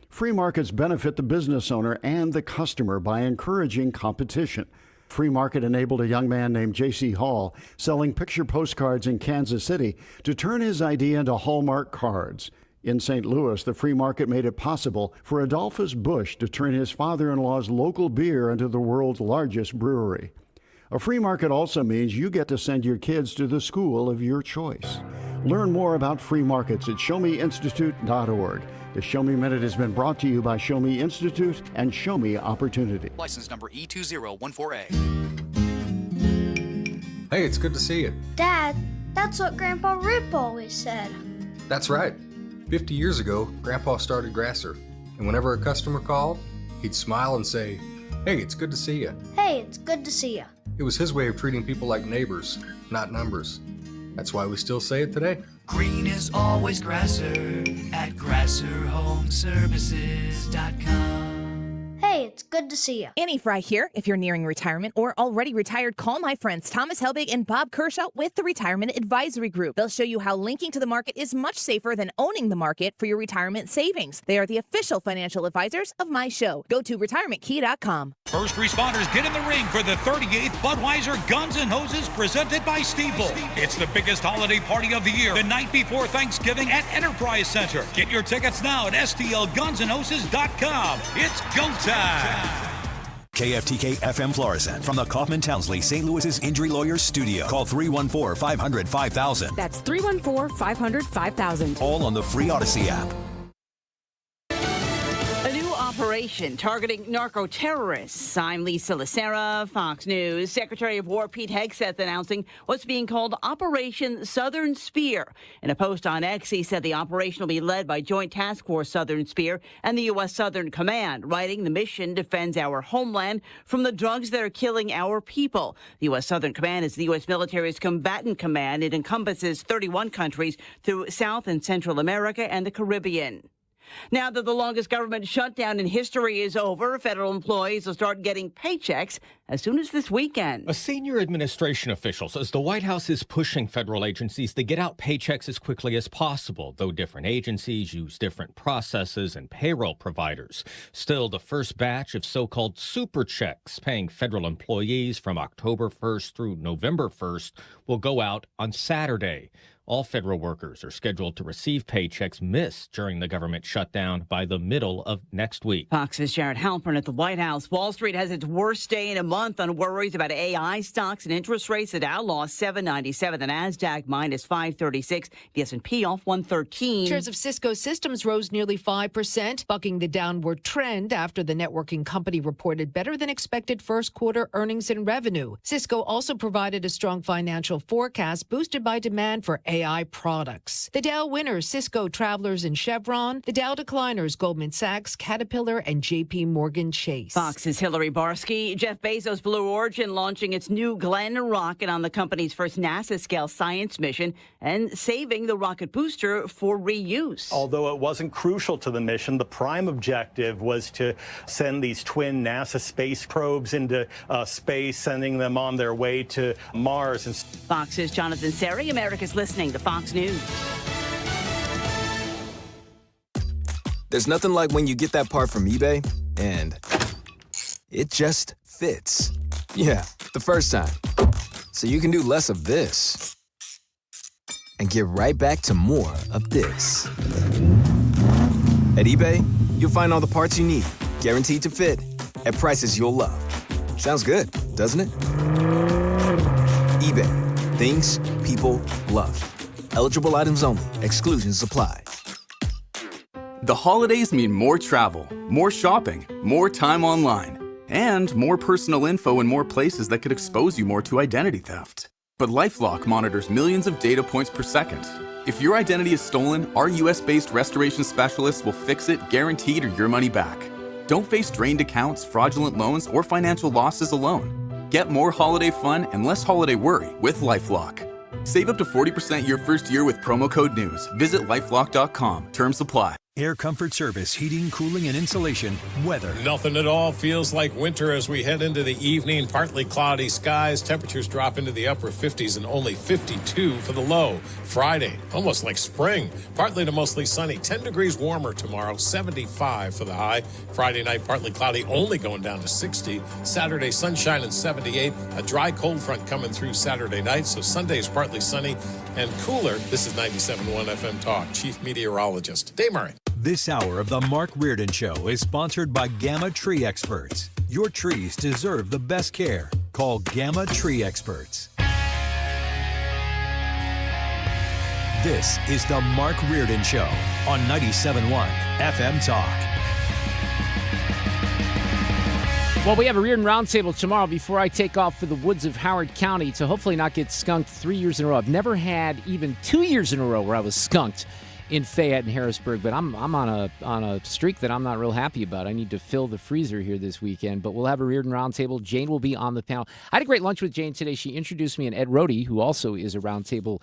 Free markets benefit the business owner and the customer by encouraging competition. Free Market enabled a young man named J.C. Hall, selling picture postcards in Kansas City, to turn his idea into Hallmark cards. In St. Louis, the free market made it possible for Adolphus Busch to turn his father-in-law's local beer into the world's largest brewery. A free market also means you get to send your kids to the school of your choice. Learn more about free markets at showmeinstitute.org. The Show Me Minute has been brought to you by Show Me Institute and Show Me Opportunity. License number E2014A. Hey, it's good to see you. Dad, that's what Grandpa Rip always said. That's right. 50 years ago, Grandpa started Grasser. And whenever a customer called, he'd smile and say, "Hey, it's good to see you." Hey, it's good to see you. It was his way of treating people like neighbors, not numbers. That's why we still say it today. Green is always Grasser at GrasserHomeServices.com. Hey, it's good to see you. Annie Fry here. If you're nearing retirement or already retired, call my friends Thomas Helbig and Bob Kershaw with the Retirement Advisory Group. They'll show you how linking to the market is much safer than owning the market for your retirement savings. They are the official financial advisors of my show. Go to retirementkey.com. First responders get in the ring for the 38th Budweiser Guns N' Hoses presented by Stiefel. It's the biggest holiday party of the year, the night before Thanksgiving at Enterprise Center. Get your tickets now at STLGunsandHoses.com. It's go time. KFTK FM Florissant from the Kaufman Townsley St. Louis's Injury Lawyers Studio. Call 314-500-5000. That's 314-500-5000. All on the free Odyssey app. A new operation targeting narco-terrorists. I'm Lisa Lacera, Fox News. Secretary of War Pete Hegseth announcing what's being called Operation Southern Spear. In a post on X, he said the operation will be led by Joint Task Force Southern Spear and the U.S. Southern Command, writing the mission defends our homeland from the drugs that are killing our people. The U.S. Southern Command is the U.S. military's combatant command. It encompasses 31 countries through South and Central America and the Caribbean. Now that the longest government shutdown in history is over, federal employees will start getting paychecks as soon as this weekend. A senior administration official says the White House is pushing federal agencies to get out paychecks as quickly as possible, though different agencies use different processes and payroll providers. Still, the first batch of so-called super checks paying federal employees from October 1st through November 1st will go out on Saturday. All federal workers are scheduled to receive paychecks missed during the government shutdown by the middle of next week. Fox's Jared Halpern at the White House. Wall Street has its worst day in a month on worries about AI stocks and interest rates. The Dow lost 797, the Nasdaq minus 536, the S&P off 113. Shares of Cisco Systems rose nearly 5%, bucking the downward trend after the networking company reported better than expected first quarter earnings and revenue. Cisco also provided a strong financial forecast boosted by demand for AI products. The Dow winners, Cisco, Travelers, and Chevron. The Dow decliners, Goldman Sachs, Caterpillar, and J.P. Morgan Chase. Fox's Hillary Barsky. Jeff Bezos' Blue Origin launching its New Glenn rocket on the company's first NASA-scale science mission and saving the rocket booster for reuse. Although it wasn't crucial to the mission, the prime objective was to send these twin NASA space probes into space, sending them on their way to Mars. Fox's Jonathan Seri, America's Listening to Fox News. There's nothing like when you get that part from eBay and it just fits. Yeah, the first time. So you can do less of this and get right back to more of this. At eBay, you'll find all the parts you need, guaranteed to fit, at prices you'll love. Sounds good, doesn't it? eBay. Things people love. Eligible items only. Exclusions apply. The holidays mean more travel, more shopping, more time online, and more personal info in more places that could expose you more to identity theft. But LifeLock monitors millions of data points per second. If your identity is stolen, our US-based restoration specialists will fix it, guaranteed, or your money back. Don't face drained accounts, fraudulent loans, or financial losses alone. Get more holiday fun and less holiday worry with LifeLock. Save up to 40% your first year with promo code NEWS. Visit lifelock.com. Terms apply. Air Comfort Service, heating, cooling, and insulation, weather. Nothing at all feels like winter as we head into the evening. Partly cloudy skies. Temperatures drop into the upper 50s and only 52 for the low. Friday, almost like spring. Partly to mostly sunny. 10 degrees warmer tomorrow. 75 for the high. Friday night, partly cloudy, only going down to 60. Saturday, sunshine and 78. A dry cold front coming through Saturday night. So Sunday's partly sunny and cooler. This is 97.1 FM Talk. Chief Meteorologist Dave Murray. This hour of the Mark Reardon Show is sponsored by Gamma Tree Experts. Your trees deserve the best care. Call Gamma Tree Experts. This is the Mark Reardon Show on 97.1 FM Talk. Well, we have a Reardon Roundtable tomorrow before I take off for the woods of Howard County to hopefully not get skunked 3 years in a row. I've never had even 2 years in a row where I was skunked in Fayette and Harrisburg, but I'm on a streak that I'm not real happy about. I need to fill the freezer here this weekend, but we'll have a Reardon Roundtable. Jane will be on the panel. I had a great lunch with Jane today. She introduced me and Ed Rohde, who also is a Roundtable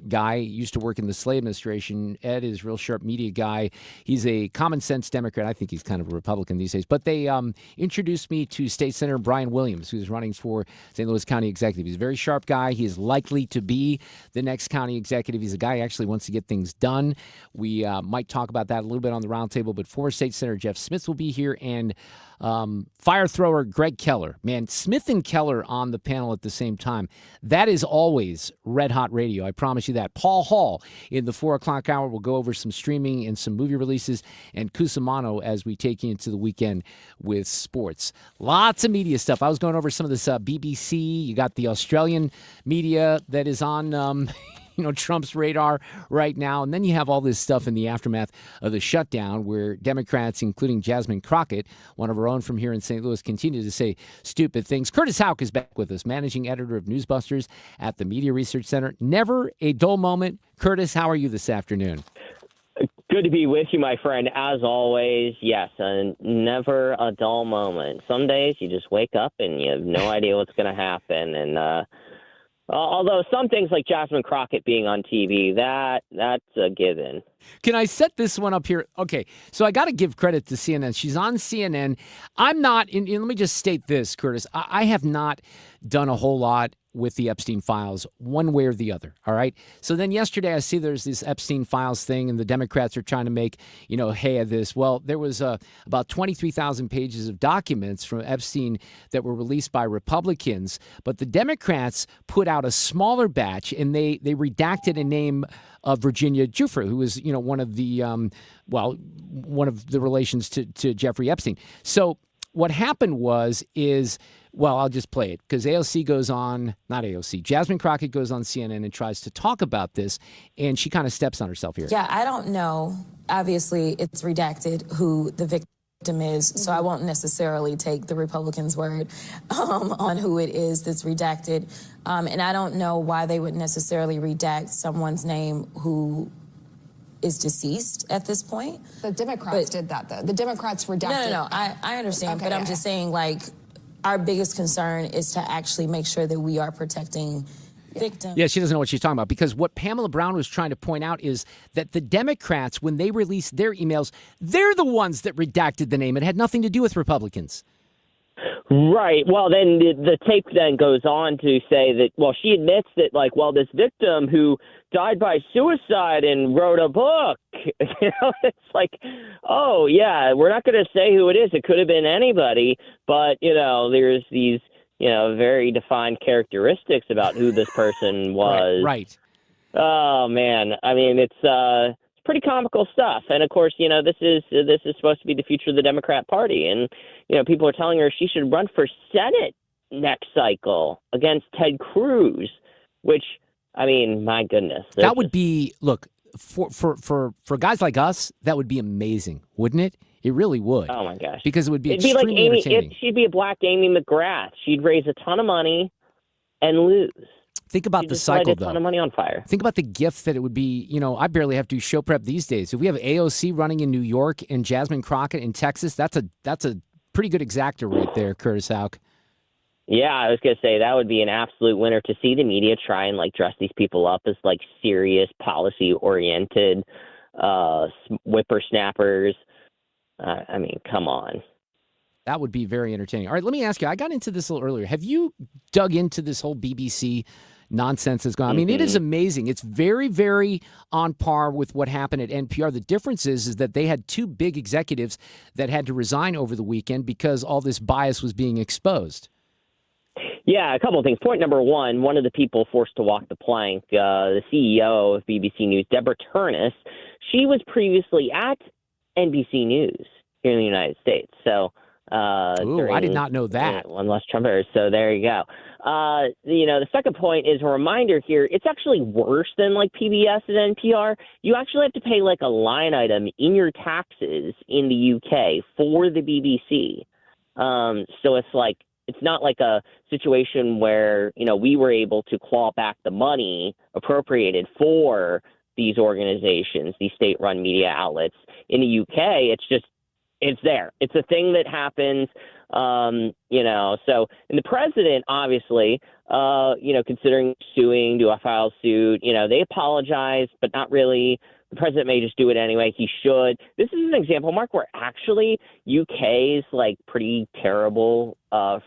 guy, used to work in the Slay administration. Ed is a real sharp media guy. He's a common sense Democrat. I think he's kind of a Republican these days, but they introduced me to State Senator Brian Williams, who's running for St. Louis County Executive. He's a very sharp guy. He is likely to be the next county executive. He's a guy who actually wants to get things done. We might talk about that a little bit on the roundtable, but former State Senator Jeff Smith will be here, and fire thrower Greg Keller. Man, Smith and Keller on the panel at the same time. That is always red hot radio. I promise you that. Paul Hall in the 4 o'clock hour will go over some streaming and some movie releases, and Cusimano as we take you into the weekend with sports. Lots of media stuff. I was going over some of this BBC. You got the Australian media that is on Trump's radar right now. And then you have all this stuff in the aftermath of the shutdown where Democrats, including Jasmine Crockett, one of our own from here in St. Louis, continue to say stupid things. Curtis Houck is back with us, managing editor of Newsbusters at the Media Research Center. Never a dull moment. Curtis, how are you this afternoon? Good to be with you, my friend. As always, yes, and never a dull moment. Some days you just wake up and you have no idea what's going to happen. And although some things like Jasmine Crockett being on TV, that's a given. Can I set this one up here? Okay, so I got to give credit to CNN. She's on CNN. I'm not, and let me just state this, Curtis. I have not done a whole lot with the Epstein files one way or the other, all right? So then yesterday I see there's this Epstein files thing and the Democrats are trying to make, hay of this. Well, there was about 23,000 pages of documents from Epstein that were released by Republicans, but the Democrats put out a smaller batch and they redacted a name of Virginia Giuffre, who was, one of the relations to Jeffrey Epstein. So what happened is I'll just play it because Jasmine Crockett goes on CNN and tries to talk about this, and she kind of steps on herself here. Yeah, I don't know. Obviously, it's redacted who the victim is, so I won't necessarily take the Republicans' word on who it is that's redacted. And I don't know why they would necessarily redact someone's name who is deceased at this point. The Democrats did that, though. The Democrats redacted. No, I understand, Okay, but I'm just saying, our biggest concern is to actually make sure that we are protecting victims. Yeah, she doesn't know what she's talking about because what Pamela Brown was trying to point out is that the Democrats, when they released their emails, they're the ones that redacted the name. It had nothing to do with Republicans. Right. Well, then the tape then goes on to say that, she admits that, this victim who died by suicide and wrote a book, it's like, oh, yeah, we're not going to say who it is. It could have been anybody. But, there's these, very defined characteristics about who this person was. Right. Oh, man. I mean, it's pretty comical stuff. And of course, this is supposed to be the future of the Democrat Party. And, people are telling her she should run for Senate next cycle against Ted Cruz, which, I mean, my goodness. That would be, look, for guys like us, that would be amazing, wouldn't it? It really would. Oh, my gosh. Because it would be It'd be extremely entertaining. She'd be a black Amy McGrath. She'd raise a ton of money and lose. Think about the cycle, light a ton of money on fire. Think about the gift that it would be. I barely have to do show prep these days. If we have AOC running in New York and Jasmine Crockett in Texas, that's a pretty good exactor right there, Curtis Houck. Yeah, I was going to say that would be an absolute winner to see the media try and dress these people up as serious policy-oriented whippersnappers. I mean, come on. That would be very entertaining. All right, let me ask you. I got into this a little earlier. Have you dug into this whole BBC nonsense that's going on? I mean, it is amazing. It's very, very on par with what happened at NPR. The difference is that they had two big executives that had to resign over the weekend because all this bias was being exposed. Yeah, a couple of things. Point number one of the people forced to walk the plank, the CEO of BBC News, Deborah Turnus, she was previously at NBC News here in the United States. So, I did not know that. One less Trumpers. So there you go. The second point is a reminder here. It's actually worse than PBS and NPR. You actually have to pay a line item in your taxes in the UK for the BBC. So it's not like a situation where, we were able to claw back the money appropriated for these organizations, these state-run media outlets. In the UK, it's there. It's a thing that happens, So, and the president, obviously, considering suing, do a file suit, they apologize, but not really. The president may just do it anyway. He should. This is an example, Mark, where actually UK's pretty terrible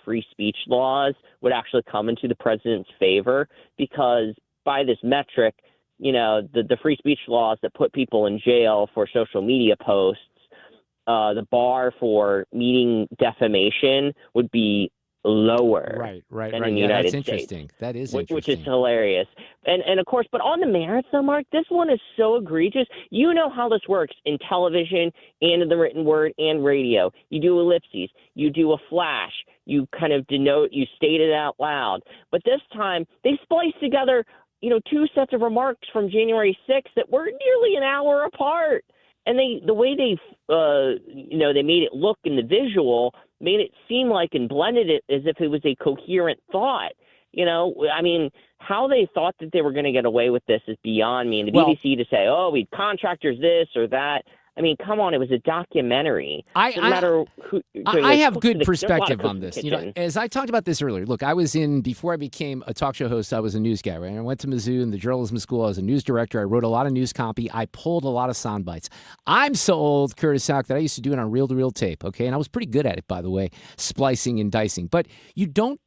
free speech laws would actually come into the president's favor because by this metric, the free speech laws that put people in jail for social media posts, the bar for meeting defamation would be lower. Right. Than in the United That's States, interesting. That is interesting. Which is hilarious. And of course, but on the merits though, Mark, this one is so egregious. You know how this works in television and in the written word and radio. You do ellipses, you do a flash, you kind of denote, you state it out loud. But this time they splice together two sets of remarks from January 6th that were nearly an hour apart. And the way they made it look in the visual made it seem like and blended it as if it was a coherent thought. How they thought that they were going to get away with this is beyond me. And the BBC to say, oh, we contractors this or that. I mean, come on, it was a documentary. I have good perspective on this. Kitchen. As I talked about this earlier, look, before I became a talk show host, I was a news guy, right? I went to Mizzou in the journalism school. I was a news director. I wrote a lot of news copy. I pulled a lot of sound bites. I'm so old, Curtis Houck, that I used to do it on reel-to-reel tape, okay? And I was pretty good at it, by the way, splicing and dicing. But you don't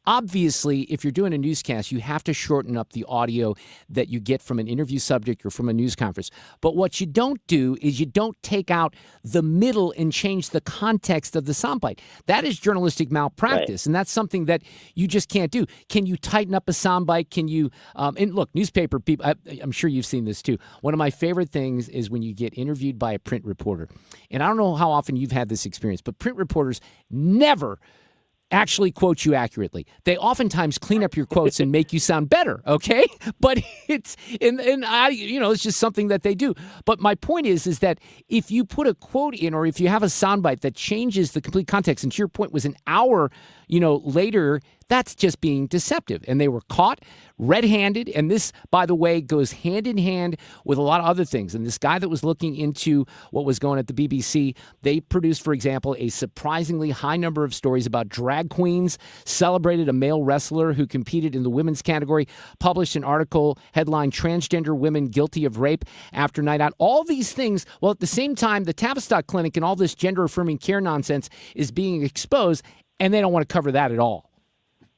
obviously, if you're doing a newscast, you have to shorten up the audio that you get from an interview subject or from a news conference. But what you don't do is you don't take out the middle and change the context of the soundbite. That is journalistic malpractice, and that's something that you just can't do. Can you tighten up a soundbite? Can you and look, newspaper people, I'm sure you've seen this too. One of my favorite things is when you get interviewed by a print reporter. And I don't know how often you've had this experience, but print reporters never actually quote you accurately. They oftentimes clean up your quotes and make you sound better, okay? But it's it's just something that they do. But my point is that if you put a quote in or if you have a soundbite that changes the complete context, and to your point was an hour, later, that's just being deceptive. And they were caught red-handed. And this, by the way, goes hand in hand with a lot of other things. And this guy that was looking into what was going at the BBC, they produced, for example, a surprisingly high number of stories about drag queens, celebrated a male wrestler who competed in the women's category, published an article headlined Transgender Women Guilty of Rape After Night Out. All these things, while at the same time, the Tavistock Clinic and all this gender-affirming care nonsense is being exposed, and they don't want to cover that at all.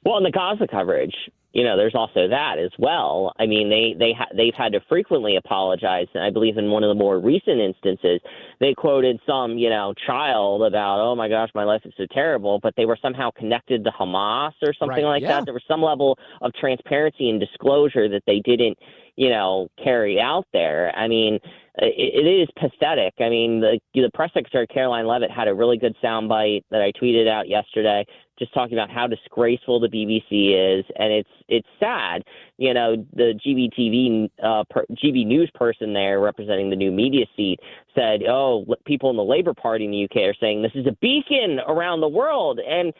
Well, in the Gaza coverage, there's also that as well. I mean, they've had to frequently apologize. And I believe in one of the more recent instances, they quoted some, child about, oh my gosh, my life is so terrible, but they were somehow connected to Hamas or something that. There was some level of transparency and disclosure that they didn't, carry out there. I mean, it is pathetic. I mean, the press secretary, Caroline Leavitt, had a really good soundbite that I tweeted out yesterday, just talking about how disgraceful the BBC is, and it's sad. The GB News person there representing the new media seat said, "Oh, people in the Labour Party in the UK are saying this is a beacon around the world," and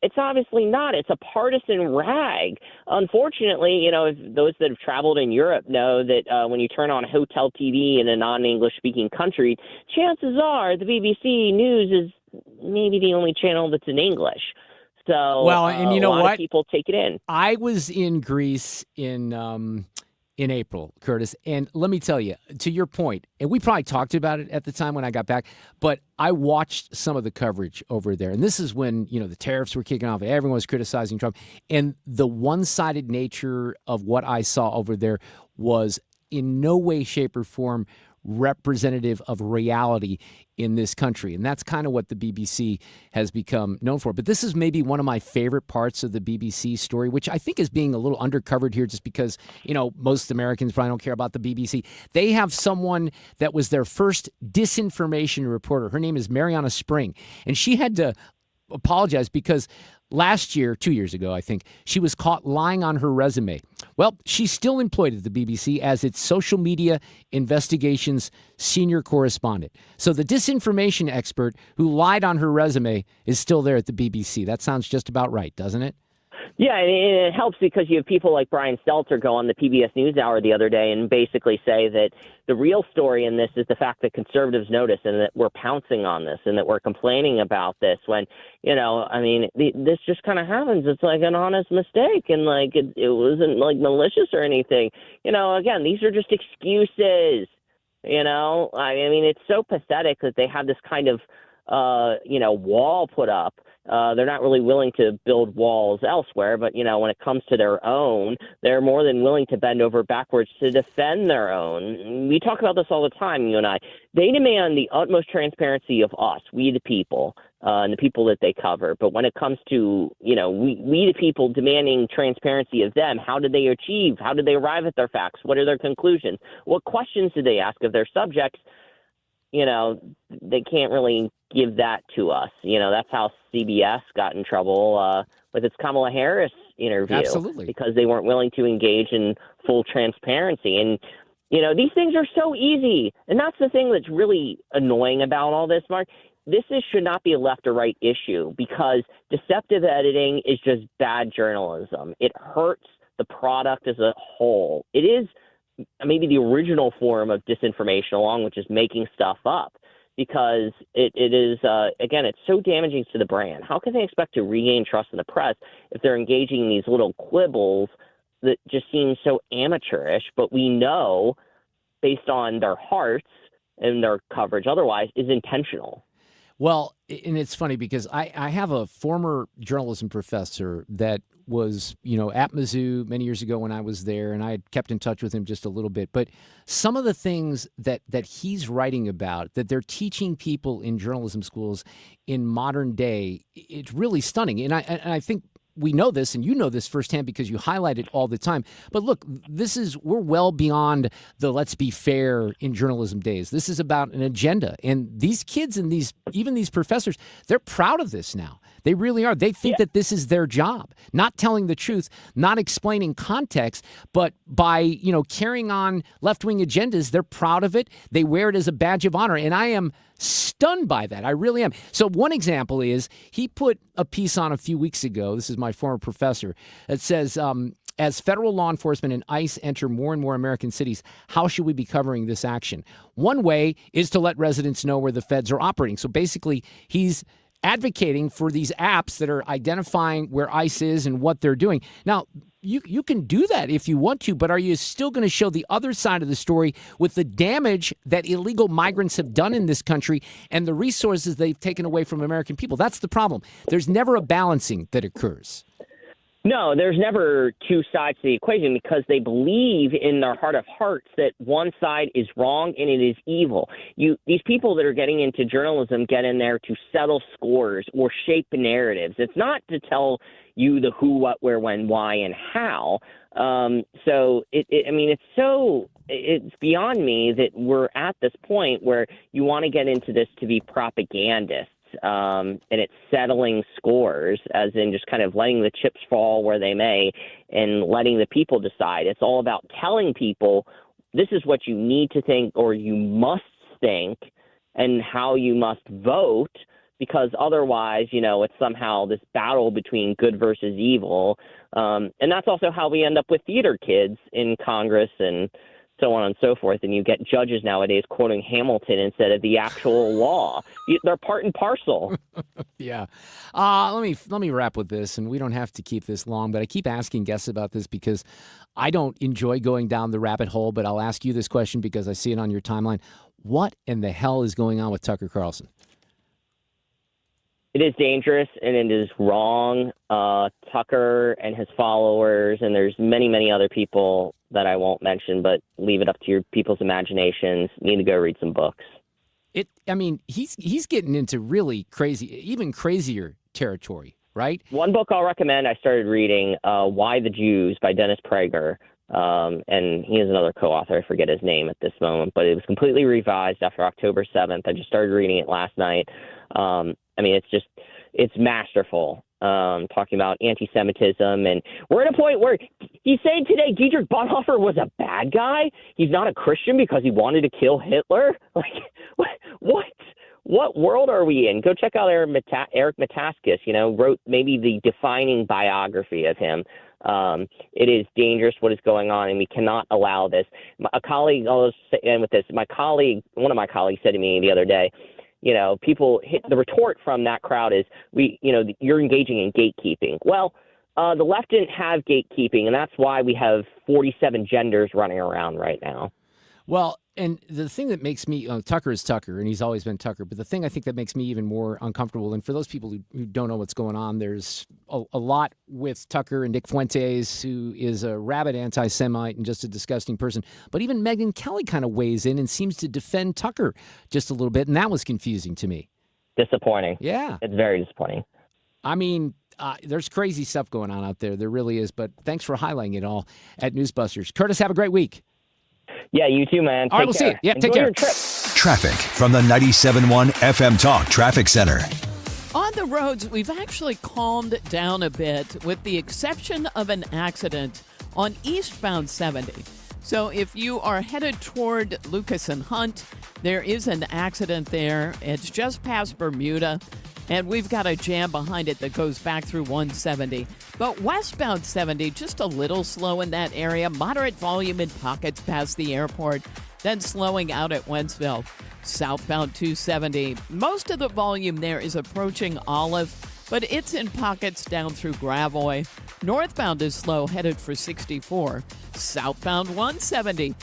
it's obviously not. It's a partisan rag. Unfortunately, if those that have traveled in Europe know that when you turn on hotel TV in a non-English speaking country, chances are the BBC News is maybe the only channel that's in English. So and you know a lot what? of people take it in. I was in Greece in April, Curtis, and let me tell you, to your point, and we probably talked about it at the time when I got back, but I watched some of the coverage over there, and this is when the tariffs were kicking off. Everyone was criticizing Trump, and the one-sided nature of what I saw over there was in no way, shape, or form representative of reality in this country. And that's kind of what the BBC has become known for. But this is maybe one of my favorite parts of the BBC story, which I think is being a little undercovered here just because, most Americans probably don't care about the BBC. They have someone that was their first disinformation reporter. Her name is Mariana Spring. And she had to apologize because last year, 2 years ago, I think, she was caught lying on her resume. Well, she's still employed at the BBC as its social media investigations senior correspondent. So the disinformation expert who lied on her resume is still there at the BBC. That sounds just about right, doesn't it? Yeah, and it helps because you have people like Brian Stelter go on the PBS NewsHour the other day and basically say that the real story in this is the fact that conservatives notice and that we're pouncing on this and that we're complaining about this when, this just kind of happens. It's like an honest mistake and it wasn't malicious or anything. Again, these are just excuses. It's so pathetic that they have this kind of, wall put up. They're not really willing to build walls elsewhere, but, when it comes to their own, they're more than willing to bend over backwards to defend their own. We talk about this all the time, you and I. They demand the utmost transparency of us, we the people, and the people that they cover. But when it comes to, we the people demanding transparency of them, how did they achieve? How did they arrive at their facts? What are their conclusions? What questions do they ask of their subjects? They can't really give that to us. That's how CBS got in trouble with its Kamala Harris, interview. Absolutely. Because they weren't willing to engage in full transparency. And, these things are so easy. And that's the thing that's really annoying about all this, Mark. Should not be a left or right issue because deceptive editing is just bad journalism. It hurts the product as a whole. It is maybe the original form of disinformation, along with just making stuff up, because it is, again, it's so damaging to the brand. How can they expect to regain trust in the press if they're engaging in these little quibbles that just seem so amateurish, but we know, based on their hearts and their coverage otherwise, is intentional? Well, and it's funny because I have a former journalism professor that was, at Mizzou many years ago when I was there, and I had kept in touch with him just a little bit. But some of the things that he's writing about, that they're teaching people in journalism schools in modern day, it's really stunning. And I think we know this, and you know this firsthand because you highlight it all the time. But look, we're well beyond the let's be fair in journalism days. This is about an agenda. And these kids and even these professors, they're proud of this now. They really are. They think that this is their job, not telling the truth, not explaining context, but by, carrying on left-wing agendas, they're proud of it. They wear it as a badge of honor. And I am stunned by that. I really am. So one example is he put a piece on a few weeks ago. This is my former professor. It says, as federal law enforcement and ICE enter more and more American cities, how should we be covering this action? One way is to let residents know where the feds are operating. So basically, he's advocating for these apps that are identifying where ICE is and what they're doing. Now, you can do that if you want to, but are you still going to show the other side of the story with the damage that illegal migrants have done in this country and the resources they've taken away from American people? That's the problem. There's never a balancing that occurs. No, there's never two sides to the equation because they believe in their heart of hearts that one side is wrong and it is evil. These people that are getting into journalism get in there to settle scores or shape narratives. It's not to tell you the who, what, where, when, why, and how. So it's beyond me that we're at this point where you want to get into this to be propagandists. And it's settling scores, as in just kind of letting the chips fall where they may and letting the people decide. It's all about telling people this is what you need to think or you must think and how you must vote, because otherwise, it's somehow this battle between good versus evil. And that's also how we end up with theater kids in Congress and so on and so forth, and you get judges nowadays quoting Hamilton instead of the actual law. They're part and parcel. Yeah. Let me wrap with this, and we don't have to keep this long, but I keep asking guests about this because I don't enjoy going down the rabbit hole, but I'll ask you this question because I see it on your timeline. What in the hell is going on with Tucker Carlson? It is dangerous and it is wrong. Tucker and his followers, and there's many, many other people that I won't mention, but leave it up to your people's imaginations. You need to go read some books. He's getting into really crazy, even crazier territory, right? One book I'll recommend, I started reading, Why the Jews by Dennis Prager. And he has another co-author. I forget his name at this moment, but it was completely revised after October 7th. I just started reading it last night. It's masterful. Talking about anti-Semitism, and we're at a point where he's saying today Dietrich Bonhoeffer was a bad guy. He's not a Christian because he wanted to kill Hitler. Like, what world are we in? Go check out Eric Metaxas. Wrote maybe the defining biography of him. It is dangerous what is going on, and we cannot allow this. A colleague, I'll just end with this. One of my colleagues said to me the other day, people hit the retort from that crowd is you're engaging in gatekeeping. Well, the left didn't have gatekeeping, and that's why we have 47 genders running around right now. Well, and the thing that makes me, Tucker is Tucker, and he's always been Tucker, but the thing I think that makes me even more uncomfortable, and for those people who don't know what's going on, there's a lot with Tucker and Nick Fuentes, who is a rabid anti-Semite and just a disgusting person, but even Megyn Kelly kind of weighs in and seems to defend Tucker just a little bit, and that was confusing to me. Disappointing. Yeah. It's very disappointing. There's crazy stuff going on out there. There really is, but thanks for highlighting it all at Newsbusters. Curtis, have a great week. Yeah, you too, man. All right, we'll see you. Yeah, Enjoy take care. Your trip. Traffic from the 97.1 FM Talk Traffic Center. On the roads, we've actually calmed down a bit with the exception of an accident on eastbound 70. So if you are headed toward Lucas and Hunt, there is an accident there. It's just past Bermuda, and we've got a jam behind it that goes back through 170. But westbound 70, just a little slow in that area. Moderate volume in pockets past the airport, then slowing out at Wentzville. Southbound 270, most of the volume there is approaching Olive, but it's in pockets down through Gravois. Northbound is slow, headed for 64. Southbound 170,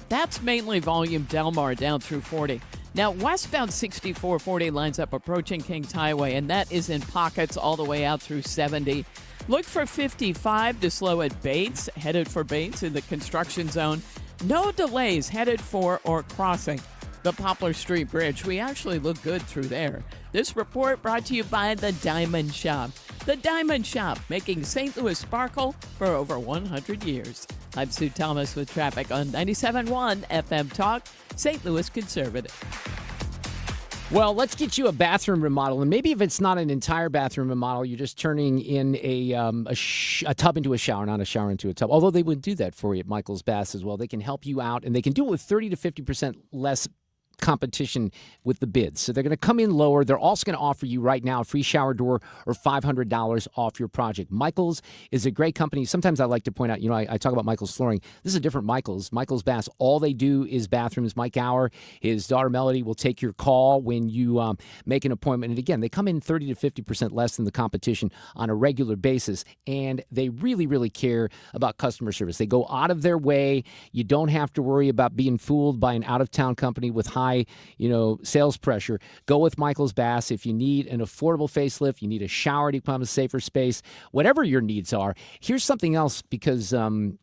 that's mainly volume Delmar down through 40. Now, westbound 6440 lines up approaching Kings Highway, and that is in pockets all the way out through 70. Look for 55 to slow at Bates, headed for Bates in the construction zone. No delays headed for or crossing the Poplar Street Bridge. We actually look good through there. This report brought to you by The Diamond Shop. The Diamond Shop, making St. Louis sparkle for over 100 years. I'm Sue Thomas with traffic on 97.1 FM Talk, St. Louis Conservative. Well, let's get you a bathroom remodel, and maybe if it's not an entire bathroom remodel, you're just turning in a tub into a shower, not a shower into a tub. Although they would do that for you at Michael's Baths as well. They can help you out, and they can do it with 30 to 50% less competition with the bids. So they're going to come in lower. They're also going to offer you right now a free shower door or $500 off your project. Michael's is a great company. Sometimes I like to point out, I talk about Michael's Flooring. This is a different Michael's. Michael's Baths, all they do is bathrooms. Mike Auer, his daughter Melody will take your call when you make an appointment. And again, they come in 30 to 50% less than the competition on a regular basis. And they really, really care about customer service. They go out of their way. You don't have to worry about being fooled by an out-of-town company with high sales pressure. Go with Michael's Baths. If you need an affordable facelift, you need a shower to become a safer space, whatever your needs are. Here's something else, because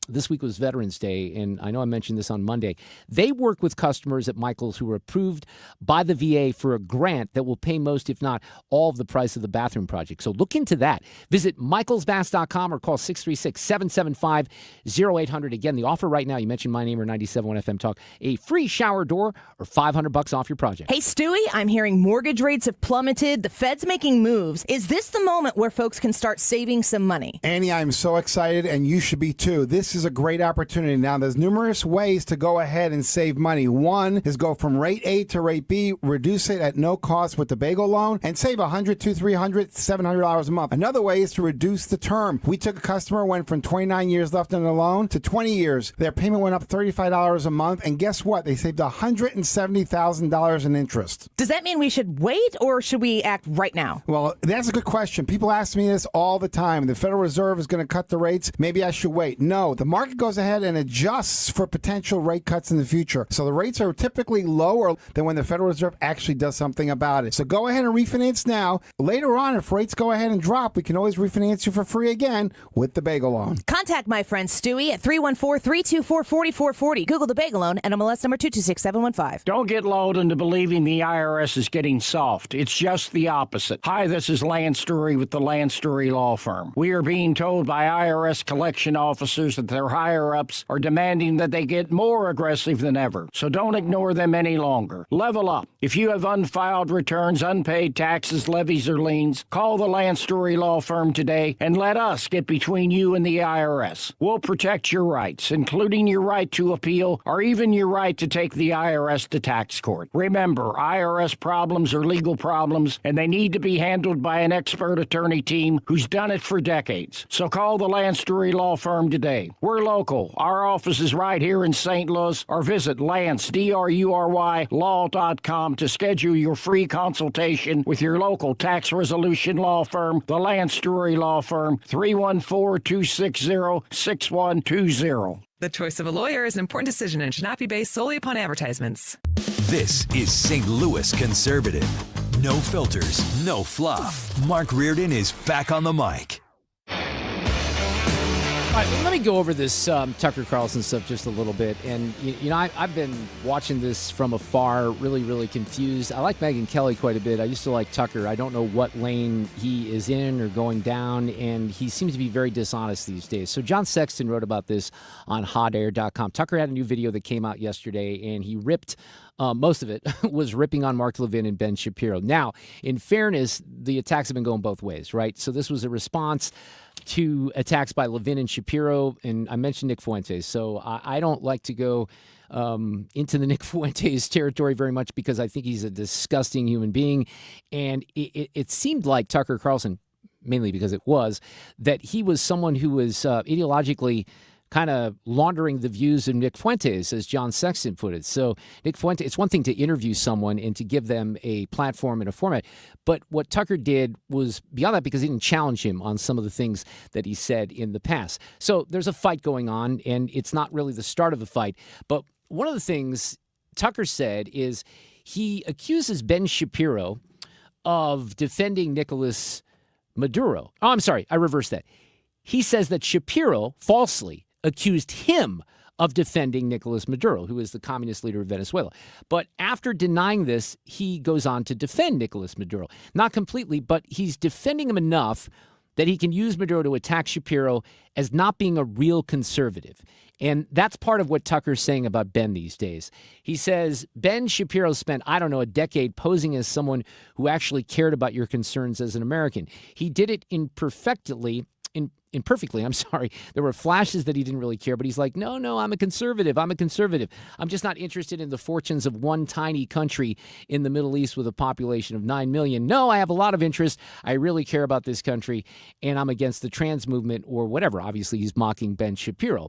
this week was Veterans Day, and I know I mentioned this on Monday. They work with customers at Michael's who are approved by the VA for a grant that will pay most, if not all, of the price of the bathroom project. So look into that. Visit michaelsbaths.com or call 636-775-0800. Again, the offer right now, you mentioned my name or 97.1 FM Talk, a free shower door or $500 off your project. Hey, Stewie, I'm hearing mortgage rates have plummeted. The Fed's making moves. Is this the moment where folks can start saving some money? Annie, I'm so excited, and you should be too. This is a great opportunity. Now, there's numerous ways to go ahead and save money. One is go from rate A to rate B, reduce it at no cost with the bagel loan, and save $100, $200, $300, $700 a month. Another way is to reduce the term. We took a customer, went from 29 years left on the loan to 20 years. Their payment went up $35 a month, and guess what? They saved $170,000 in interest. Does that mean we should wait, or should we act right now? Well, that's a good question. People ask me this all the time. The Federal Reserve is going to cut the rates. Maybe I should wait. No, the market goes ahead and adjusts for potential rate cuts in the future. So the rates are typically lower than when the Federal Reserve actually does something about it. So go ahead and refinance now. Later on, if rates go ahead and drop, we can always refinance you for free again with the bagel loan. Contact my friend Stewie at 314-324-4440. Google the bagel loan, NMLS number 226715. Don't get lulled into believing the IRS is getting soft. It's just the opposite. Hi, this is Lance Story with the Lance Story Law Firm. We are being told by IRS collection officers that their higher-ups are demanding that they get more aggressive than ever. So don't ignore them any longer. Level up. If you have unfiled returns, unpaid taxes, levies, or liens, call the Lance Story Law Firm today and let us get between you and the IRS. We'll protect your rights, including your right to appeal or even your right to take the IRS to tax court. Remember, IRS problems are legal problems, and they need to be handled by an expert attorney team who's done it for decades. So call the Lance Story Law Firm today. We're local. Our office is right here in St. Louis, or visit Lance, DRURY, law.com to schedule your free consultation with your local tax resolution law firm, the Lance Story Law Firm, 314-260-6120. The choice of a lawyer is an important decision and should not be based solely upon advertisements. This is St. Louis Conservative. No filters, no fluff. Mark Reardon is back on the mic. All right, let me go over this Tucker Carlson stuff just a little bit. And, I've been watching this from afar, really, really confused. I like Megyn Kelly quite a bit. I used to like Tucker. I don't know what lane he is in or going down, and he seems to be very dishonest these days. So John Sexton wrote about this on hotair.com. Tucker had a new video that came out yesterday, and he ripped most of it, was ripping on Mark Levin and Ben Shapiro. Now, in fairness, the attacks have been going both ways, right? So this was a response to attacks by Levin and Shapiro, and I mentioned Nick Fuentes. So I don't like to go into the Nick Fuentes territory very much because I think he's a disgusting human being. And it seemed like Tucker Carlson, mainly because it was, that he was someone who was ideologically kind of laundering the views of Nick Fuentes, as John Sexton put it. So Nick Fuentes, it's one thing to interview someone and to give them a platform and a format, but what Tucker did was beyond that because he didn't challenge him on some of the things that he said in the past. So there's a fight going on, and it's not really the start of the fight. But one of the things Tucker said is he accuses Ben Shapiro of defending Nicolas Maduro. Oh, I'm sorry, I reversed that. He says that Shapiro falsely accused him of defending Nicolas Maduro, who is the communist leader of Venezuela. But after denying this, he goes on to defend Nicolas Maduro. Not completely, but he's defending him enough that he can use Maduro to attack Shapiro as not being a real conservative. And that's part of what Tucker's saying about Ben these days. He says, Ben Shapiro spent, a decade posing as someone who actually cared about your concerns as an American. He did it imperfectly. There were flashes that he didn't really care, but he's like, no, I'm a conservative. I'm just not interested in the fortunes of one tiny country in the Middle East with a population of 9 million. No, I have a lot of interest. I really care about this country, and I'm against the trans movement or whatever. Obviously, he's mocking Ben Shapiro.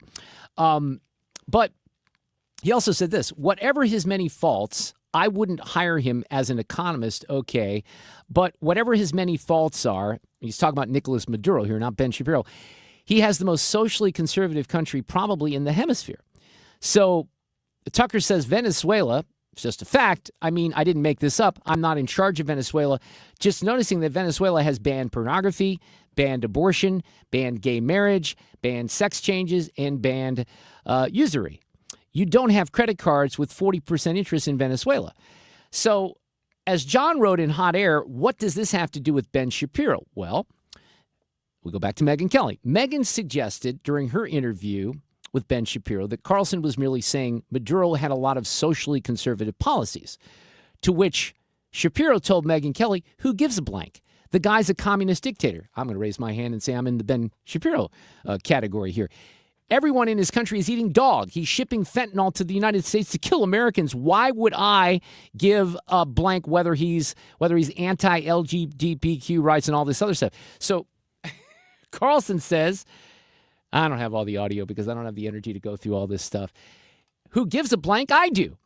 But he also said this, whatever his many faults, I wouldn't hire him as an economist, okay, but whatever his many faults are, he's talking about Nicolas Maduro here, not Ben Shapiro, he has the most socially conservative country probably in the hemisphere. So Tucker says Venezuela, it's just a fact. I mean, I didn't make this up. I'm not in charge of Venezuela. Just noticing that Venezuela has banned pornography, banned abortion, banned gay marriage, banned sex changes, and banned usury. You don't have credit cards with 40% interest in Venezuela. So, as John wrote in Hot Air, what does this have to do with Ben Shapiro? Well, we go back to Megyn Kelly. Megyn suggested during her interview with Ben Shapiro that Carlson was merely saying Maduro had a lot of socially conservative policies, to which Shapiro told Megyn Kelly, who gives a blank? The guy's a communist dictator. I'm going to raise my hand and say I'm in the Ben Shapiro category here. Everyone in his country is eating dog. He's shipping fentanyl to the United States to kill Americans. Why would I give a blank whether he's anti-LGBTQ rights and all this other stuff? So Carlson says, I don't have all the audio because I don't have the energy to go through all this stuff. Who gives a blank? I do.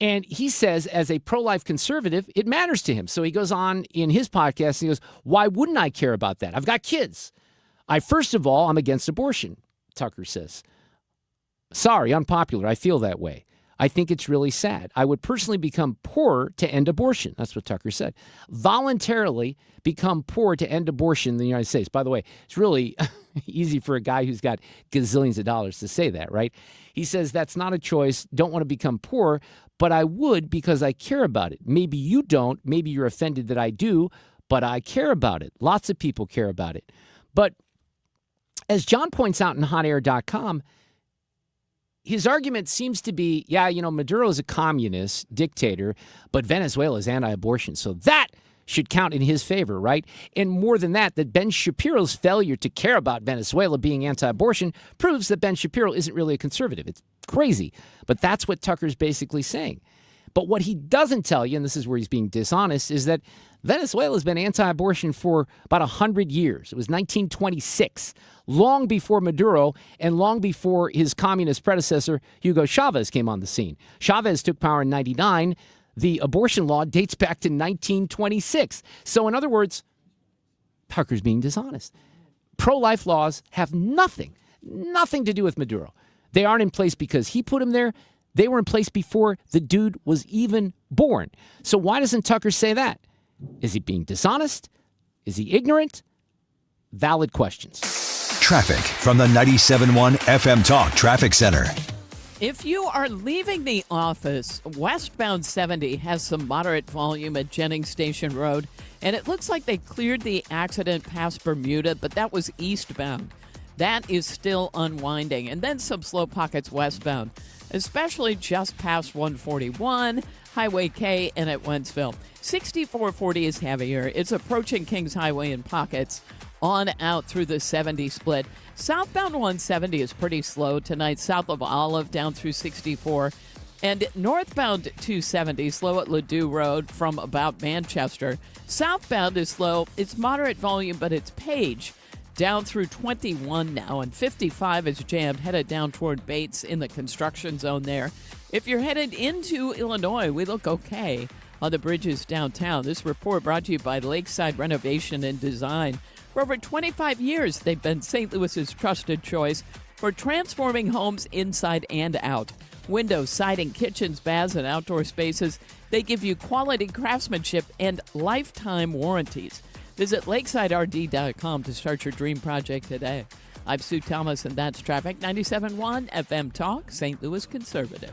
And he says, as a pro-life conservative, it matters to him. So he goes on in his podcast and he goes, why wouldn't I care about that? I've got kids. First of all, I'm against abortion. Tucker says, sorry, unpopular. I feel that way. I think it's really sad. I would personally become poorer to end abortion. That's what Tucker said. Voluntarily become poor to end abortion in the United States. By the way, it's really easy for a guy who's got gazillions of dollars to say that, right? He says that's not a choice. Don't want to become poor, but I would because I care about it. Maybe you don't. Maybe you're offended that I do, but I care about it. Lots of people care about it. But as John points out in hotair.com, his argument seems to be, Maduro is a communist dictator, but Venezuela is anti-abortion. So that should count in his favor, right? And more than that Ben Shapiro's failure to care about Venezuela being anti-abortion proves that Ben Shapiro isn't really a conservative. It's crazy, but that's what Tucker's basically saying. But what he doesn't tell you, and this is where he's being dishonest, is that Venezuela has been anti-abortion for about 100 years. It was 1926, long before Maduro and long before his communist predecessor, Hugo Chavez, came on the scene. Chavez took power in 1999. The abortion law dates back to 1926. So in other words, Tucker's being dishonest. Pro-life laws have nothing to do with Maduro. They aren't in place because he put them there. They were in place before the dude was even born. So why doesn't Tucker say that? Is he being dishonest? Is he ignorant? Valid questions. Traffic from the 97.1 FM Talk Traffic Center. If you are leaving the office, westbound 70 has some moderate volume at Jennings Station Road, and it looks like they cleared the accident past Bermuda, but that was eastbound. That is still unwinding, and then some slow pockets westbound. especially just past 141, Highway K, and at Wentzville. 6440 is heavier. It's approaching Kings Highway in pockets on out through the 70 split. Southbound 170 is pretty slow tonight, south of Olive down through 64. And northbound 270 slow at Ladue Road from about Manchester. Southbound is slow. It's moderate volume, but it's Page down through 21 now. And 55 is jammed, headed down toward Bates in the construction zone there. If you're headed into Illinois, we look okay on the bridges downtown. This report brought to you by Lakeside Renovation and Design. For over 25 years, they've been St. Louis's trusted choice for transforming homes inside and out. Windows, siding, kitchens, baths, and outdoor spaces. They give you quality craftsmanship and lifetime warranties. Visit lakesiderd.com to start your dream project today. I'm Sue Thomas, and that's Traffic. 97.1 FM Talk, St. Louis Conservative.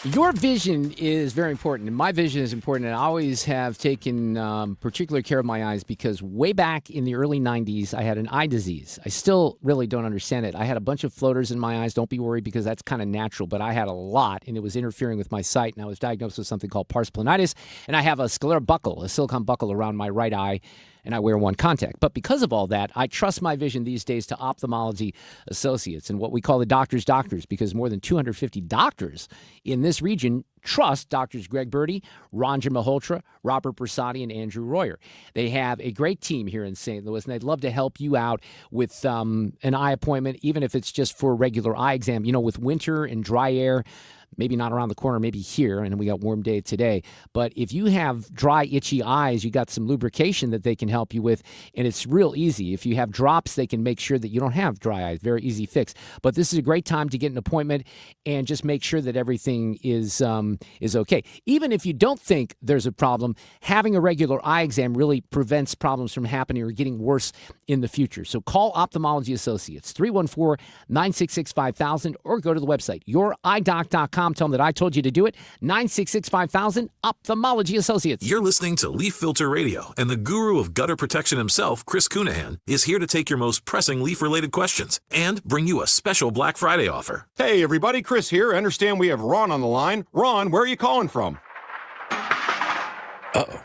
Your vision is very important, and my vision is important, and I always have taken particular care of my eyes because way back in the early 90s, I had an eye disease. I still really don't understand it. I had a bunch of floaters in my eyes. Don't be worried because that's kind of natural, but I had a lot, and it was interfering with my sight, and I was diagnosed with something called pars planitis, and I have a sclera buckle, a silicone buckle around my right eye, and I wear one contact. But because of all that, I trust my vision these days to Ophthalmology Associates and what we call the doctors' doctors, because more than 250 doctors in this region trust Doctors Greg Birdie, Ranjan Malhotra, Robert Bersati, and Andrew Royer. They have a great team here in St. Louis, and they'd love to help you out with an eye appointment, even if it's just for a regular eye exam. You know, with winter and dry air, maybe not around the corner, maybe here, and we got warm day today. But if you have dry, itchy eyes, you got some lubrication that they can help you with, and it's real easy. If you have drops, they can make sure that you don't have dry eyes. Very easy fix. But this is a great time to get an appointment and just make sure that everything is okay. Even if you don't think there's a problem, having a regular eye exam really prevents problems from happening or getting worse in the future. So call Ophthalmology Associates, 314-966-5000, or go to the website, youridoc.com. Tell them that I told you to do it. 966-5000, Ophthalmology Associates. You're listening to Leaf Filter Radio, and the guru of gutter protection himself, Chris Cunahan, is here to take your most pressing leaf-related questions and bring you a special Black Friday offer. Hey, everybody, Chris here. I understand we have Ron on the line. Ron, where are you calling from? Uh-oh.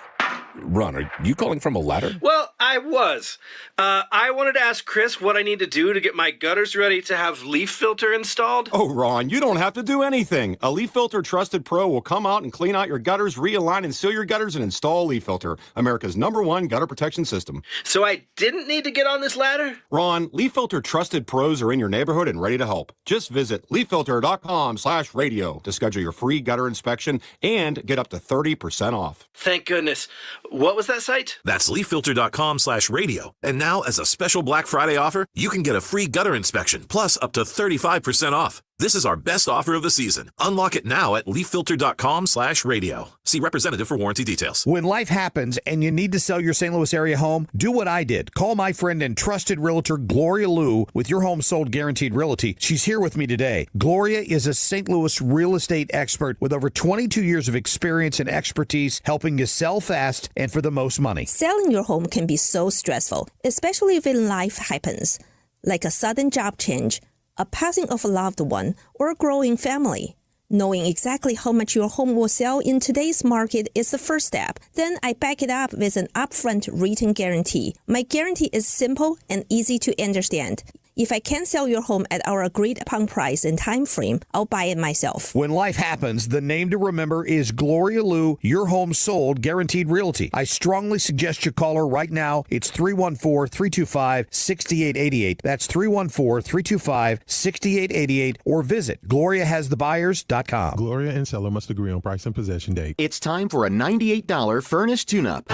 Ron, are you calling from a ladder? Well, I was. I wanted to ask Chris what I need to do to get my gutters ready to have leaf filter installed. Oh, Ron, you don't have to do anything. A Leaf Filter Trusted Pro will come out and clean out your gutters, realign and seal your gutters, and install Leaf Filter, America's #1 gutter protection system. So I didn't need to get on this ladder? Ron, Leaf Filter Trusted Pros are in your neighborhood and ready to help. Just visit leaffilter.com/radio to schedule your free gutter inspection and get up to 30% off. Thank goodness. What was that site? That's leaffilter.com/radio. And now, as a special Black Friday offer, you can get a free gutter inspection, plus up to 35% off. This is our best offer of the season. Unlock it now at leaffilter.com/radio. See representative for warranty details. When life happens and you need to sell your St. Louis area home, do what I did. Call my friend and trusted realtor, Gloria Liu, with Your Home Sold Guaranteed Realty. She's here with me today. Gloria is a St. Louis real estate expert with over 22 years of experience and expertise helping you sell fast and for the most money. Selling your home can be so stressful, especially when life happens, like a sudden job change, a passing of a loved one, or a growing family. Knowing exactly how much your home will sell in today's market is the first step. Then I back it up with an upfront written guarantee. My guarantee is simple and easy to understand. If I can't sell your home at our agreed-upon price and time frame, I'll buy it myself. When life happens, the name to remember is Gloria Liu, Your Home Sold Guaranteed Realty. I strongly suggest you call her right now. It's 314-325-6888. That's 314-325-6888, or visit GloriaHasTheBuyers.com. Gloria and seller must agree on price and possession date. It's time for a $98 furnace tune-up.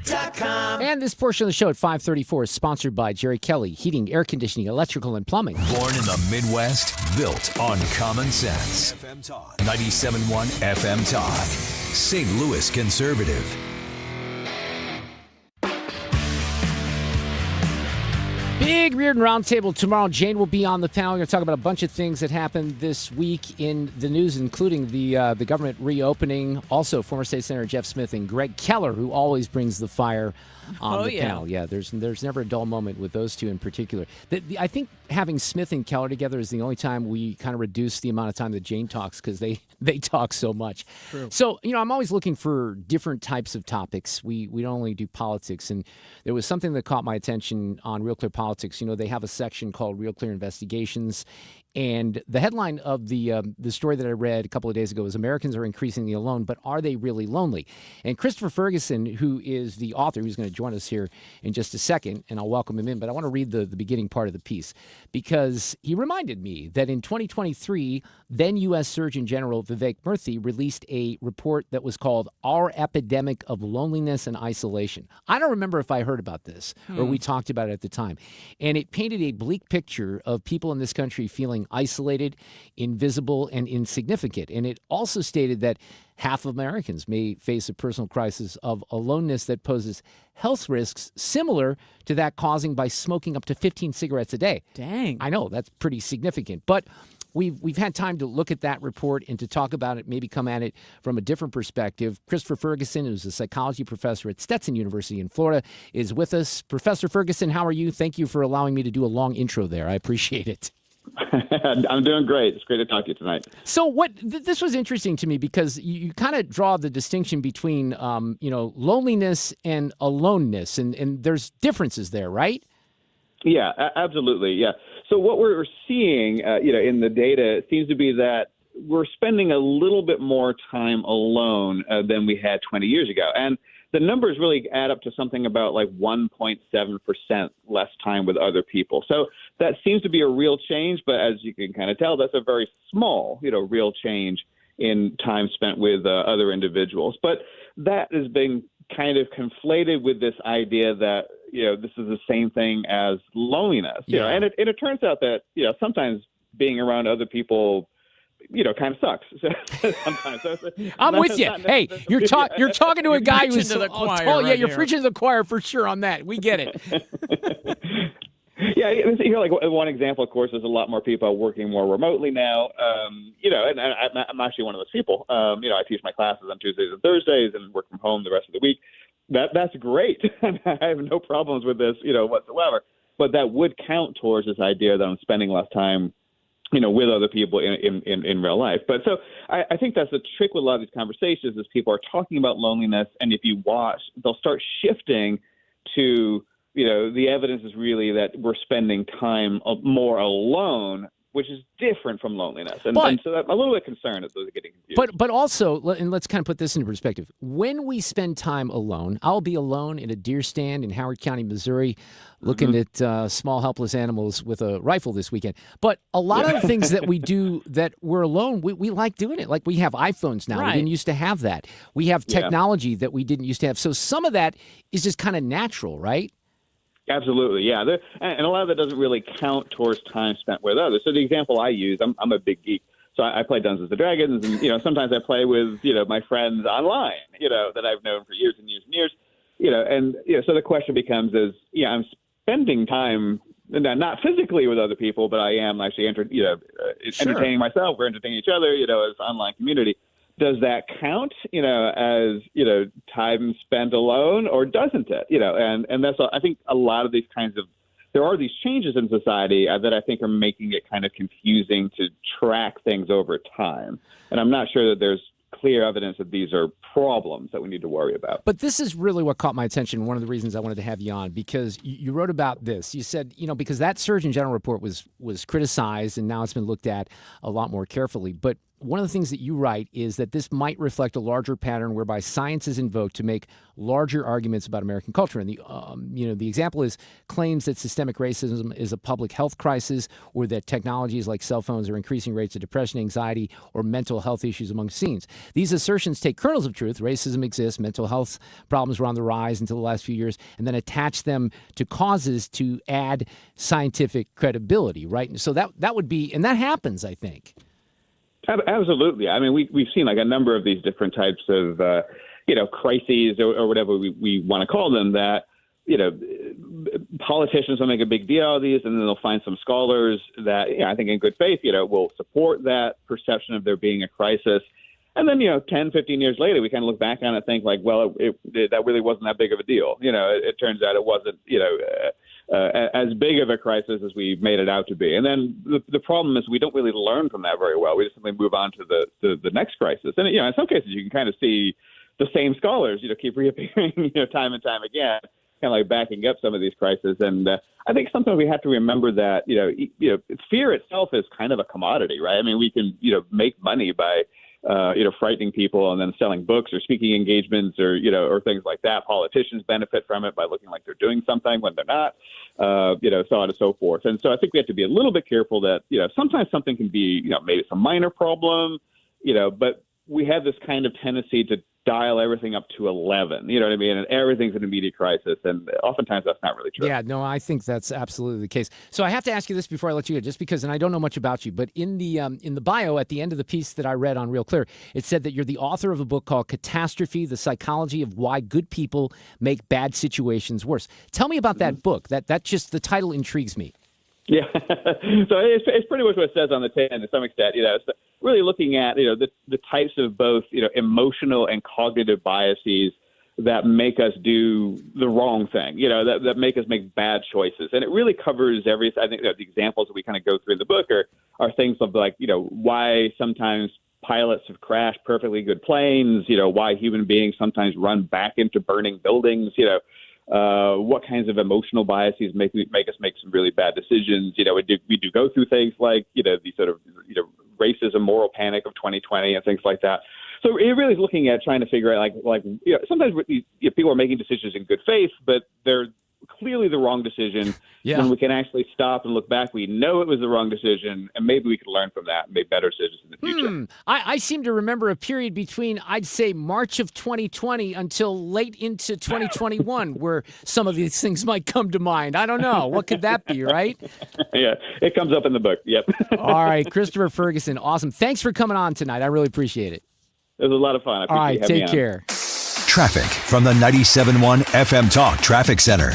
And this portion of the show at 5:34 is sponsored by Jerry Kelly, heating, air conditioning, electrical, and plumbing. Born in the Midwest, built on common sense. FM Talk. 97.1 FM Talk. St. Louis Conservative. Big Reardon Roundtable tomorrow. Jane will be on the panel. We're going to talk about a bunch of things that happened this week in the news, including the government reopening. Also, former State Senator Jeff Smith and Greg Keller, who always brings the fire on the panel. Yeah, there's never a dull moment with those two in particular. I think having Smith and Keller together is the only time we kind of reduce the amount of time that Jane talks because they talk so much. True. So, I'm always looking for different types of topics. We don't only do politics. And there was something that caught my attention on Real Clear Politics. They have a section called Real Clear Investigations. And the headline of the story that I read a couple of days ago is Americans are increasingly alone, but are they really lonely? And Christopher Ferguson, who is the author, who's going to join us here in just a second, and I'll welcome him in, but I want to read the beginning part of the piece because he reminded me that in 2023, then U.S. Surgeon General Vivek Murthy released a report that was called Our Epidemic of Loneliness and Isolation. I don't remember if I heard about this or we talked about it at the time. And it painted a bleak picture of people in this country feeling isolated, invisible, and insignificant. And it also stated that half of Americans may face a personal crisis of aloneness that poses health risks similar to that causing by smoking up to 15 cigarettes a day. Dang. I know, that's pretty significant. But we've had time to look at that report and to talk about it, maybe come at it from a different perspective. Christopher Ferguson, who's a psychology professor at Stetson University in Florida, is with us. Professor Ferguson, how are you? Thank you for allowing me to do a long intro there. I appreciate it. I'm doing great. It's great to talk to you tonight. So this was interesting to me because you kind of draw the distinction between, loneliness and aloneness, and there's differences there, right? Yeah, absolutely. Yeah. So what we're seeing, in the data seems to be that we're spending a little bit more time alone than we had 20 years ago. And the numbers really add up to something about like 1.7% less time with other people. So that seems to be a real change. But as you can kind of tell, that's a very small, real change in time spent with other individuals. But that has been kind of conflated with this idea that, this is the same thing as loneliness. Yeah. And it turns out that, sometimes being around other people kind of sucks. Sometimes. I'm with you. Hey, you're talking to a guy who's to the choir tall. Yeah, right you're here. preaching to the choir for sure on that. We get it. Yeah, like one example, of course, is a lot more people working more remotely now. And I'm actually one of those people. I teach my classes on Tuesdays and Thursdays and work from home the rest of the week. That's great. I have no problems with this, whatsoever. But that would count towards this idea that I'm spending less time with other people in real life. But so I think that's the trick with a lot of these conversations is people are talking about loneliness. And if you watch, they'll start shifting to, the evidence is really that we're spending time more alone, which is different from loneliness. And so I'm a little bit concerned that those are getting confused. But also, and let's kind of put this into perspective. When we spend time alone, I'll be alone in a deer stand in Howard County, Missouri, looking at small, helpless animals with a rifle this weekend. But a lot of the things that we do that we're alone, we like doing it. Like we have iPhones now. Right. We didn't used to have that. We have technology that we didn't used to have. So some of that is just kind of natural, right? Absolutely, yeah. And a lot of that doesn't really count towards time spent with others. So the example I use, I'm a big geek. So I play Dungeons and Dragons, and, sometimes I play with, my friends online, that I've known for years and years and years, so the question becomes I'm spending time, not physically with other people, but I am actually entertaining myself. We're entertaining each other, as an online community. Does that count, as, time spent alone, or doesn't it? And that's, I think a lot of these there are these changes in society that I think are making it kind of confusing to track things over time. And I'm not sure that there's clear evidence that these are problems that we need to worry about. But this is really what caught my attention. One of the reasons I wanted to have you on, because you wrote about this. You said, because that Surgeon General report was criticized and now it's been looked at a lot more carefully. But one of the things that you write is that this might reflect a larger pattern whereby science is invoked to make larger arguments about American culture. And the example is claims that systemic racism is a public health crisis, or that technologies like cell phones are increasing rates of depression, anxiety, or mental health issues among teens. These assertions take kernels of truth. Racism exists. Mental health problems were on the rise until the last few years, and then attach them to causes to add scientific credibility, right? And so that would be, and that happens, I think. Absolutely. I mean, we've seen like a number of these different types of, crises or whatever we want to call them that, politicians will make a big deal out of these, and then they'll find some scholars that, I think in good faith, will support that perception of there being a crisis. And then, 10, 15 years later, we kind of look back on it and think like, well, that really wasn't that big of a deal. It turns out it wasn't, as big of a crisis as we made it out to be. And then the problem is we don't really learn from that very well. We just simply move on to the next crisis. And, in some cases, you can kind of see the same scholars, keep reappearing, time and time again, kind of like backing up some of these crises. And I think sometimes we have to remember that, fear itself is kind of a commodity, right? I mean, we can, make money by frightening people and then selling books or speaking engagements or things like that. Politicians benefit from it by looking like they're doing something when they're not, so on and so forth. And so I think we have to be a little bit careful that, sometimes something can be, maybe it's a minor problem, but we have this kind of tendency to dial everything up to 11, you know what I mean? And everything's an immediate crisis. And oftentimes that's not really true. Yeah, no, I think that's absolutely the case. So I have to ask you this before I let you go, just because, and I don't know much about you, but in the bio at the end of the piece that I read on Real Clear, it said that you're the author of a book called Catastrophe, The Psychology of Why Good People Make Bad Situations Worse. Tell me about that book. That just, the title intrigues me. Yeah, so it's pretty much what it says on the tin to some extent. It's really looking at the types of both emotional and cognitive biases that make us do the wrong thing. That make us make bad choices, and it really covers everything. I think that the examples that we kind of go through in the book are things of like why sometimes pilots have crashed perfectly good planes. Why human beings sometimes run back into burning buildings. What kinds of emotional biases make us make some really bad decisions. We do go through things like, the sort of, racism, moral panic of 2020 and things like that. So it really is looking at trying to figure out sometimes people are making decisions in good faith, but they're clearly the wrong decision. Yeah. When we can actually stop and look back, we know it was the wrong decision, and maybe we could learn from that and make better decisions in the future. I seem to remember a period between, I'd say, March of 2020 until late into 2021 where some of these things might come to mind. I don't know. What could that be, right? Yeah, it comes up in the book. Yep. All right, Christopher Ferguson, awesome. Thanks for coming on tonight. I really appreciate it. It was a lot of fun. I All right, appreciate take having me on. care. Traffic from the 97.1 FM Talk Traffic Center.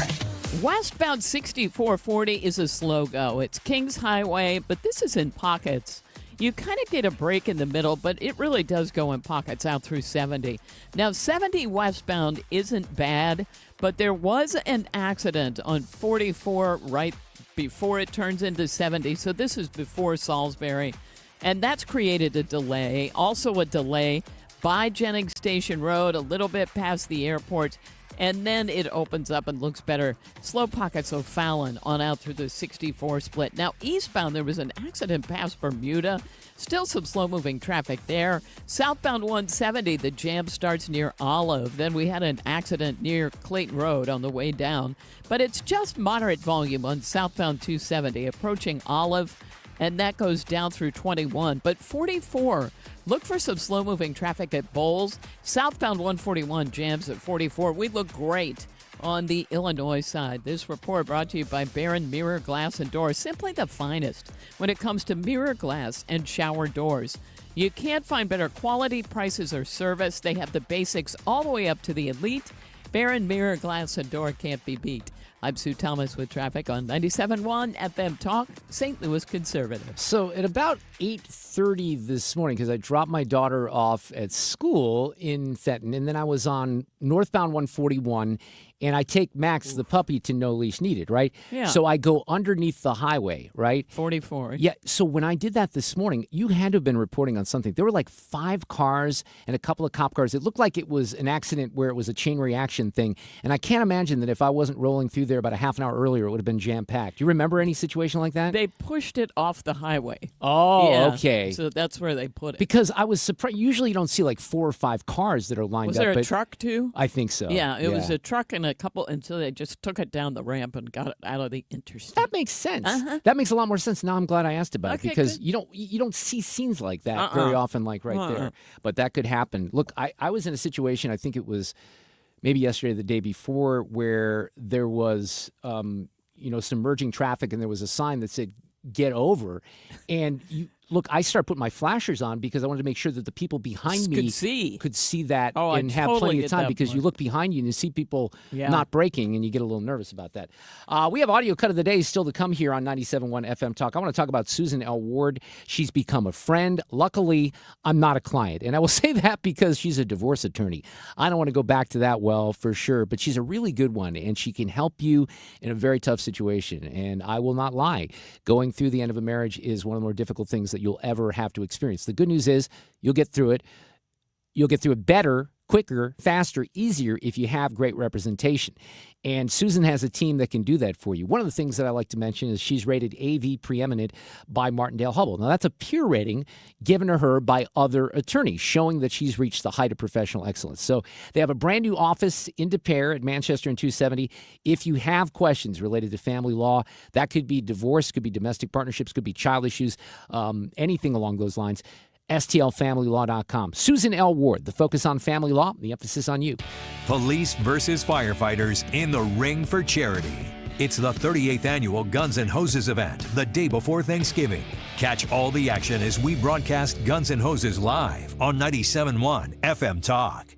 Westbound 6440 is a slow go. It's Kings Highway, but this is in pockets. You kind of get a break in the middle, but it really does go in pockets out through 70. Now, 70 westbound isn't bad, but there was an accident on 44 right before it turns into 70. So this is before Salisbury, and that's created a delay. Also a delay by Jennings Station Road, a little bit past the airport. And then it opens up and looks better. Slow pockets of Fallon on out through the 64 split. Now, eastbound, there was an accident past Bermuda. Still some slow-moving traffic there. Southbound 170, the jam starts near Olive. Then we had an accident near Clayton Road on the way down. But it's just moderate volume on southbound 270, approaching Olive. And that goes down through 21. But 44, look for some slow-moving traffic at Bowles. Southbound 141 jams at 44. We look great on the Illinois side. This report brought to you by Barron Mirror Glass and Doors. Simply the finest when it comes to mirror glass and shower doors. You can't find better quality, prices, or service. They have the basics all the way up to the elite. Barron Mirror Glass and Door can't be beat. I'm Sue Thomas with traffic on 97.1 FM Talk, St. Louis Conservative. So at about 8:30 this morning, because I dropped my daughter off at school in Fenton, and then I was on northbound 141, and I take Max, the puppy, to No Leash Needed, right? Yeah. So I go underneath the highway, right? 44. Yeah, so when I did that this morning, you had to have been reporting on something. There were like 5 cars and a couple of cop cars. It looked like it was an accident where it was a chain reaction thing, and I can't imagine that if I wasn't rolling through there about a half an hour earlier, it would have been jam-packed. Do you remember any situation like that? They pushed it off the highway. Oh, Yeah, okay. So that's where they put it. Because I was surprised. Usually you don't see like 4 or 5 cars that are lined Was up. there a but truck too? I think so. Yeah, it was a truck and a couple, and so they just took it down the ramp and got it out of the interstate. That makes sense. Uh-huh. That makes a lot more sense. Now I'm glad I asked about it Okay, because good. you don't see scenes like that very often, like right there. But that could happen. Look, I was in a situation, I think it was maybe yesterday or the day before, where there was some merging traffic and there was a sign that said, "Get over," and look, I started putting my flashers on because I wanted to make sure that the people behind me could see that and have totally plenty of get time that because point. you look behind you and you see people Yeah. not braking and you get a little nervous about that. We have audio cut of the day still to come here on 97.1 FM Talk. I want to talk about Susan L. Ward. She's become a friend. Luckily, I'm not a client. And I will say that because she's a divorce attorney. I don't want to go back to that well for sure, but she's a really good one and she can help you in a very tough situation. And I will not lie. Going through the end of a marriage is one of the more difficult things that you'll ever have to experience. The good news is you'll get through it. You'll get through it better, quicker, faster, easier if you have great representation. And Susan has a team that can do that for you. One of the things that I like to mention is she's rated AV preeminent by Martindale-Hubbell. Now, that's a peer rating given to her by other attorneys, showing that she's reached the height of professional excellence. So they have a brand new office in De Pere at Manchester and 270. If you have questions related to family law, that could be divorce, could be domestic partnerships, could be child issues, anything along those lines, STLFamilyLaw.com. Susan L. Ward, the focus on family law, the emphasis on you. Police versus firefighters in the ring for charity. It's the 38th annual Guns N' Hoses event, the day before Thanksgiving. Catch all the action as we broadcast Guns N' Hoses live on 97.1 FM Talk.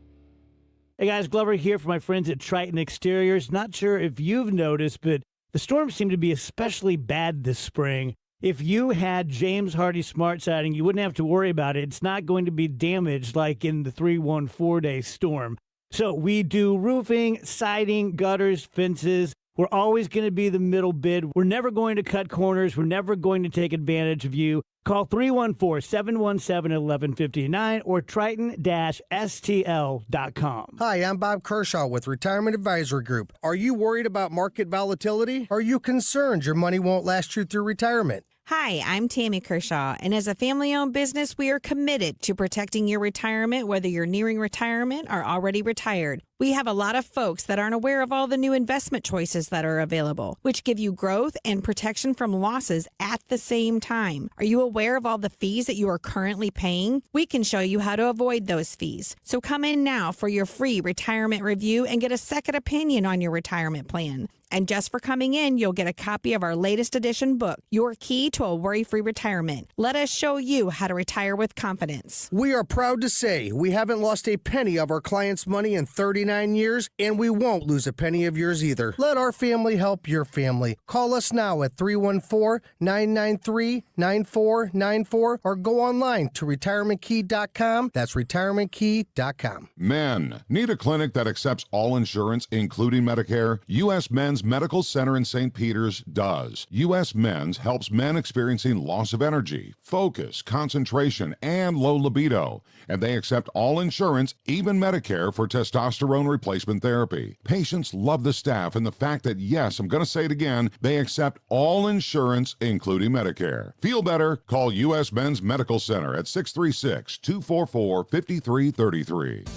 Hey guys, Glover here for my friends at Triton Exteriors. Not sure if you've noticed, but the storms seem to be especially bad this spring. If you had James Hardy Smart Siding, you wouldn't have to worry about it. It's not going to be damaged like in the 314-day storm. So we do roofing, siding, gutters, fences. We're always going to be the middle bid. We're never going to cut corners. We're never going to take advantage of you. Call 314-717-1159 or Triton-STL.com. Hi, I'm Bob Kershaw with Retirement Advisory Group. Are you worried about market volatility? Are you concerned your money won't last you through retirement? Hi, I'm Tammy Kershaw, and as a family-owned business, we are committed to protecting your retirement, whether you're nearing retirement or already retired. We have a lot of folks that aren't aware of all the new investment choices that are available, which give you growth and protection from losses at the same time. Are you aware of all the fees that you are currently paying? We can show you how to avoid those fees. So come in now for your free retirement review and get a second opinion on your retirement plan. And just for coming in, you'll get a copy of our latest edition book, Your Key to a Worry-Free Retirement. Let us show you how to retire with confidence. We are proud to say we haven't lost a penny of our clients' money in 39 years, and we won't lose a penny of yours either. Let our family help your family. Call us now at 314-993-9494 or go online to retirementkey.com. That's retirementkey.com. Men, need a clinic that accepts all insurance, including Medicare? U.S. Men's Medical Center in St. Peters does. U.S. Men's helps men experiencing loss of energy, focus, concentration, and low libido. And they accept all insurance, even Medicare, for testosterone replacement therapy. Patients love the staff and the fact that, yes, I'm going to say it again, they accept all insurance, including Medicare. Feel better? Call U.S. Men's Medical Center at 636-244-5333.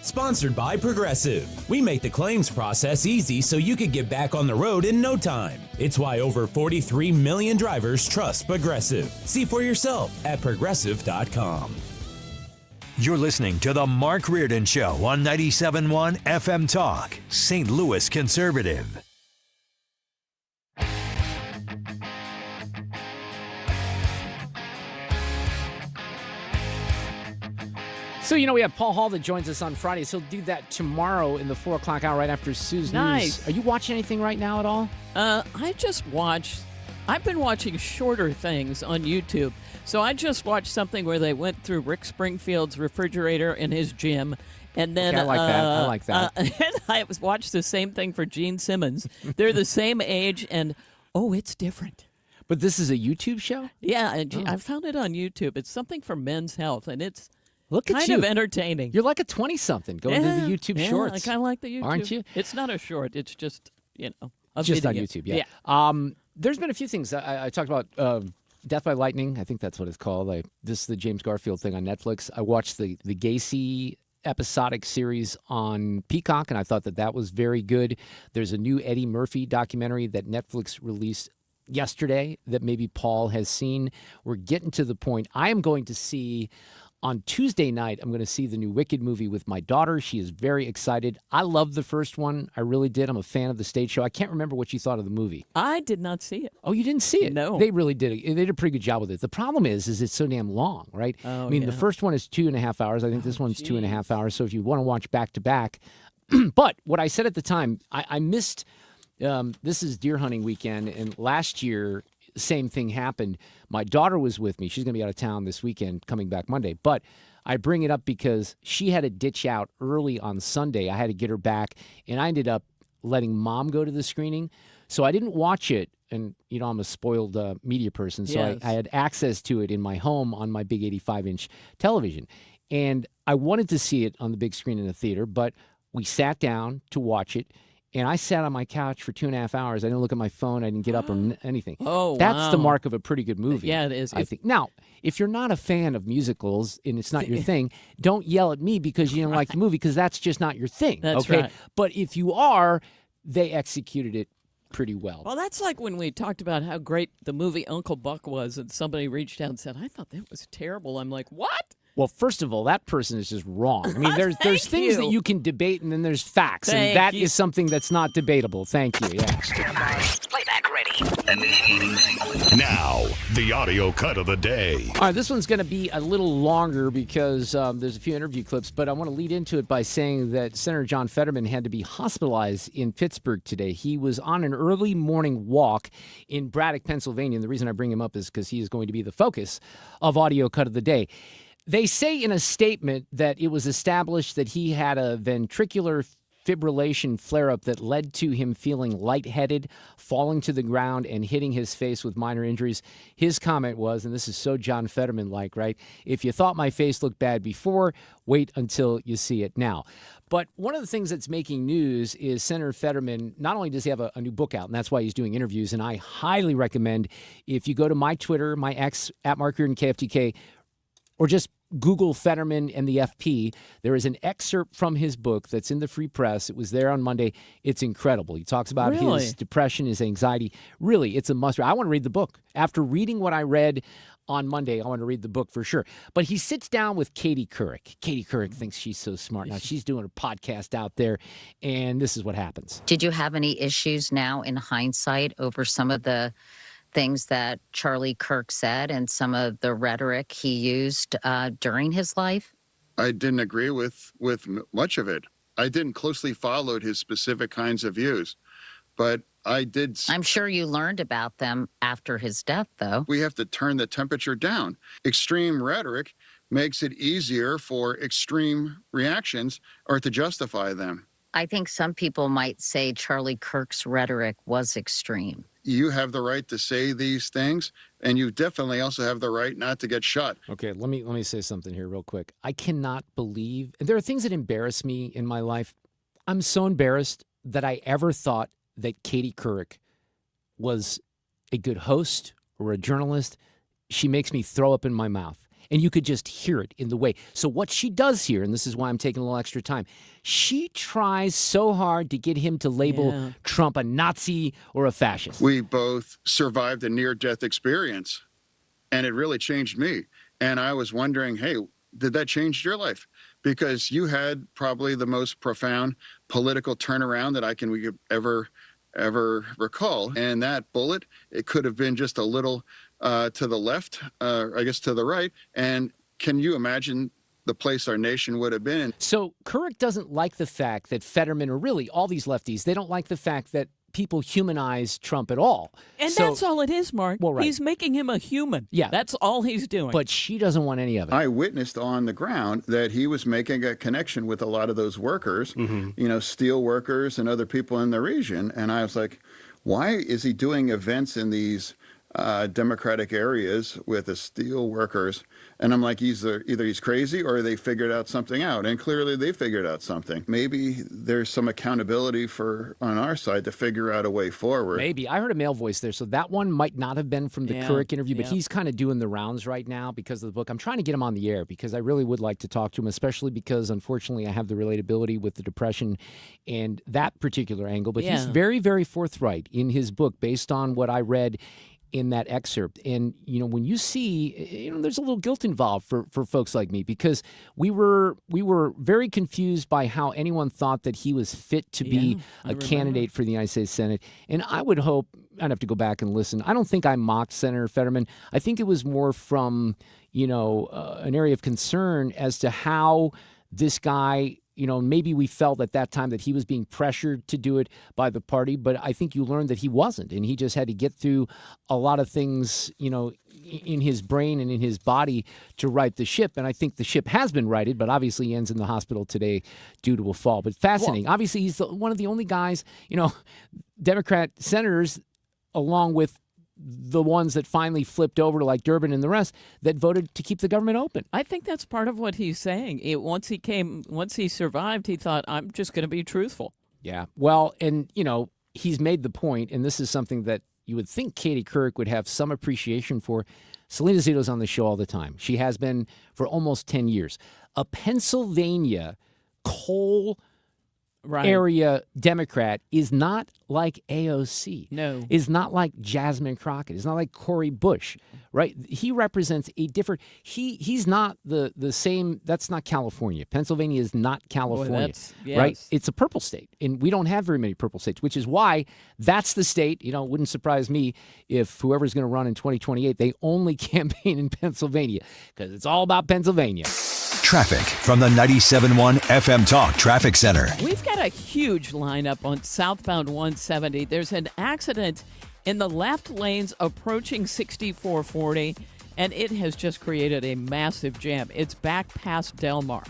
Sponsored by Progressive. We make the claims process easy so you could get back on the road in no time. It's why over 43 million drivers trust Progressive. See for yourself at Progressive.com. You're listening to The Mark Reardon Show on 97.1 FM Talk, St. Louis Conservative. So, we have Paul Hall that joins us on Fridays. He'll do that tomorrow in the 4 o'clock hour right after Sue's Nice. News. Are you watching anything right now at all? I've been watching shorter things on YouTube. So I just watched something where they went through Rick Springfield's refrigerator in his gym. And then I like that. And I watched the same thing for Gene Simmons. They're the same age, and it's different. But this is a YouTube show? Yeah, and I found it on YouTube. It's something for men's health, and it's Look at kind you. of entertaining. You're like a 20-something going to the YouTube Shorts. I kind of like the YouTube. Aren't you? It's not a short. It's just, a Just video. on YouTube, yeah. There's been a few things. I talked about Death by Lightning. I think that's what it's called. This is the James Garfield thing on Netflix. I watched the Gacy episodic series on Peacock, and I thought that was very good. There's a new Eddie Murphy documentary that Netflix released yesterday that maybe Paul has seen. We're getting to the point. I am going to see on Tuesday night, I'm going to see the new Wicked movie with my daughter. She is very excited. I loved the first one. I really did. I'm a fan of the stage show. I can't remember what you thought of the movie. I did not see it. Oh, you didn't see it? No. They really did. They did a pretty good job with it. The problem is it's so damn long, right? Oh, I mean, the first one is 2.5 hours. I think this one's 2.5 hours. So if you want to watch back to back. But what I said at the time, I missed, this is deer hunting weekend, and last year, same thing happened. My daughter was with me. She's going to be out of town this weekend, coming back Monday. But I bring it up because she had to ditch out early on Sunday. I had to get her back, and I ended up letting Mom go to the screening. So I didn't watch it, and, I'm a spoiled media person, so Yes. I had access to it in my home on my big 85-inch television. And I wanted to see it on the big screen in the theater, but we sat down to watch it, and I sat on my couch for 2.5 hours. I didn't look at my phone. I didn't get up or anything. Oh, That's the wow. mark of a pretty good movie. Yeah, it is. I think. Now, if you're not a fan of musicals and it's not your thing, don't yell at me because you didn't like the movie, because that's just not your thing. That's okay? right. But if you are, they executed it pretty well. Well, that's like when we talked about how great the movie Uncle Buck was, and somebody reached out and said, I thought that was terrible. I'm like, what? Well, first of all, that person is just wrong. I mean, there's things that you can debate, and then there's facts, and that is something that's not debatable. Thank you. Yeah. Playback ready. Now, the audio cut of the day. All right, this one's going to be a little longer because there's a few interview clips, but I want to lead into it by saying that Senator John Fetterman had to be hospitalized in Pittsburgh today. He was on an early morning walk in Braddock, Pennsylvania, and the reason I bring him up is because he is going to be the focus of audio cut of the day. They say in a statement that it was established that he had a ventricular fibrillation flare-up that led to him feeling lightheaded, falling to the ground, and hitting his face with minor injuries. His comment was, and this is so John Fetterman-like, right? If you thought my face looked bad before, wait until you see it now. But one of the things that's making news is Senator Fetterman, not only does he have a new book out, and that's why he's doing interviews, and I highly recommend if you go to my Twitter, my X, at Mark Reardon KFTK, or just Google Fetterman and the FP. There is an excerpt from his book that's in the Free Press. It was there on Monday. It's incredible. He talks about his depression, his anxiety. Really, it's a must-read. I want to read the book. After reading what I read on Monday, I want to read the book for sure. But he sits down with Katie Couric. Katie Couric thinks she's so smart. Now, she's doing a podcast out there, and this is what happens. Did you have any issues now in hindsight over some of the things that Charlie Kirk said and some of the rhetoric he used during his life? I didn't agree with much of it. I didn't closely follow his specific kinds of views, but I did. I'm sure you learned about them after his death, though. We have to turn the temperature down. Extreme rhetoric makes it easier for extreme reactions or to justify them. I think some people might say Charlie Kirk's rhetoric was extreme. You have the right to say these things, and you definitely also have the right not to get shot. Okay, let me say something here real quick. I cannot believe, and there are things that embarrass me in my life. I'm so embarrassed that I ever thought that Katie Couric was a good host or a journalist. She makes me throw up in my mouth. And you could just hear it in the way. So what she does here, and this is why I'm taking a little extra time, she tries so hard to get him to label Trump a Nazi or a fascist. We both survived a near-death experience, and it really changed me. And I was wondering, hey, did that change your life? Because you had probably the most profound political turnaround that I can ever recall. And that bullet, it could have been just a little to the left, I guess to the right. And can you imagine the place our nation would have been in? So Couric doesn't like the fact that Fetterman, or really all these lefties, they don't like the fact that people humanize Trump at all. And that's all it is, Mark. Well, right. He's making him a human. Yeah. That's all he's doing. But she doesn't want any of it. I witnessed on the ground that he was making a connection with a lot of those workers, steel workers and other people in the region. And I was like, why is he doing events in these Democratic areas with the steel workers? And I'm like, either he's crazy or they figured out something out. And clearly they figured out something. Maybe there's some accountability on our side to figure out a way forward. Maybe. I heard a male voice there, so that one might not have been from the Couric interview, but he's kind of doing the rounds right now because of the book. I'm trying to get him on the air because I really would like to talk to him, especially because, unfortunately, I have the relatability with the depression and that particular angle. But he's very, very forthright in his book based on what I read in that excerpt. And, when you see, there's a little guilt involved for folks like me, because we were very confused by how anyone thought that he was fit to be a candidate for the United States Senate. And I would hope, I'd have to go back and listen. I don't think I mocked Senator Fetterman. I think it was more from, an area of concern as to how this guy, maybe we felt at that time that he was being pressured to do it by the party, but I think you learned that he wasn't, and he just had to get through a lot of things, in his brain and in his body to right the ship. And I think the ship has been righted, but obviously he ends in the hospital today due to a fall. But fascinating. Well, obviously, he's one of the only guys, Democrat senators, along with the ones that finally flipped over to like Durbin and the rest, that voted to keep the government open. I think that's part of what he's saying. Once he survived, he thought, I'm just going to be truthful. Yeah. Well, and, he's made the point, and this is something that you would think Katie Couric would have some appreciation for. Selena Zito's on the show all the time. She has been for almost 10 years. A Pennsylvania coal area Democrat is not like AOC. No. Is not like Jasmine Crockett. Is not like Cori Bush, right? He represents a different, he's not the same, that's not California. Pennsylvania is not California, right? It's a purple state, and we don't have very many purple states, which is why that's the state, it wouldn't surprise me if whoever's going to run in 2028, they only campaign in Pennsylvania, because it's all about Pennsylvania. Traffic from the 97.1 FM Talk Traffic Center. We've got a huge lineup on southbound 170. There's an accident in the left lanes approaching 6440, and it has just created a massive jam. It's back past Del Mar.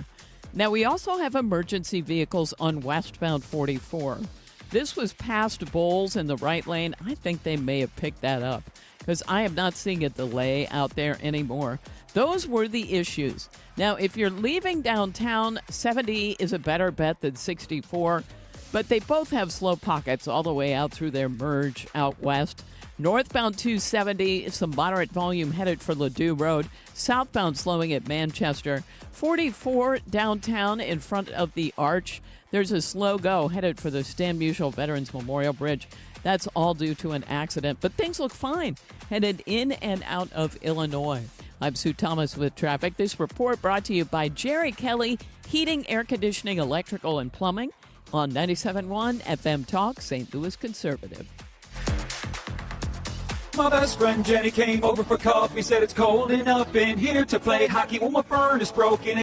Now, we also have emergency vehicles on westbound 44. This was past Bowles in the right lane. I think they may have picked that up, because I am not seeing a delay out there anymore. Those were the issues. Now, if you're leaving downtown, 70 is a better bet than 64, but they both have slow pockets all the way out through their merge out west. Northbound 270, some moderate volume headed for Ladue Road. Southbound slowing at Manchester. 44 downtown in front of the Arch. There's a slow go headed for the Stan Musial Veterans Memorial Bridge. That's all due to an accident, but things look fine headed in and out of Illinois. I'm Sue Thomas with traffic. This report brought to you by Jerry Kelly, Heating, Air Conditioning, Electrical, and Plumbing on 97.1 FM Talk, St. Louis Conservative. My best friend Jenny came over for coffee, said it's cold enough in here to play hockey. Well, my furnace broken.